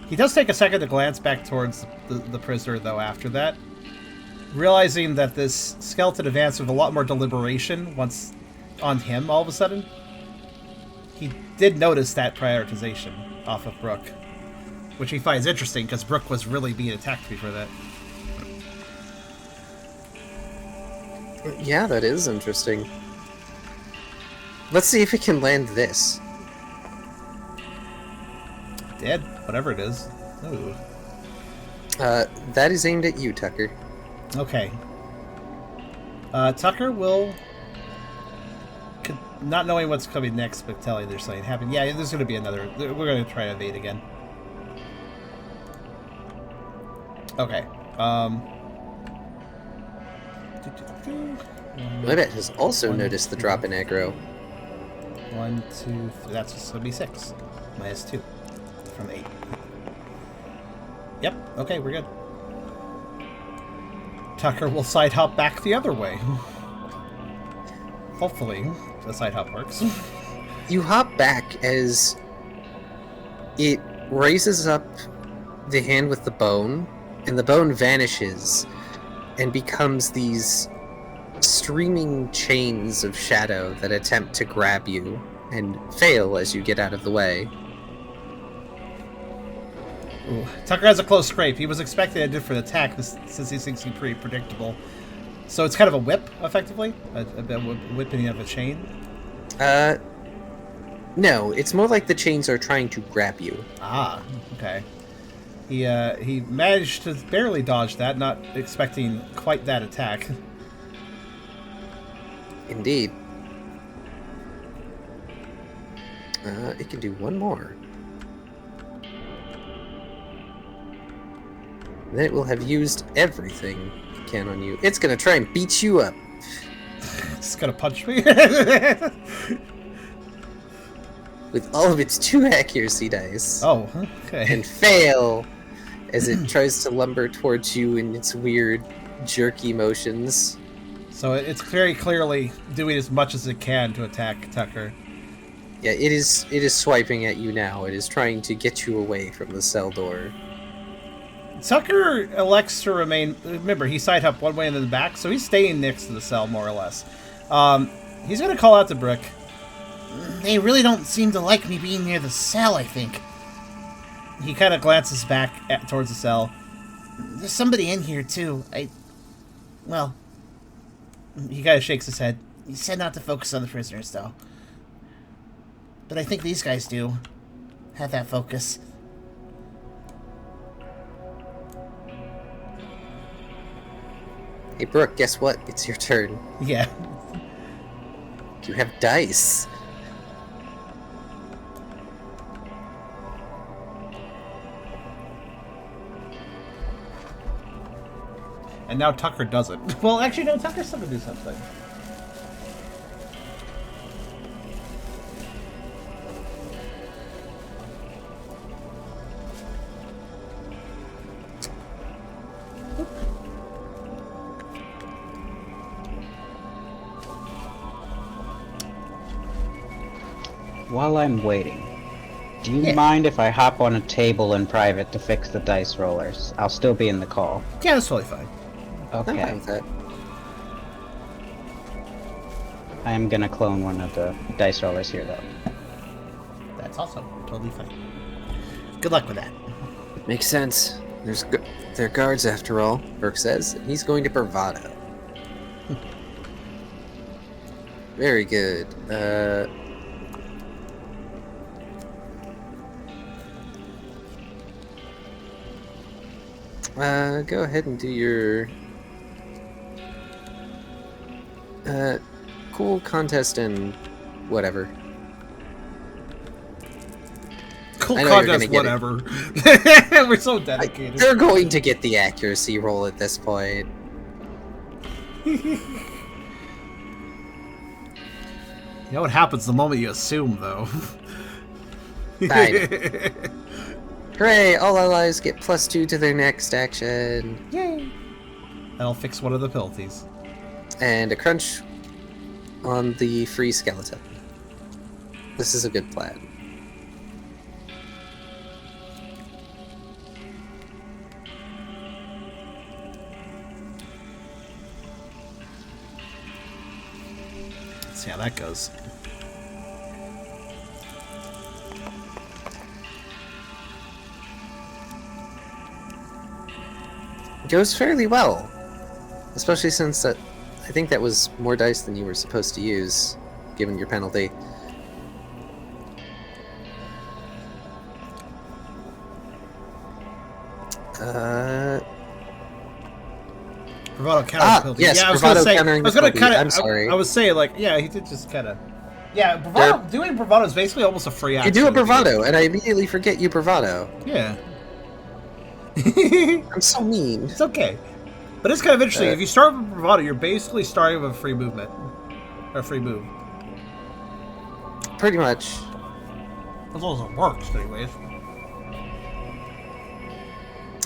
He does take a second to glance back towards the prisoner, though, after that. Realizing that this skeleton advanced with a lot more deliberation once on him, all of a sudden. He did notice that prioritization off of Brooke. Which he finds interesting, because Brooke was really being attacked before that. Yeah, that is interesting. Let's see if it can land this. Dead, whatever it is. Ooh. That is aimed at you, Tucker. Okay. Tucker will... Not knowing what's coming next, but telling there's something happen. Yeah, there's going to be another... We're going to try to evade again. Okay. Libet has also noticed the drop in aggro. 1, 2, 3. That's just going to be 6. Minus 2. From 8. Yep. Okay, we're good. Tucker will side hop back the other way. Hopefully, the side hop works. You hop back as it raises up the hand with the bone, and the bone vanishes and becomes these streaming chains of shadow that attempt to grab you and fail as you get out of the way. Ooh. Tucker has a close scrape. He was expecting a different attack since these things seem pretty predictable. So it's kind of a whip, effectively? A whipping of a chain? No, it's more like the chains are trying to grab you. Ah, okay. He managed to barely dodge that, not expecting quite that attack. Indeed. It can do one more. Then it will have used everything it can on you. It's gonna try and beat you up. It's gonna punch me. with all of its 2 accuracy dice. Oh, okay. And fail as it tries to lumber towards you in its weird, jerky motions. So it's very clearly doing as much as it can to attack Tucker. Yeah, it is swiping at you now. It is trying to get you away from the cell door. Tucker elects to remain... Remember, he side hopped one way into the back, so he's staying next to the cell, more or less. He's going to call out to Brick. They really don't seem to like me being near the cell, I think. He kind of glances back towards the cell. There's somebody in here, too. Well, He kind of shakes his head. he said not to focus on the prisoners, though. But I think these guys do have that focus. Hey, Brooke, guess what? It's your turn. Yeah. You have dice. And now Tucker doesn't. Well, actually, no, Tucker's still going to do something. While I'm waiting, do you mind if I hop on a table in private to fix the dice rollers? I'll still be in the call. Yeah, that's totally fine. I'm fine Okay. with that. I am gonna clone one of the dice rollers here, though. That's also totally fine. Good luck with that. Makes sense. They're guards after all, Burke says. He's going to bravado. Very good. Go ahead and do your cool contest and whatever. Cool I know you're contest, gonna get whatever. We're so dedicated. They're going to get the accuracy roll at this point. You know what happens the moment you assume, though? I Hooray! All allies get +2 to their next action. Yay! That'll fix one of the penalties. And a crunch on the free skeleton. This is a good plan. Let's see how that goes. Goes fairly well. Especially since I think that was more dice than you were supposed to use, given your penalty. Bravado counter penalty. Yes, yeah, I was bravado gonna say, countering I was the gonna penalty. kind of. I'm sorry. I was saying like, yeah, he did just kind of. Yeah, bravado. Doing bravado is basically almost a free You action. do a bravado, and I immediately forget you bravado. Yeah. I'm so mean. It's okay, but it's kind of interesting. If you start with bravado, you're basically starting with a free movement, or a free move. Pretty much. As long as it works, anyways.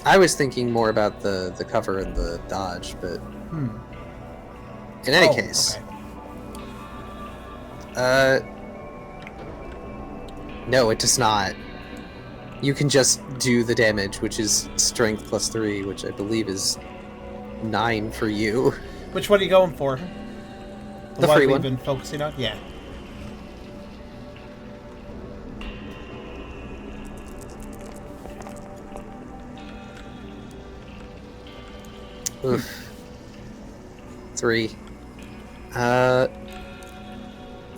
I was thinking more about the cover and the dodge, but in any case, okay. no, it does not. You can just do the damage, which is strength +3, which I believe is 9 for you. Which one are you going for? The one free we've one. been focusing on? Yeah. Oof. 3.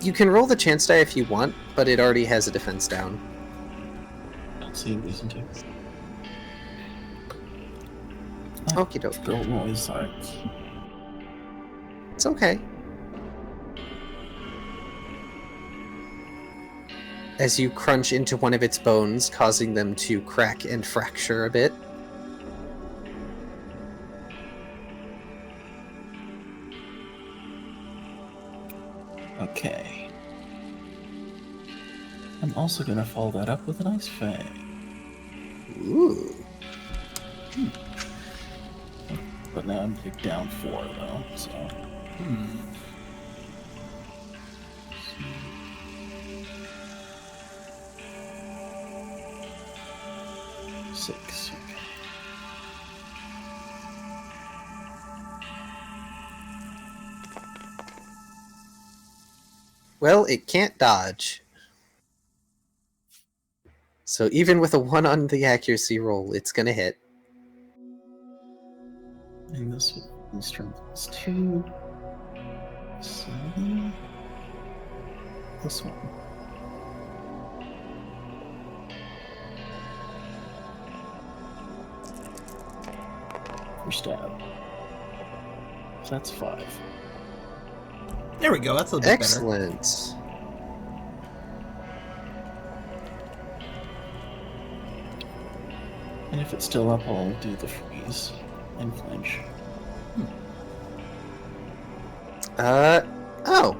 You can roll the chance die if you want, but it already has a defense down. Don't see a reason to. Okie doke. Girl noise, sorry. It's okay. As you crunch into one of its bones, causing them to crack and fracture a bit. Okay. I'm I'm also gonna follow that up with an Ice Fang. Ooh. But now I'm down 4 though, so. Hmm. 6. Okay. Well, it can't dodge. So even with a 1 on the accuracy roll, it's gonna hit. And this strength is 2. 7. This one. For stab. So that's 5. There we go. That's a little bit better. Excellent. And if it's still up, I'll do the freeze and flinch. Oh.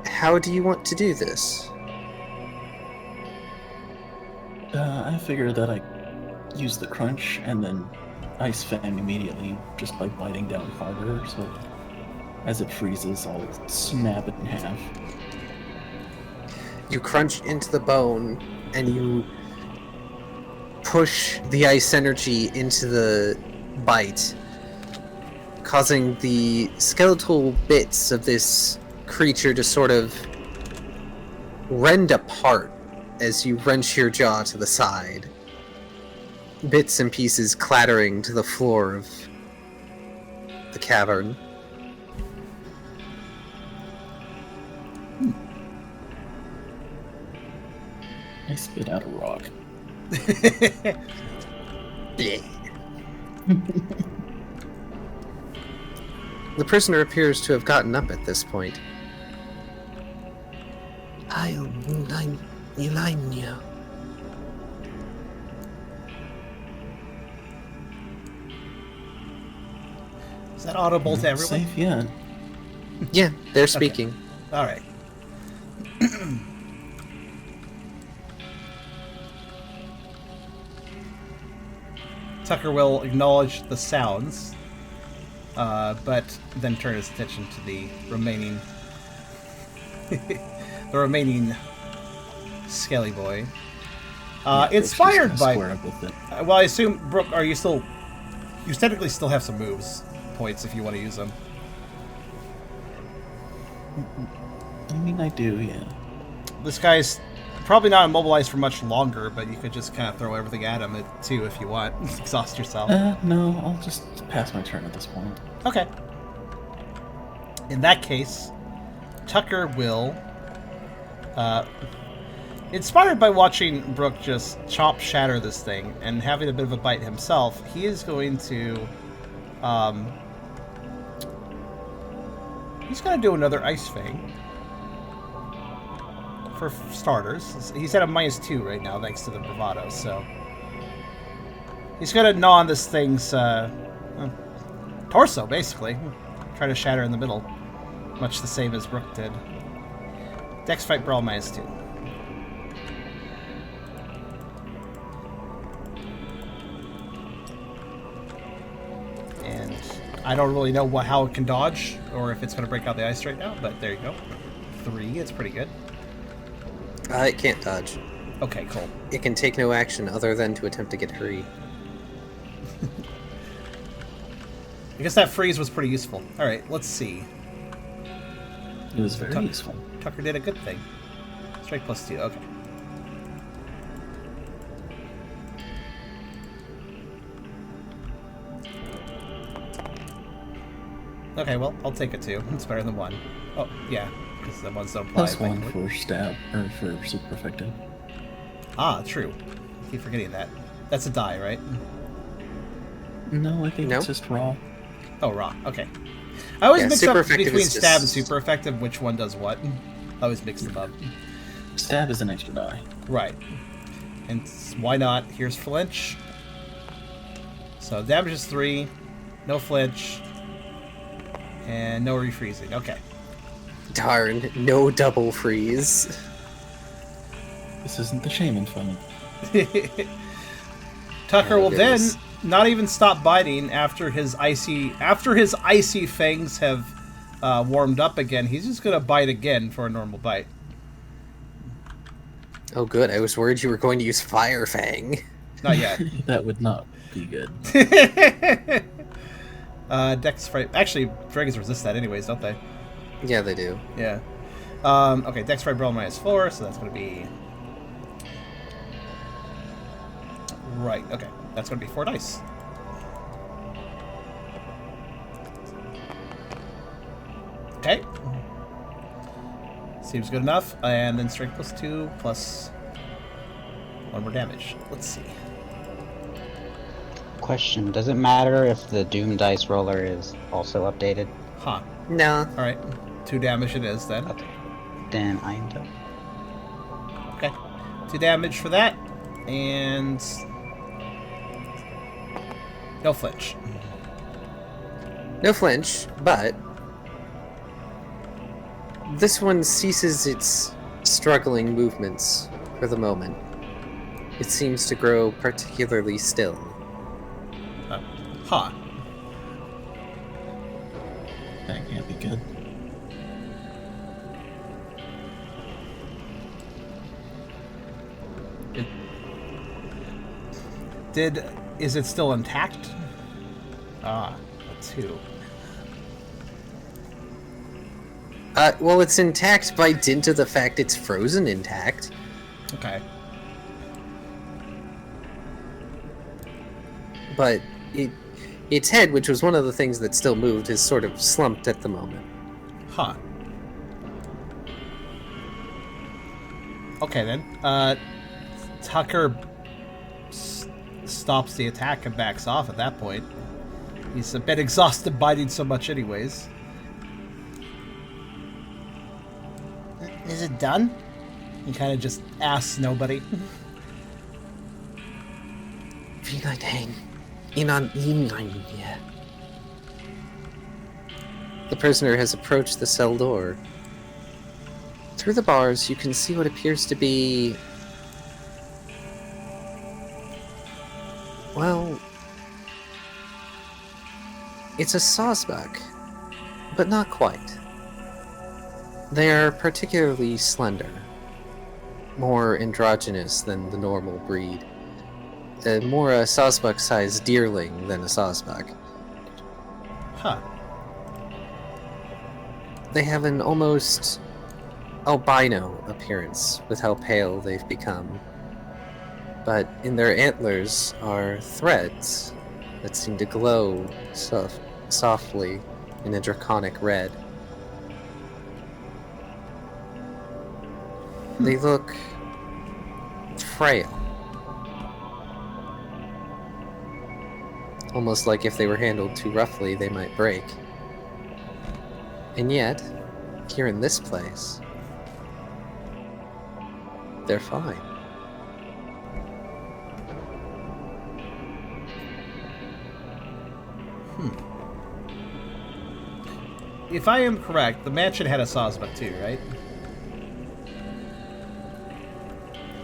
How do you want to do this? I figure that I use the crunch and then Ice Fang immediately just by biting down harder, so as it freezes, I'll snap it in half. You crunch into the bone, and you push the ice energy into the bite, causing the skeletal bits of this creature to sort of rend apart as you wrench your jaw to the side. Bits and pieces clattering to the floor of the cavern. I spit out a rock. The prisoner appears to have gotten up at this point. I'm Elenia. Is that audible to everyone? Safe yet. Yeah, they're speaking. All right. Tucker will acknowledge the sounds, but then turn his attention to the remaining, Skelly boy. Inspired by. Square up with it. Well, I assume Brooke, are you still? You technically still have some moves points if you want to use them. I mean, I do, yeah. This guy's probably not immobilized for much longer, but you could just kind of throw everything at him too if you want. Exhaust yourself. No, I'll just pass my turn at this point. Okay. In that case, Tucker will, inspired by watching Brooke just chop shatter this thing and having a bit of a bite himself, he is going to, he's going to do another Ice Fang. For starters. He's at a -2 right now, thanks to the bravado, so... He's gonna gnaw on this thing's, torso, basically. Try to shatter in the middle. Much the same as Brooke did. Dex Fight Brawl -2. And I don't really know how it can dodge, or if it's gonna break out the ice right now, but there you go. 3, it's pretty good. It can't dodge. Okay, cool. It can take no action other than to attempt to get free. I guess that freeze was pretty useful. Alright, let's see. It was very useful. Tucker did a good thing. Strike +2, okay. Okay, well, I'll take a 2. It's better than 1. Oh, yeah, because the ones don't apply. +1 for stab, or for super effective. Ah, true. I keep forgetting that. That's a die, right? No, I think No? it's just raw. Oh, raw. Okay. I always mix super up effective between is just- stab and super effective, which one does what. I always mix them up. Stab is an extra die. Right. And why not? Here's flinch. So damage is 3. No flinch. And no refreezing. Okay. Darn, no double freeze. This isn't the shaman fun. Tucker Oh, will goodness. then not even stop biting after his icy fangs have warmed up again. He's just gonna bite again for a normal bite. Oh, good. I was worried you were going to use Fire Fang. Not yet. That would not be good. Dex fright. Actually, dragons resist that anyways, don't they? Yeah, they do. Yeah. Okay, Dex fright brawl -4, so that's gonna be right. Okay, that's gonna be 4 dice. Okay. Seems good enough. And then strength +2 plus 1 more damage. Let's see. Question: does it matter if the Doom dice roller is also updated? Huh. No. Alright. 2 damage it is then. Okay. Then I end up. Okay. 2 damage for that. And no flinch. No flinch, but this one ceases its struggling movements for the moment. It seems to grow particularly still. Huh. That can't be good. Is it still intact? Ah, 2. Well, it's intact by dint of the fact it's frozen intact. Okay. But its head, which was one of the things that still moved, is sort of slumped at the moment. Huh. Okay then. Tucker stops the attack and backs off at that point. He's a bit exhausted biting so much anyways. Is it done? He kind of just asks nobody. The prisoner has approached the cell door. Through the bars, you can see what appears to be... well... it's a sawsbuck, but not quite. They are particularly slender, more androgynous than the normal breed. More a sawsbuck-sized deerling than a sawsbuck. Huh. They have an almost albino appearance with how pale they've become. But in their antlers are threads that seem to glow softly in a draconic red. They look frail. Almost like if they were handled too roughly, they might break. And yet, here in this place, they're fine. If I am correct, the mansion had a sawsbuck too, right?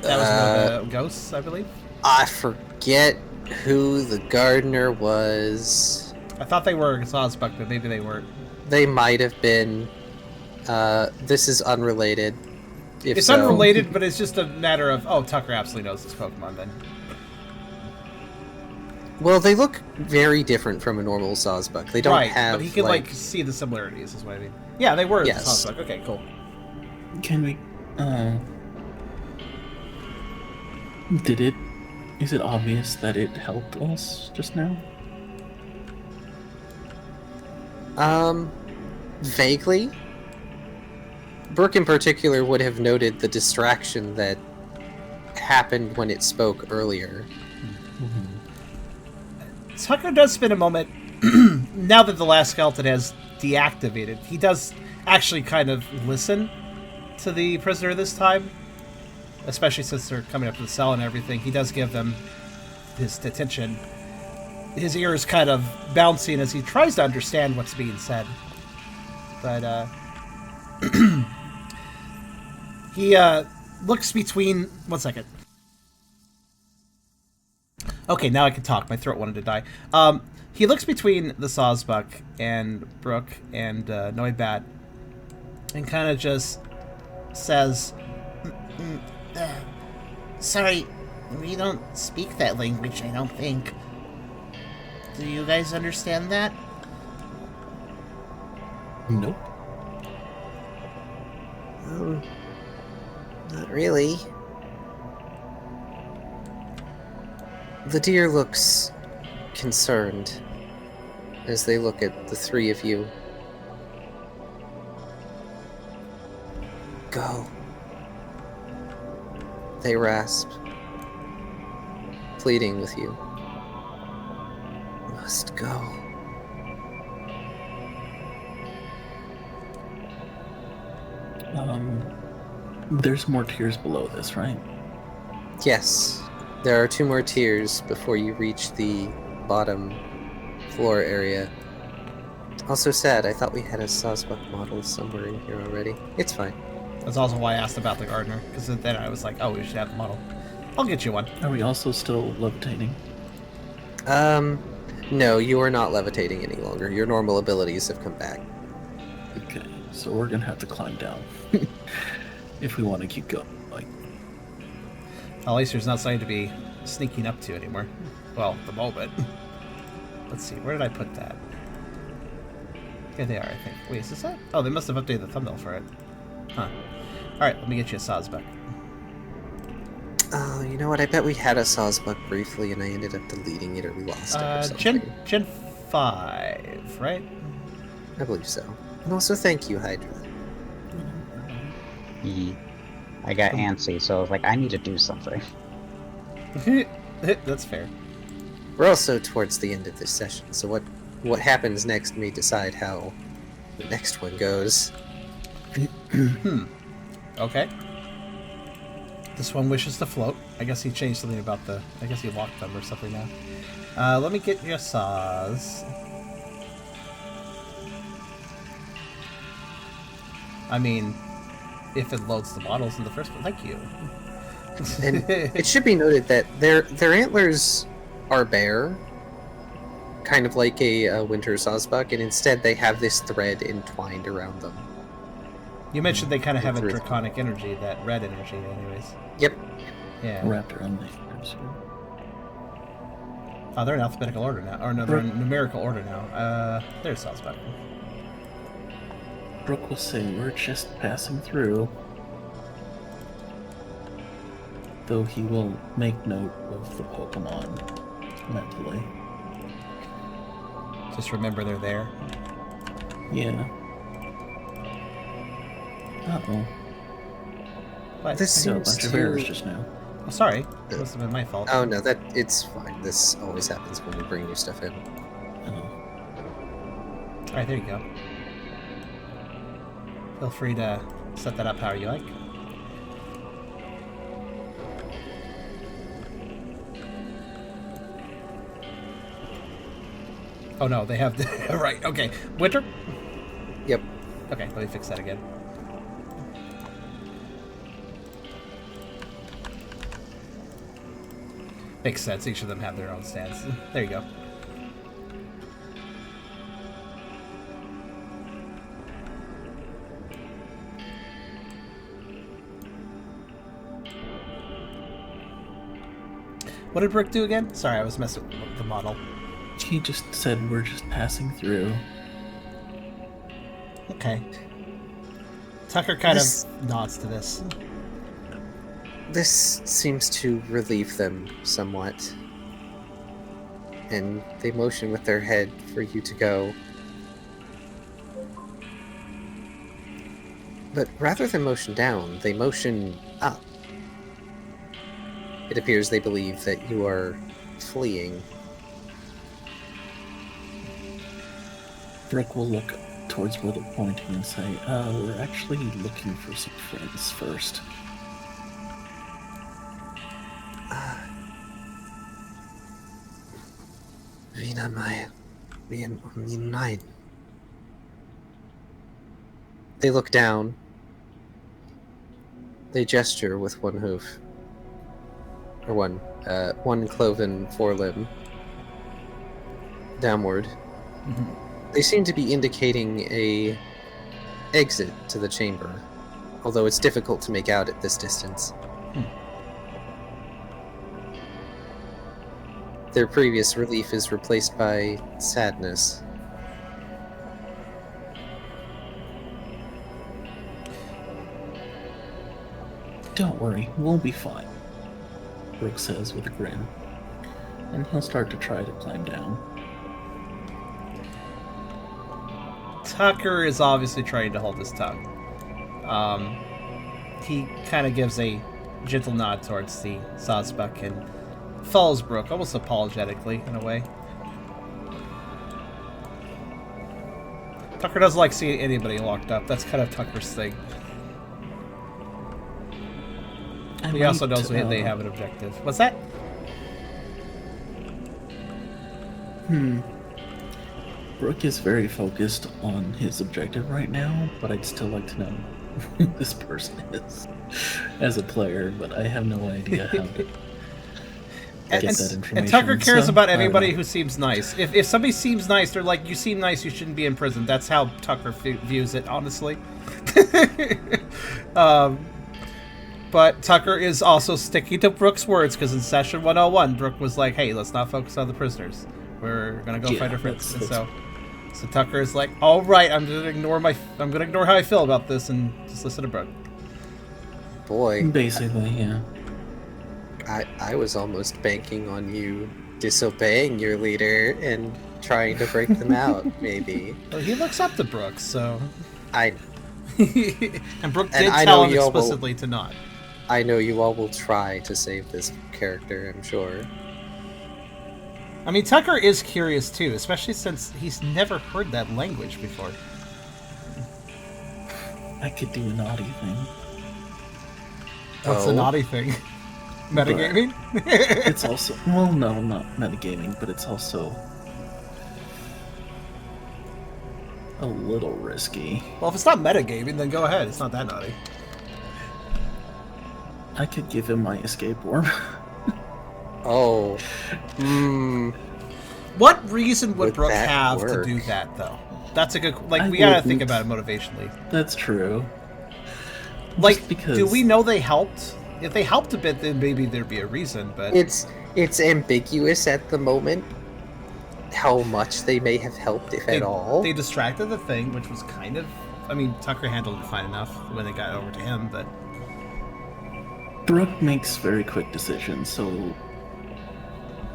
That was one of the ghosts, I believe. I forget who the gardener was. I thought they were a sawsbuck, but maybe they weren't. They might have been. This is unrelated. If It's so. unrelated, but it's just a matter of, oh, Tucker absolutely knows this Pokemon then. Well, they look very different from a normal sawsbuck. They don't right, have. but he can, like, see the similarities, is what I mean. Yeah, they were Yes. sawsbuck. Okay, cool. Can we, is it obvious that it helped us just now? Vaguely. Brooke in particular would have noted the distraction that happened when it spoke earlier. Tucker does spend a moment, now that the last skeleton has deactivated, he does actually kind of listen to the prisoner this time. Especially since they're coming up to the cell and everything. He does give them his attention. His ear is kind of bouncing as he tries to understand what's being said. But he looks between. 1 second. Okay, now I can talk. My throat wanted to die. He looks between the Sawsbuck and Brooke and Noibat, and kind of just says, Sorry, we don't speak that language, I don't think. Do you guys understand that? Nope. Not really. The deer looks concerned as they look at the three of you. Go. They rasp, pleading with you. Must go. There's more tiers below this, right? Yes, there are 2 more tiers before you reach the bottom floor area. Also sad, I thought we had a Sawsbuck model somewhere in here already. It's fine. that's also why I asked about the gardener, because then I was like, oh, we should have the model. I'll get you one. Are we also still levitating? No, you are not levitating any longer. Your normal abilities have come back. Okay, so we're gonna have to climb down if we want to keep going. Like, At least there's not something to be sneaking up to anymore. Well, the moment. Let's see, where did I put that? Here they are, I think. Wait, is this it? Oh, they must have updated the thumbnail for it. Huh. Alright, let me get you a Sawsbuck. Oh, you know what? I bet we had a Sawsbuck briefly and I ended up deleting it or we lost it or something. Gen 5, right? I believe so. And also thank you, Hydra. I got antsy, so I was like, I need to do something. That's fair. We're also towards the end of this session, so what happens next may decide how the next one goes. Okay. This one wishes to float. I guess he changed something about the... I guess he locked them or something now. Let me get your saws. I mean, if it loads the models in the first one. Thank you. And it should be noted that their antlers are bare, kind of like a winter Sawsbuck, and instead they have this thread entwined around them. You mentioned they kind of have a Interesting. draconic energy, that red energy anyways. Yep. Yeah. wrapped around the ears. Oh, they're in alphabetical order now. Or no, they're in numerical order now. There's Sawsbuck. Brooke will say we're just passing through. Though he will make note of the Pokemon mentally. Just remember they're there. Yeah. Uh-oh. What? This I got a seems bunch of to... errors just now. Oh, sorry. It must have been my fault. Oh no, it's fine. This always happens when we bring new stuff in. Oh. Alright, there you go. Feel free to set that up however you like. Oh no, they have... right, okay. Winter? Yep. Okay, let me fix that again. Makes sense. Each of them have their own stands. There you go. What did Brooke do again? Sorry, I was messing with the model. He just said we're just passing through. Okay. Tucker kind This- of nods to this. This seems to relieve them somewhat. And they motion with their head for you to go. But rather than motion down, they motion up. It appears they believe that you are fleeing. Brooke will look towards where they're pointing and say, we're actually looking for some friends first. Min mine. They look down. They gesture with one hoof. Or one cloven forelimb. Downward. They seem to be indicating a exit to the chamber, although it's difficult to make out at this distance. Their previous relief is replaced by sadness. Don't worry, we'll be fine, Brooke says with a grin. And he'll start to try to climb down. Tucker is obviously trying to hold his tongue. He kind of gives a gentle nod towards the Sawsbuck and follows Brooke, almost apologetically, in a way. Tucker doesn't like seeing anybody locked up. That's kind of Tucker's thing. He also knows they have an objective. What's that? Brooke is very focused on his objective right now, but I'd still like to know who this person is as a player, but I have no idea how to get that information. And Tucker cares so, about anybody who seems nice. If somebody seems nice, they're like, you seem nice, you shouldn't be in prison. That's how Tucker views it, honestly. But Tucker is also sticking to Brooke's words, because in session 101, Brooke was like, hey, let's not focus on the prisoners. We're gonna go fight our friends. And so Tucker is like, all right, I'm gonna ignore how I feel about this and just listen to Brooke. Boy, basically, yeah. I was almost banking on you disobeying your leader and trying to break them out, maybe. Well, he looks up to Brooke, so... And Brooke did tell him explicitly to not. I know you all will try to save this character, I'm sure. I mean, Tucker is curious, too, especially since he's never heard that language before. I could do a naughty thing. What's a naughty thing? Metagaming? It's also... Well, no, not metagaming, but it's also... a little risky. Well, if it's not metagaming, then go ahead. It's not that naughty. I could give him my escape orb. Oh. What reason would Brooke that have work? to do that, though? That's a good... Like, we gotta think about it motivationally. That's true. Like, because... do we know they helped? If they helped a bit, then maybe there'd be a reason, but... It's ambiguous at the moment how much they may have helped, if at all. They distracted the thing, which was kind of... I mean, Tucker handled it fine enough when they got over to him, but... Brooke makes very quick decisions, so...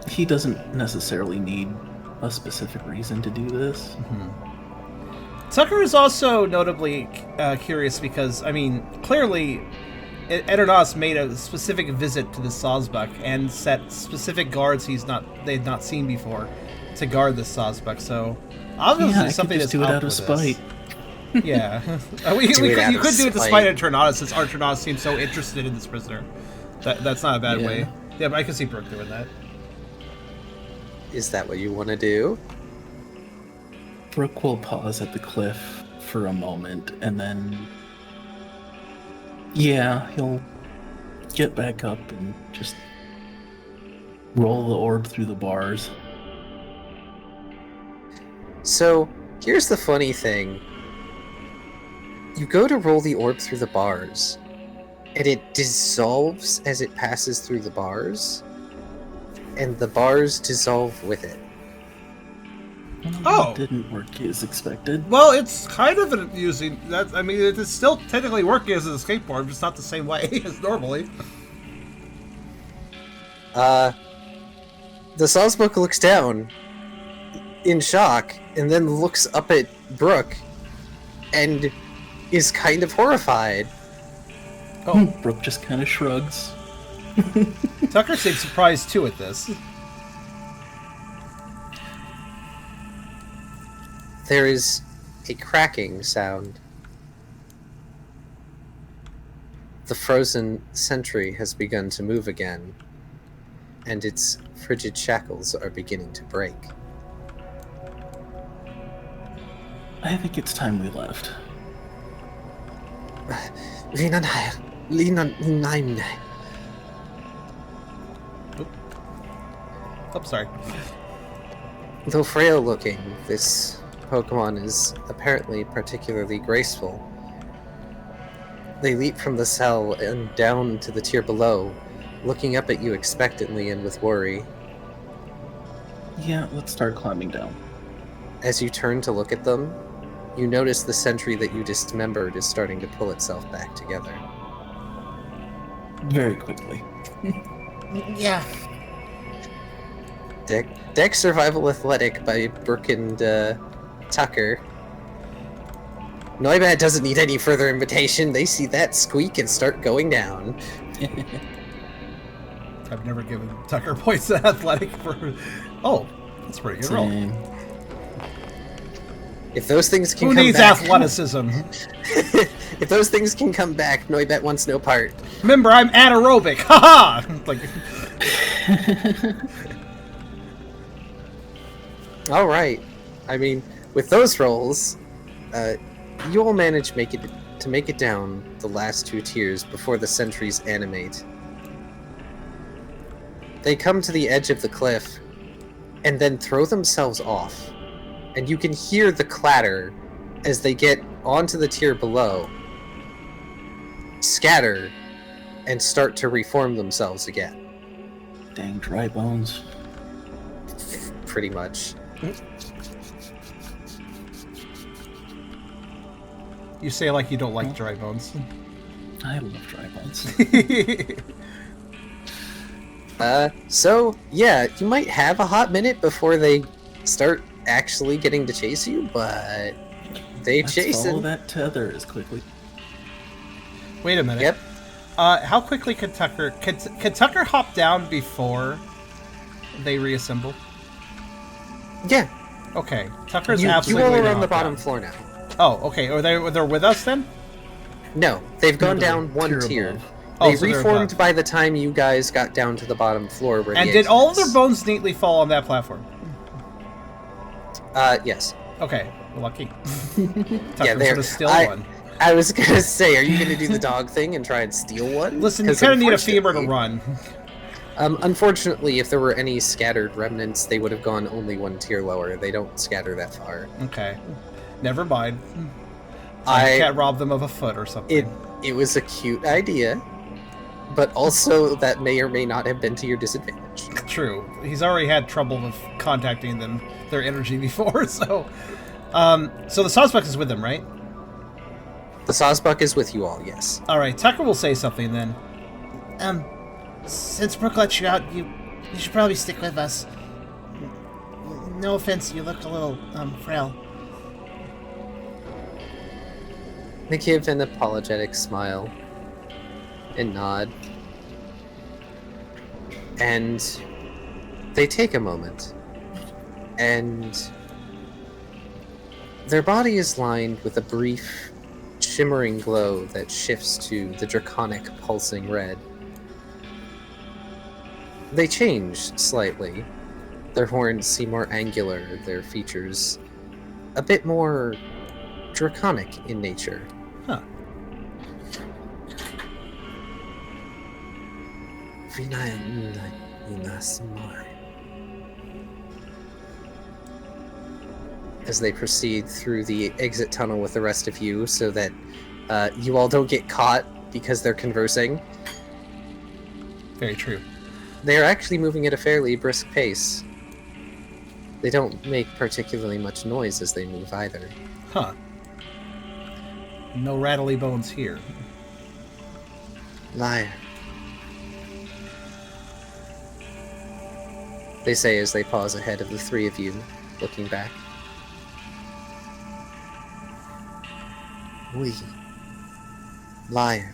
he doesn't necessarily need a specific reason to do this. Tucker is also notably curious because, I mean, clearly, eternatus made a specific visit to the Sawsbuck and set specific guards they'd not seen before to guard the Sawsbuck. So obviously something that's do it out of spite. Yeah, you could do it despite eternatus, since eternatus seems so interested in this prisoner. That's not a bad way. Yeah, but I can see Brooke doing that. Is that what you want to do? Brooke will pause at the cliff for a moment, and then... yeah, he'll get back up and just roll the orb through the bars. So, here's the funny thing. You go to roll the orb through the bars, and it dissolves as it passes through the bars, and the bars dissolve with it. Oh! It didn't work as expected. Well, it's kind of using that. I mean, it's still technically working as a skateboard, just not the same way as normally. The Sawsbuck looks down in shock, and then looks up at Brooke, and is kind of horrified. Oh, Brooke just kind of shrugs. Tucker seems surprised too at this. There is a cracking sound. The frozen sentry has begun to move again, and its frigid shackles are beginning to break. I think it's time we left. Oh, sorry. Though frail looking, this Pokemon is apparently particularly graceful. They leap from the cell and down to the tier below, looking up at you expectantly and with worry. Yeah, let's start climbing down. As you turn to look at them, you notice the sentry that you dismembered is starting to pull itself back together. Very quickly. Yeah. Deck Survival Athletic by Brooke and Tucker. Noibat doesn't need any further invitation. They see that squeak and start going down. I've never given Tucker points to athletic for... Oh, that's a pretty good roll. Same. If those things can Who come needs back... athleticism? If those things can come back, Noibat wants no part. Remember, I'm anaerobic. Haha! Like... Alright. I mean, with those rolls, you all manage to make it down the last 2 tiers before the sentries animate. They come to the edge of the cliff, and then throw themselves off. And you can hear the clatter as they get onto the tier below, scatter, and start to reform themselves again. Dang dry bones. Pretty much. You say like you don't like dry bones. I love dry bones. So, yeah, you might have a hot minute before they start actually getting to chase you, but they Let's chase follow him. that tether as quickly. Wait a minute. Yep. How quickly could Tucker... Could Tucker hop down before they reassemble? Yeah. Okay. Tucker's You absolutely all are gonna on the hop bottom down. floor now. Oh, okay. Are they're with us then? No, they've gone they're down one tier. above. Oh, They so they're reformed above. by the time you guys got down to the bottom floor where And the did exit all of their is. bones neatly fall on that platform? Yes. Okay. Lucky. Yeah, Tucker's there. gonna steal one. I was gonna say, are you gonna do the dog thing and try and steal one? Listen, you 'Cause kind of need a femur to unfortunately- run. Unfortunately, if there were any scattered remnants, they would have gone only 1 tier lower. They don't scatter that far. Okay. Never mind. I can't rob them of a foot or something. It was a cute idea, but also that may or may not have been to your disadvantage. True. He's already had trouble with contacting them, their energy before, so... so the Sawsbuck is with them, right? The Sawsbuck is with you all, yes. Alright, Tucker will say something then. Since Brooke let you out, you should probably stick with us. No offense, you look a little, frail. They give an apologetic smile and nod. And they take a moment. And their body is lined with a brief, shimmering glow that shifts to the draconic pulsing red. They change slightly. Their horns seem more angular, their features a bit more draconic in nature. Huh. As they proceed through the exit tunnel with the rest of you so that you all don't get caught because they're conversing. Very true. They're actually moving at a fairly brisk pace. They don't make particularly much noise as they move either. Huh. No rattly bones here. Liar. They say as they pause ahead of the 3 of you, looking back. We. Liar.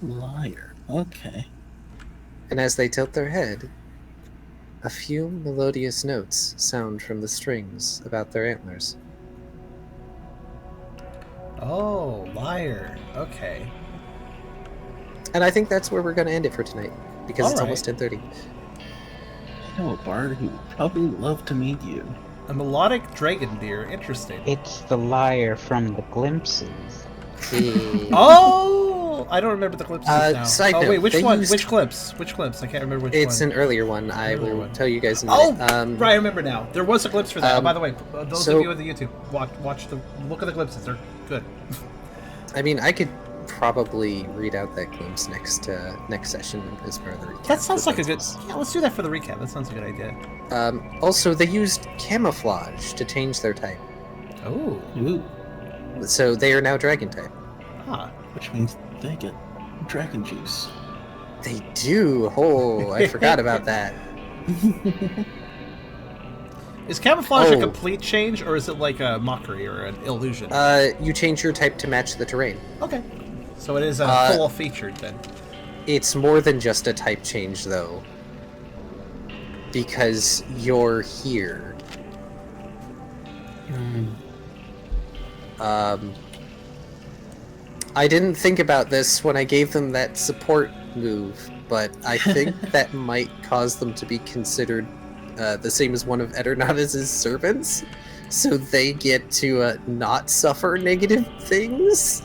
Liar. Okay. And as they tilt their head, a few melodious notes sound from the strings about their antlers. Oh, liar. Okay. And I think that's where we're going to end it for tonight, because it's Alright. almost 10:30. I know a bard who would probably love to meet you. A melodic dragon deer. Interesting. It's the liar from the glimpses. Oh, I don't remember the clips now. Side Oh wait, note, which they one? used- Which clips? Which clips? I can't remember which It's one. an earlier one. I Earlier will one. tell you guys in a Oh, minute. right, I remember now. There was a clips for that. Oh, by the way, those so- of you on the YouTube, watch the look at the glimpses. They're good. I mean, I could probably read out that glimpse next session as part of the recap. That sounds like a good. Glimpses. Yeah, let's do that for the recap. That sounds a good idea. Also, they used camouflage to change their type, Oh, Ooh, so they are now dragon type. ah. which means they get dragon juice. They do. Oh, I forgot about that. Is camouflage a Oh. complete change, or is it like a mockery or an illusion? You change your type to match the terrain. Okay, so it is a full featured then. It's more than just a type change, though, because you're here. I didn't think about this when I gave them that support move, but I think that might cause them to be considered the same as one of eternatus' servants, so they get to not suffer negative things.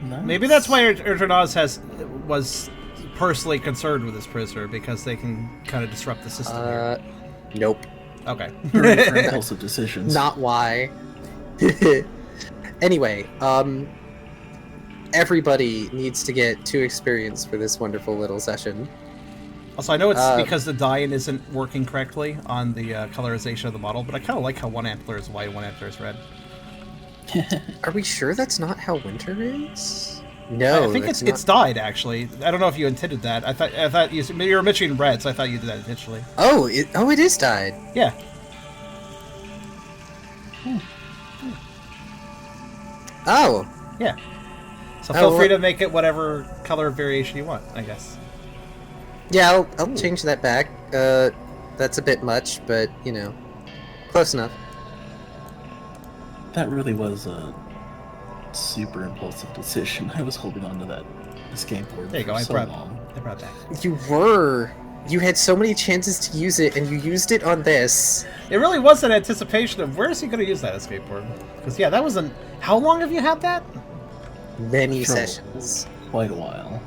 Nice. Maybe that's why Eternatus was personally concerned with this prisoner, because they can kind of disrupt the system here. Nope. Okay. Great for impulsive decisions. Not why. Anyway, everybody needs to get 2 experience for this wonderful little session. Also, I know it's because the dyeing isn't working correctly on the colorization of the model, but I kind of like how one antler is white, one antler is red. Are we sure that's not how winter is? No, I think that's it's dyed actually. I don't know if you intended that. I thought you were mentioning red, so I thought you did that intentionally. Oh, it is dyed. Yeah. Oh, Yeah. So Oh, feel well- free to make it whatever color variation you want, I guess. yeah, I'll change that back. That's a bit much, but you know, close enough. That really was a super impulsive decision. I was holding on to that escape board There you for go. so long. I brought that. You had so many chances to use it, and you used it on this. It really was an anticipation of where is he going to use that escape board? Because yeah, that was an. How long have you had that? Many Sure. sessions. Quite a while.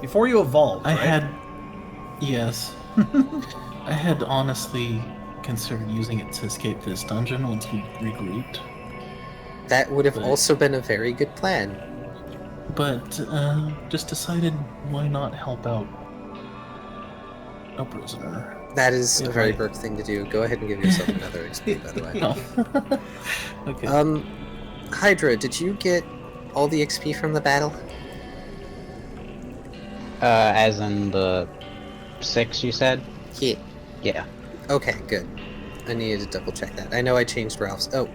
Before you evolved, I right? had... Yes. I had honestly considered using it to escape this dungeon once we regrouped. That would have But- also been a very good plan. But, just decided why not help out a prisoner. That is a Yeah, very right. Burke thing to do. Go ahead and give yourself another XP, by the way. Oh. Okay. Hydra, did you get all the XP from the battle? As in the 6 you said? Yeah. Yeah. Okay, good. I needed to double check that. I know I changed Ralph's. Oh.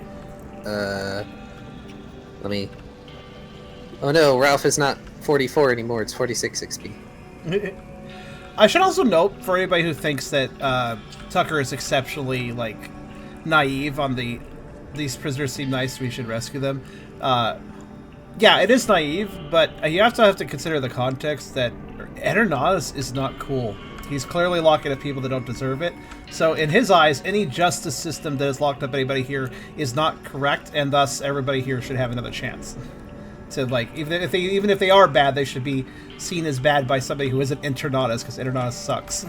Let me... Oh no, Ralph is not 44 anymore, it's 46 XP. I should also note for anybody who thinks that Tucker is exceptionally like naive on these prisoners seem nice, we should rescue them. Yeah, it is naive, but you have to consider the context that Eternatus is not cool. He's clearly locking up people that don't deserve it. So in his eyes, any justice system that has locked up anybody here is not correct, and thus everybody here should have another chance. So like, even if they are bad, they should be seen as bad by somebody who isn't Eternatus, because Eternatus sucks.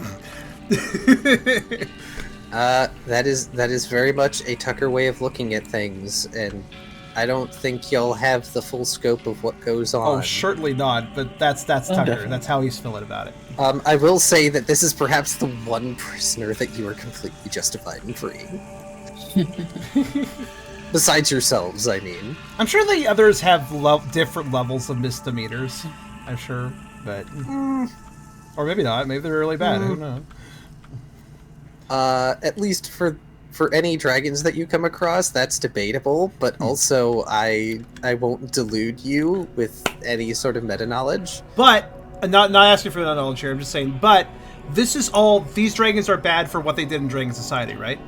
That is very much a Tucker way of looking at things, and I don't think you'll have the full scope of what goes on. Oh, certainly not. But that's Tucker. definitely. That's how he's feeling about it. I will say that this is perhaps the one prisoner that you are completely justified in freeing. Besides yourselves, I mean. I'm sure the others have different levels of misdemeanors. I'm sure, but or maybe not. Maybe they're really bad. Who knows? At least for any dragons that you come across, that's debatable. But also, I won't delude you with any sort of meta knowledge. But not asking for that knowledge here. I'm just saying. But this is all. These dragons are bad for what they did in Dragon Society, right?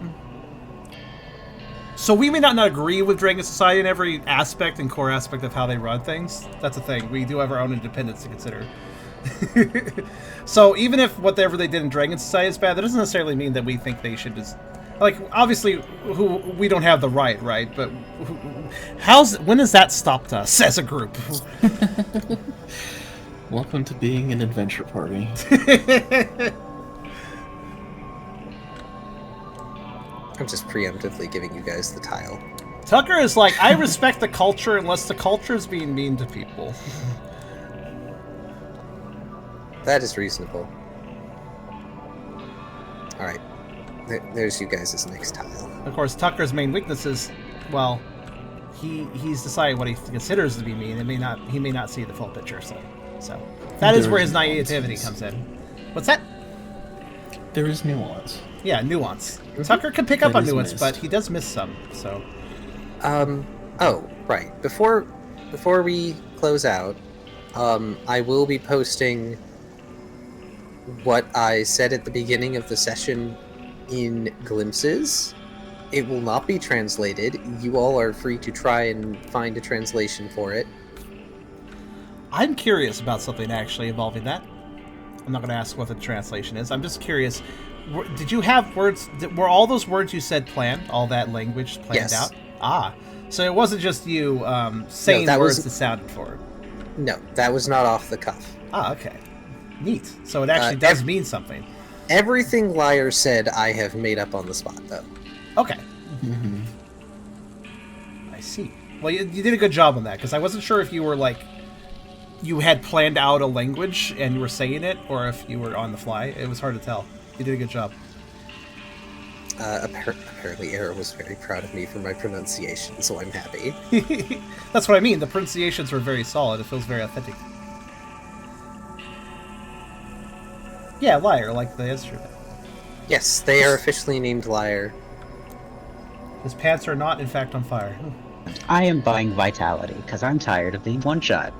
So we may not agree with Dragon Society in every aspect and core aspect of how they run things. That's a thing. We do have our own independence to consider. So even if whatever they did in Dragon Society is bad, that doesn't necessarily mean that we think they should just Like, obviously, we don't have the right? But when has that stopped us as a group? Welcome to being an adventure party. I'm just preemptively giving you guys the tile. Tucker is like, I respect the culture unless the culture is being mean to people. That is reasonable. Alright. There's you guys' next tile. Of course, Tucker's main weakness is, well, he's decided what he considers to be mean. He may not see the full picture. So that is where his naivety comes in. What's that? There is nuance. Yeah, nuance. Tucker can pick up That on is nuance, missed. but he does miss some. So. Oh, right. Before we close out, I will be posting what I said at the beginning of the session in glimpses. It will not be translated. You all are free to try and find a translation for it. I'm curious about something actually involving that. I'm not going to ask what the translation is. I'm just curious. Did you have words? Were all those words you said planned? All that language planned Yes. out? Ah, so it wasn't just you saying that words was- that sounded for it. No, that was not off the cuff. Ah, okay. Neat. So it actually does mean something. Everything Liar said I have made up on the spot, though. Okay. Mm-hmm. I see. Well, you did a good job on that, because I wasn't sure if you were like, you had planned out a language and you were saying it, or if you were on the fly. It was hard to tell. You did a good job. Apparently Era was very proud of me for my pronunciation, so I'm happy. That's what I mean. The pronunciations were very solid. It feels very authentic. Yeah, liar, like the instrument. Yes, they are officially named Liar. His pants are not, in fact, on fire. I am buying Vitality because I'm tired of being one-shot.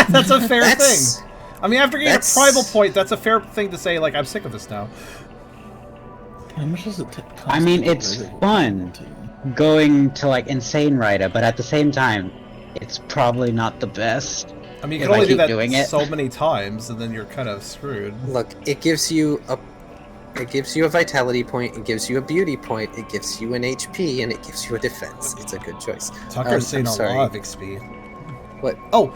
That's a fair That's- thing. I mean, after getting a that's- primal point, that's a fair thing to say, like, I'm sick of this now. How much does it cost? I mean, to get it's rid of it? fun going to like Insane Rider, but at the same time, it's probably not the best. I mean, you If can I only do keep that doing it. so many times, and then you're kind of screwed. Look, it gives you a vitality point, it gives you a beauty point, it gives you an HP, and it gives you a defense. It's a good choice. Tucker's seen I'm a sorry. lot of XP. What? Oh,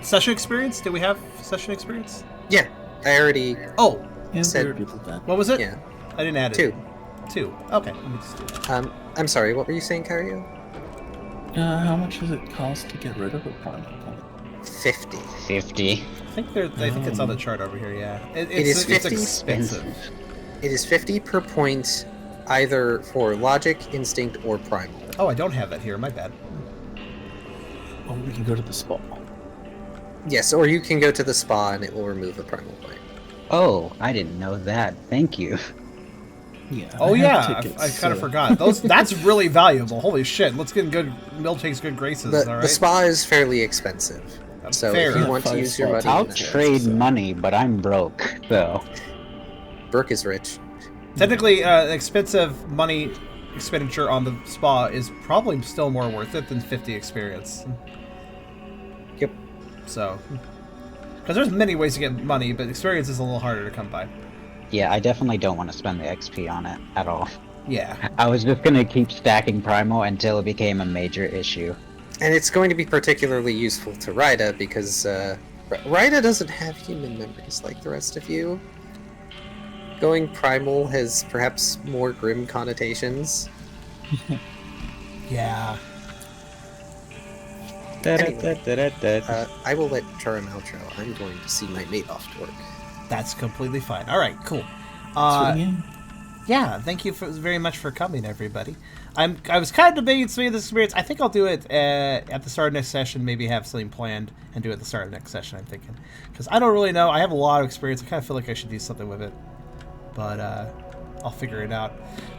session experience? Did we have session experience? Yeah, I already... Oh, Yeah, Said- we already did that. what was it? Yeah, I didn't add it. 2. 2. Okay, let me just do that. I'm sorry, what were you saying, Kyrio? How much does it cost to get rid of a primal point? 50. 50. I think it's on the chart over here. Yeah, is it's 50? expensive. It is 50 per point, either for Logic, Instinct, or Primal. Oh, I don't have that here. My bad. Oh, we can go to the spa. Yes, or you can go to the spa and it will remove the Primal point. Oh, I didn't know that. Thank you. Yeah. Oh I have yeah, tickets, I kind of so- forgot. That's really valuable. Holy shit! Let's get in good Miltake's good graces. The, all right. the spa is fairly expensive. So Fair. if you want to Five use your spots. money... I'll Yeah, trade so- money, but I'm broke, so. Brooke is rich. Technically, an expensive money expenditure on the spa is probably still more worth it than 50 experience. Yep. So, because there's many ways to get money, but experience is a little harder to come by. Yeah, I definitely don't want to spend the XP on it at all. Yeah. I was just gonna keep stacking Primal until it became a major issue. And it's going to be particularly useful to Rida because Rida doesn't have human memories like the rest of you. Going primal has perhaps more grim connotations. Yeah. I will let Charem outro. I'm going to see my mate off to work. That's completely fine. All right, cool. Swing in. Yeah, thank you very much for coming, everybody. I was kind of debating some of this experience. I think I'll do it at the start of next session. Maybe have something planned and do it at the start of next session. I'm thinking because I don't really know. I have a lot of experience. I kind of feel like I should do something with it, but I'll figure it out.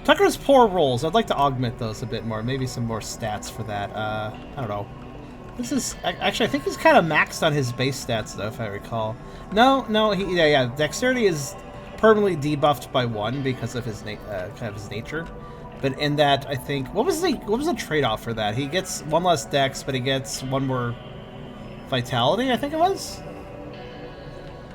Tucker's poor rolls. I'd like to augment those a bit more. Maybe some more stats for that. I don't know. This is actually I think he's kind of maxed on his base stats though, if I recall. No, yeah. Dexterity is permanently debuffed by 1 because of his kind of his nature. But in that, I think what was the trade-off for that? He gets 1 less dex, but he gets 1 more vitality. I think it was.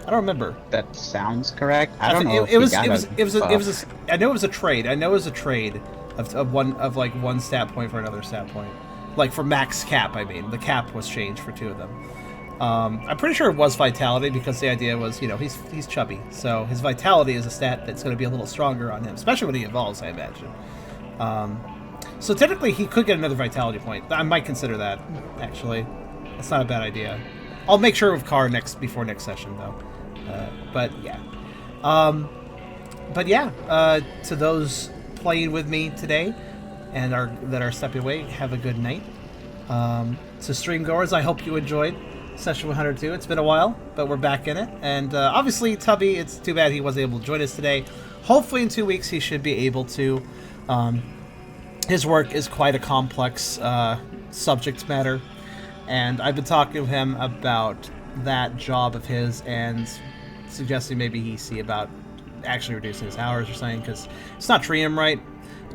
I don't remember. That sounds correct. I don't know. It was I know it was a trade. I know it was a trade of one stat point for another stat point. Like for max cap, I mean. The cap was changed for 2 of them. I'm pretty sure it was vitality because the idea was, he's chubby. So his vitality is a stat that's going to be a little stronger on him, especially when he evolves, I imagine. So technically he could get another vitality point. I might consider that, actually. That's not a bad idea. I'll make sure with Car before next session, though. But yeah. To those playing with me today and that are stepping away, have a good night. To stream goers, I hope you enjoyed Session 102. It's been a while, but we're back in it. And obviously, Tubby, it's too bad he wasn't able to join us today. Hopefully in 2 weeks he should be able to. His work is quite a complex subject matter. And I've been talking to him about that job of his and suggesting maybe he see about actually reducing his hours or something, because it's not treating him right.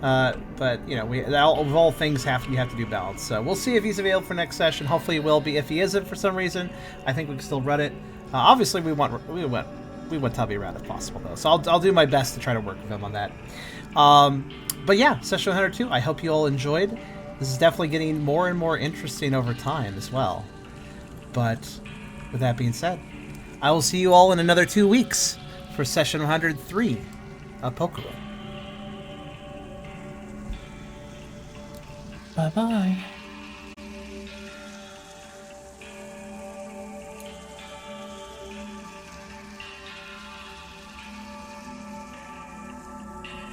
But of all things you have to do balance. So we'll see if he's available for next session. Hopefully he will be. If he isn't for some reason, I think we can still run it. Obviously we want Tubby around if possible though. So I'll do my best to try to work with him on that. But yeah, session 102. I hope you all enjoyed. This is definitely getting more and more interesting over time as well. But with that being said, I will see you all in another 2 weeks for session 103 of Pokerole. Bye-bye.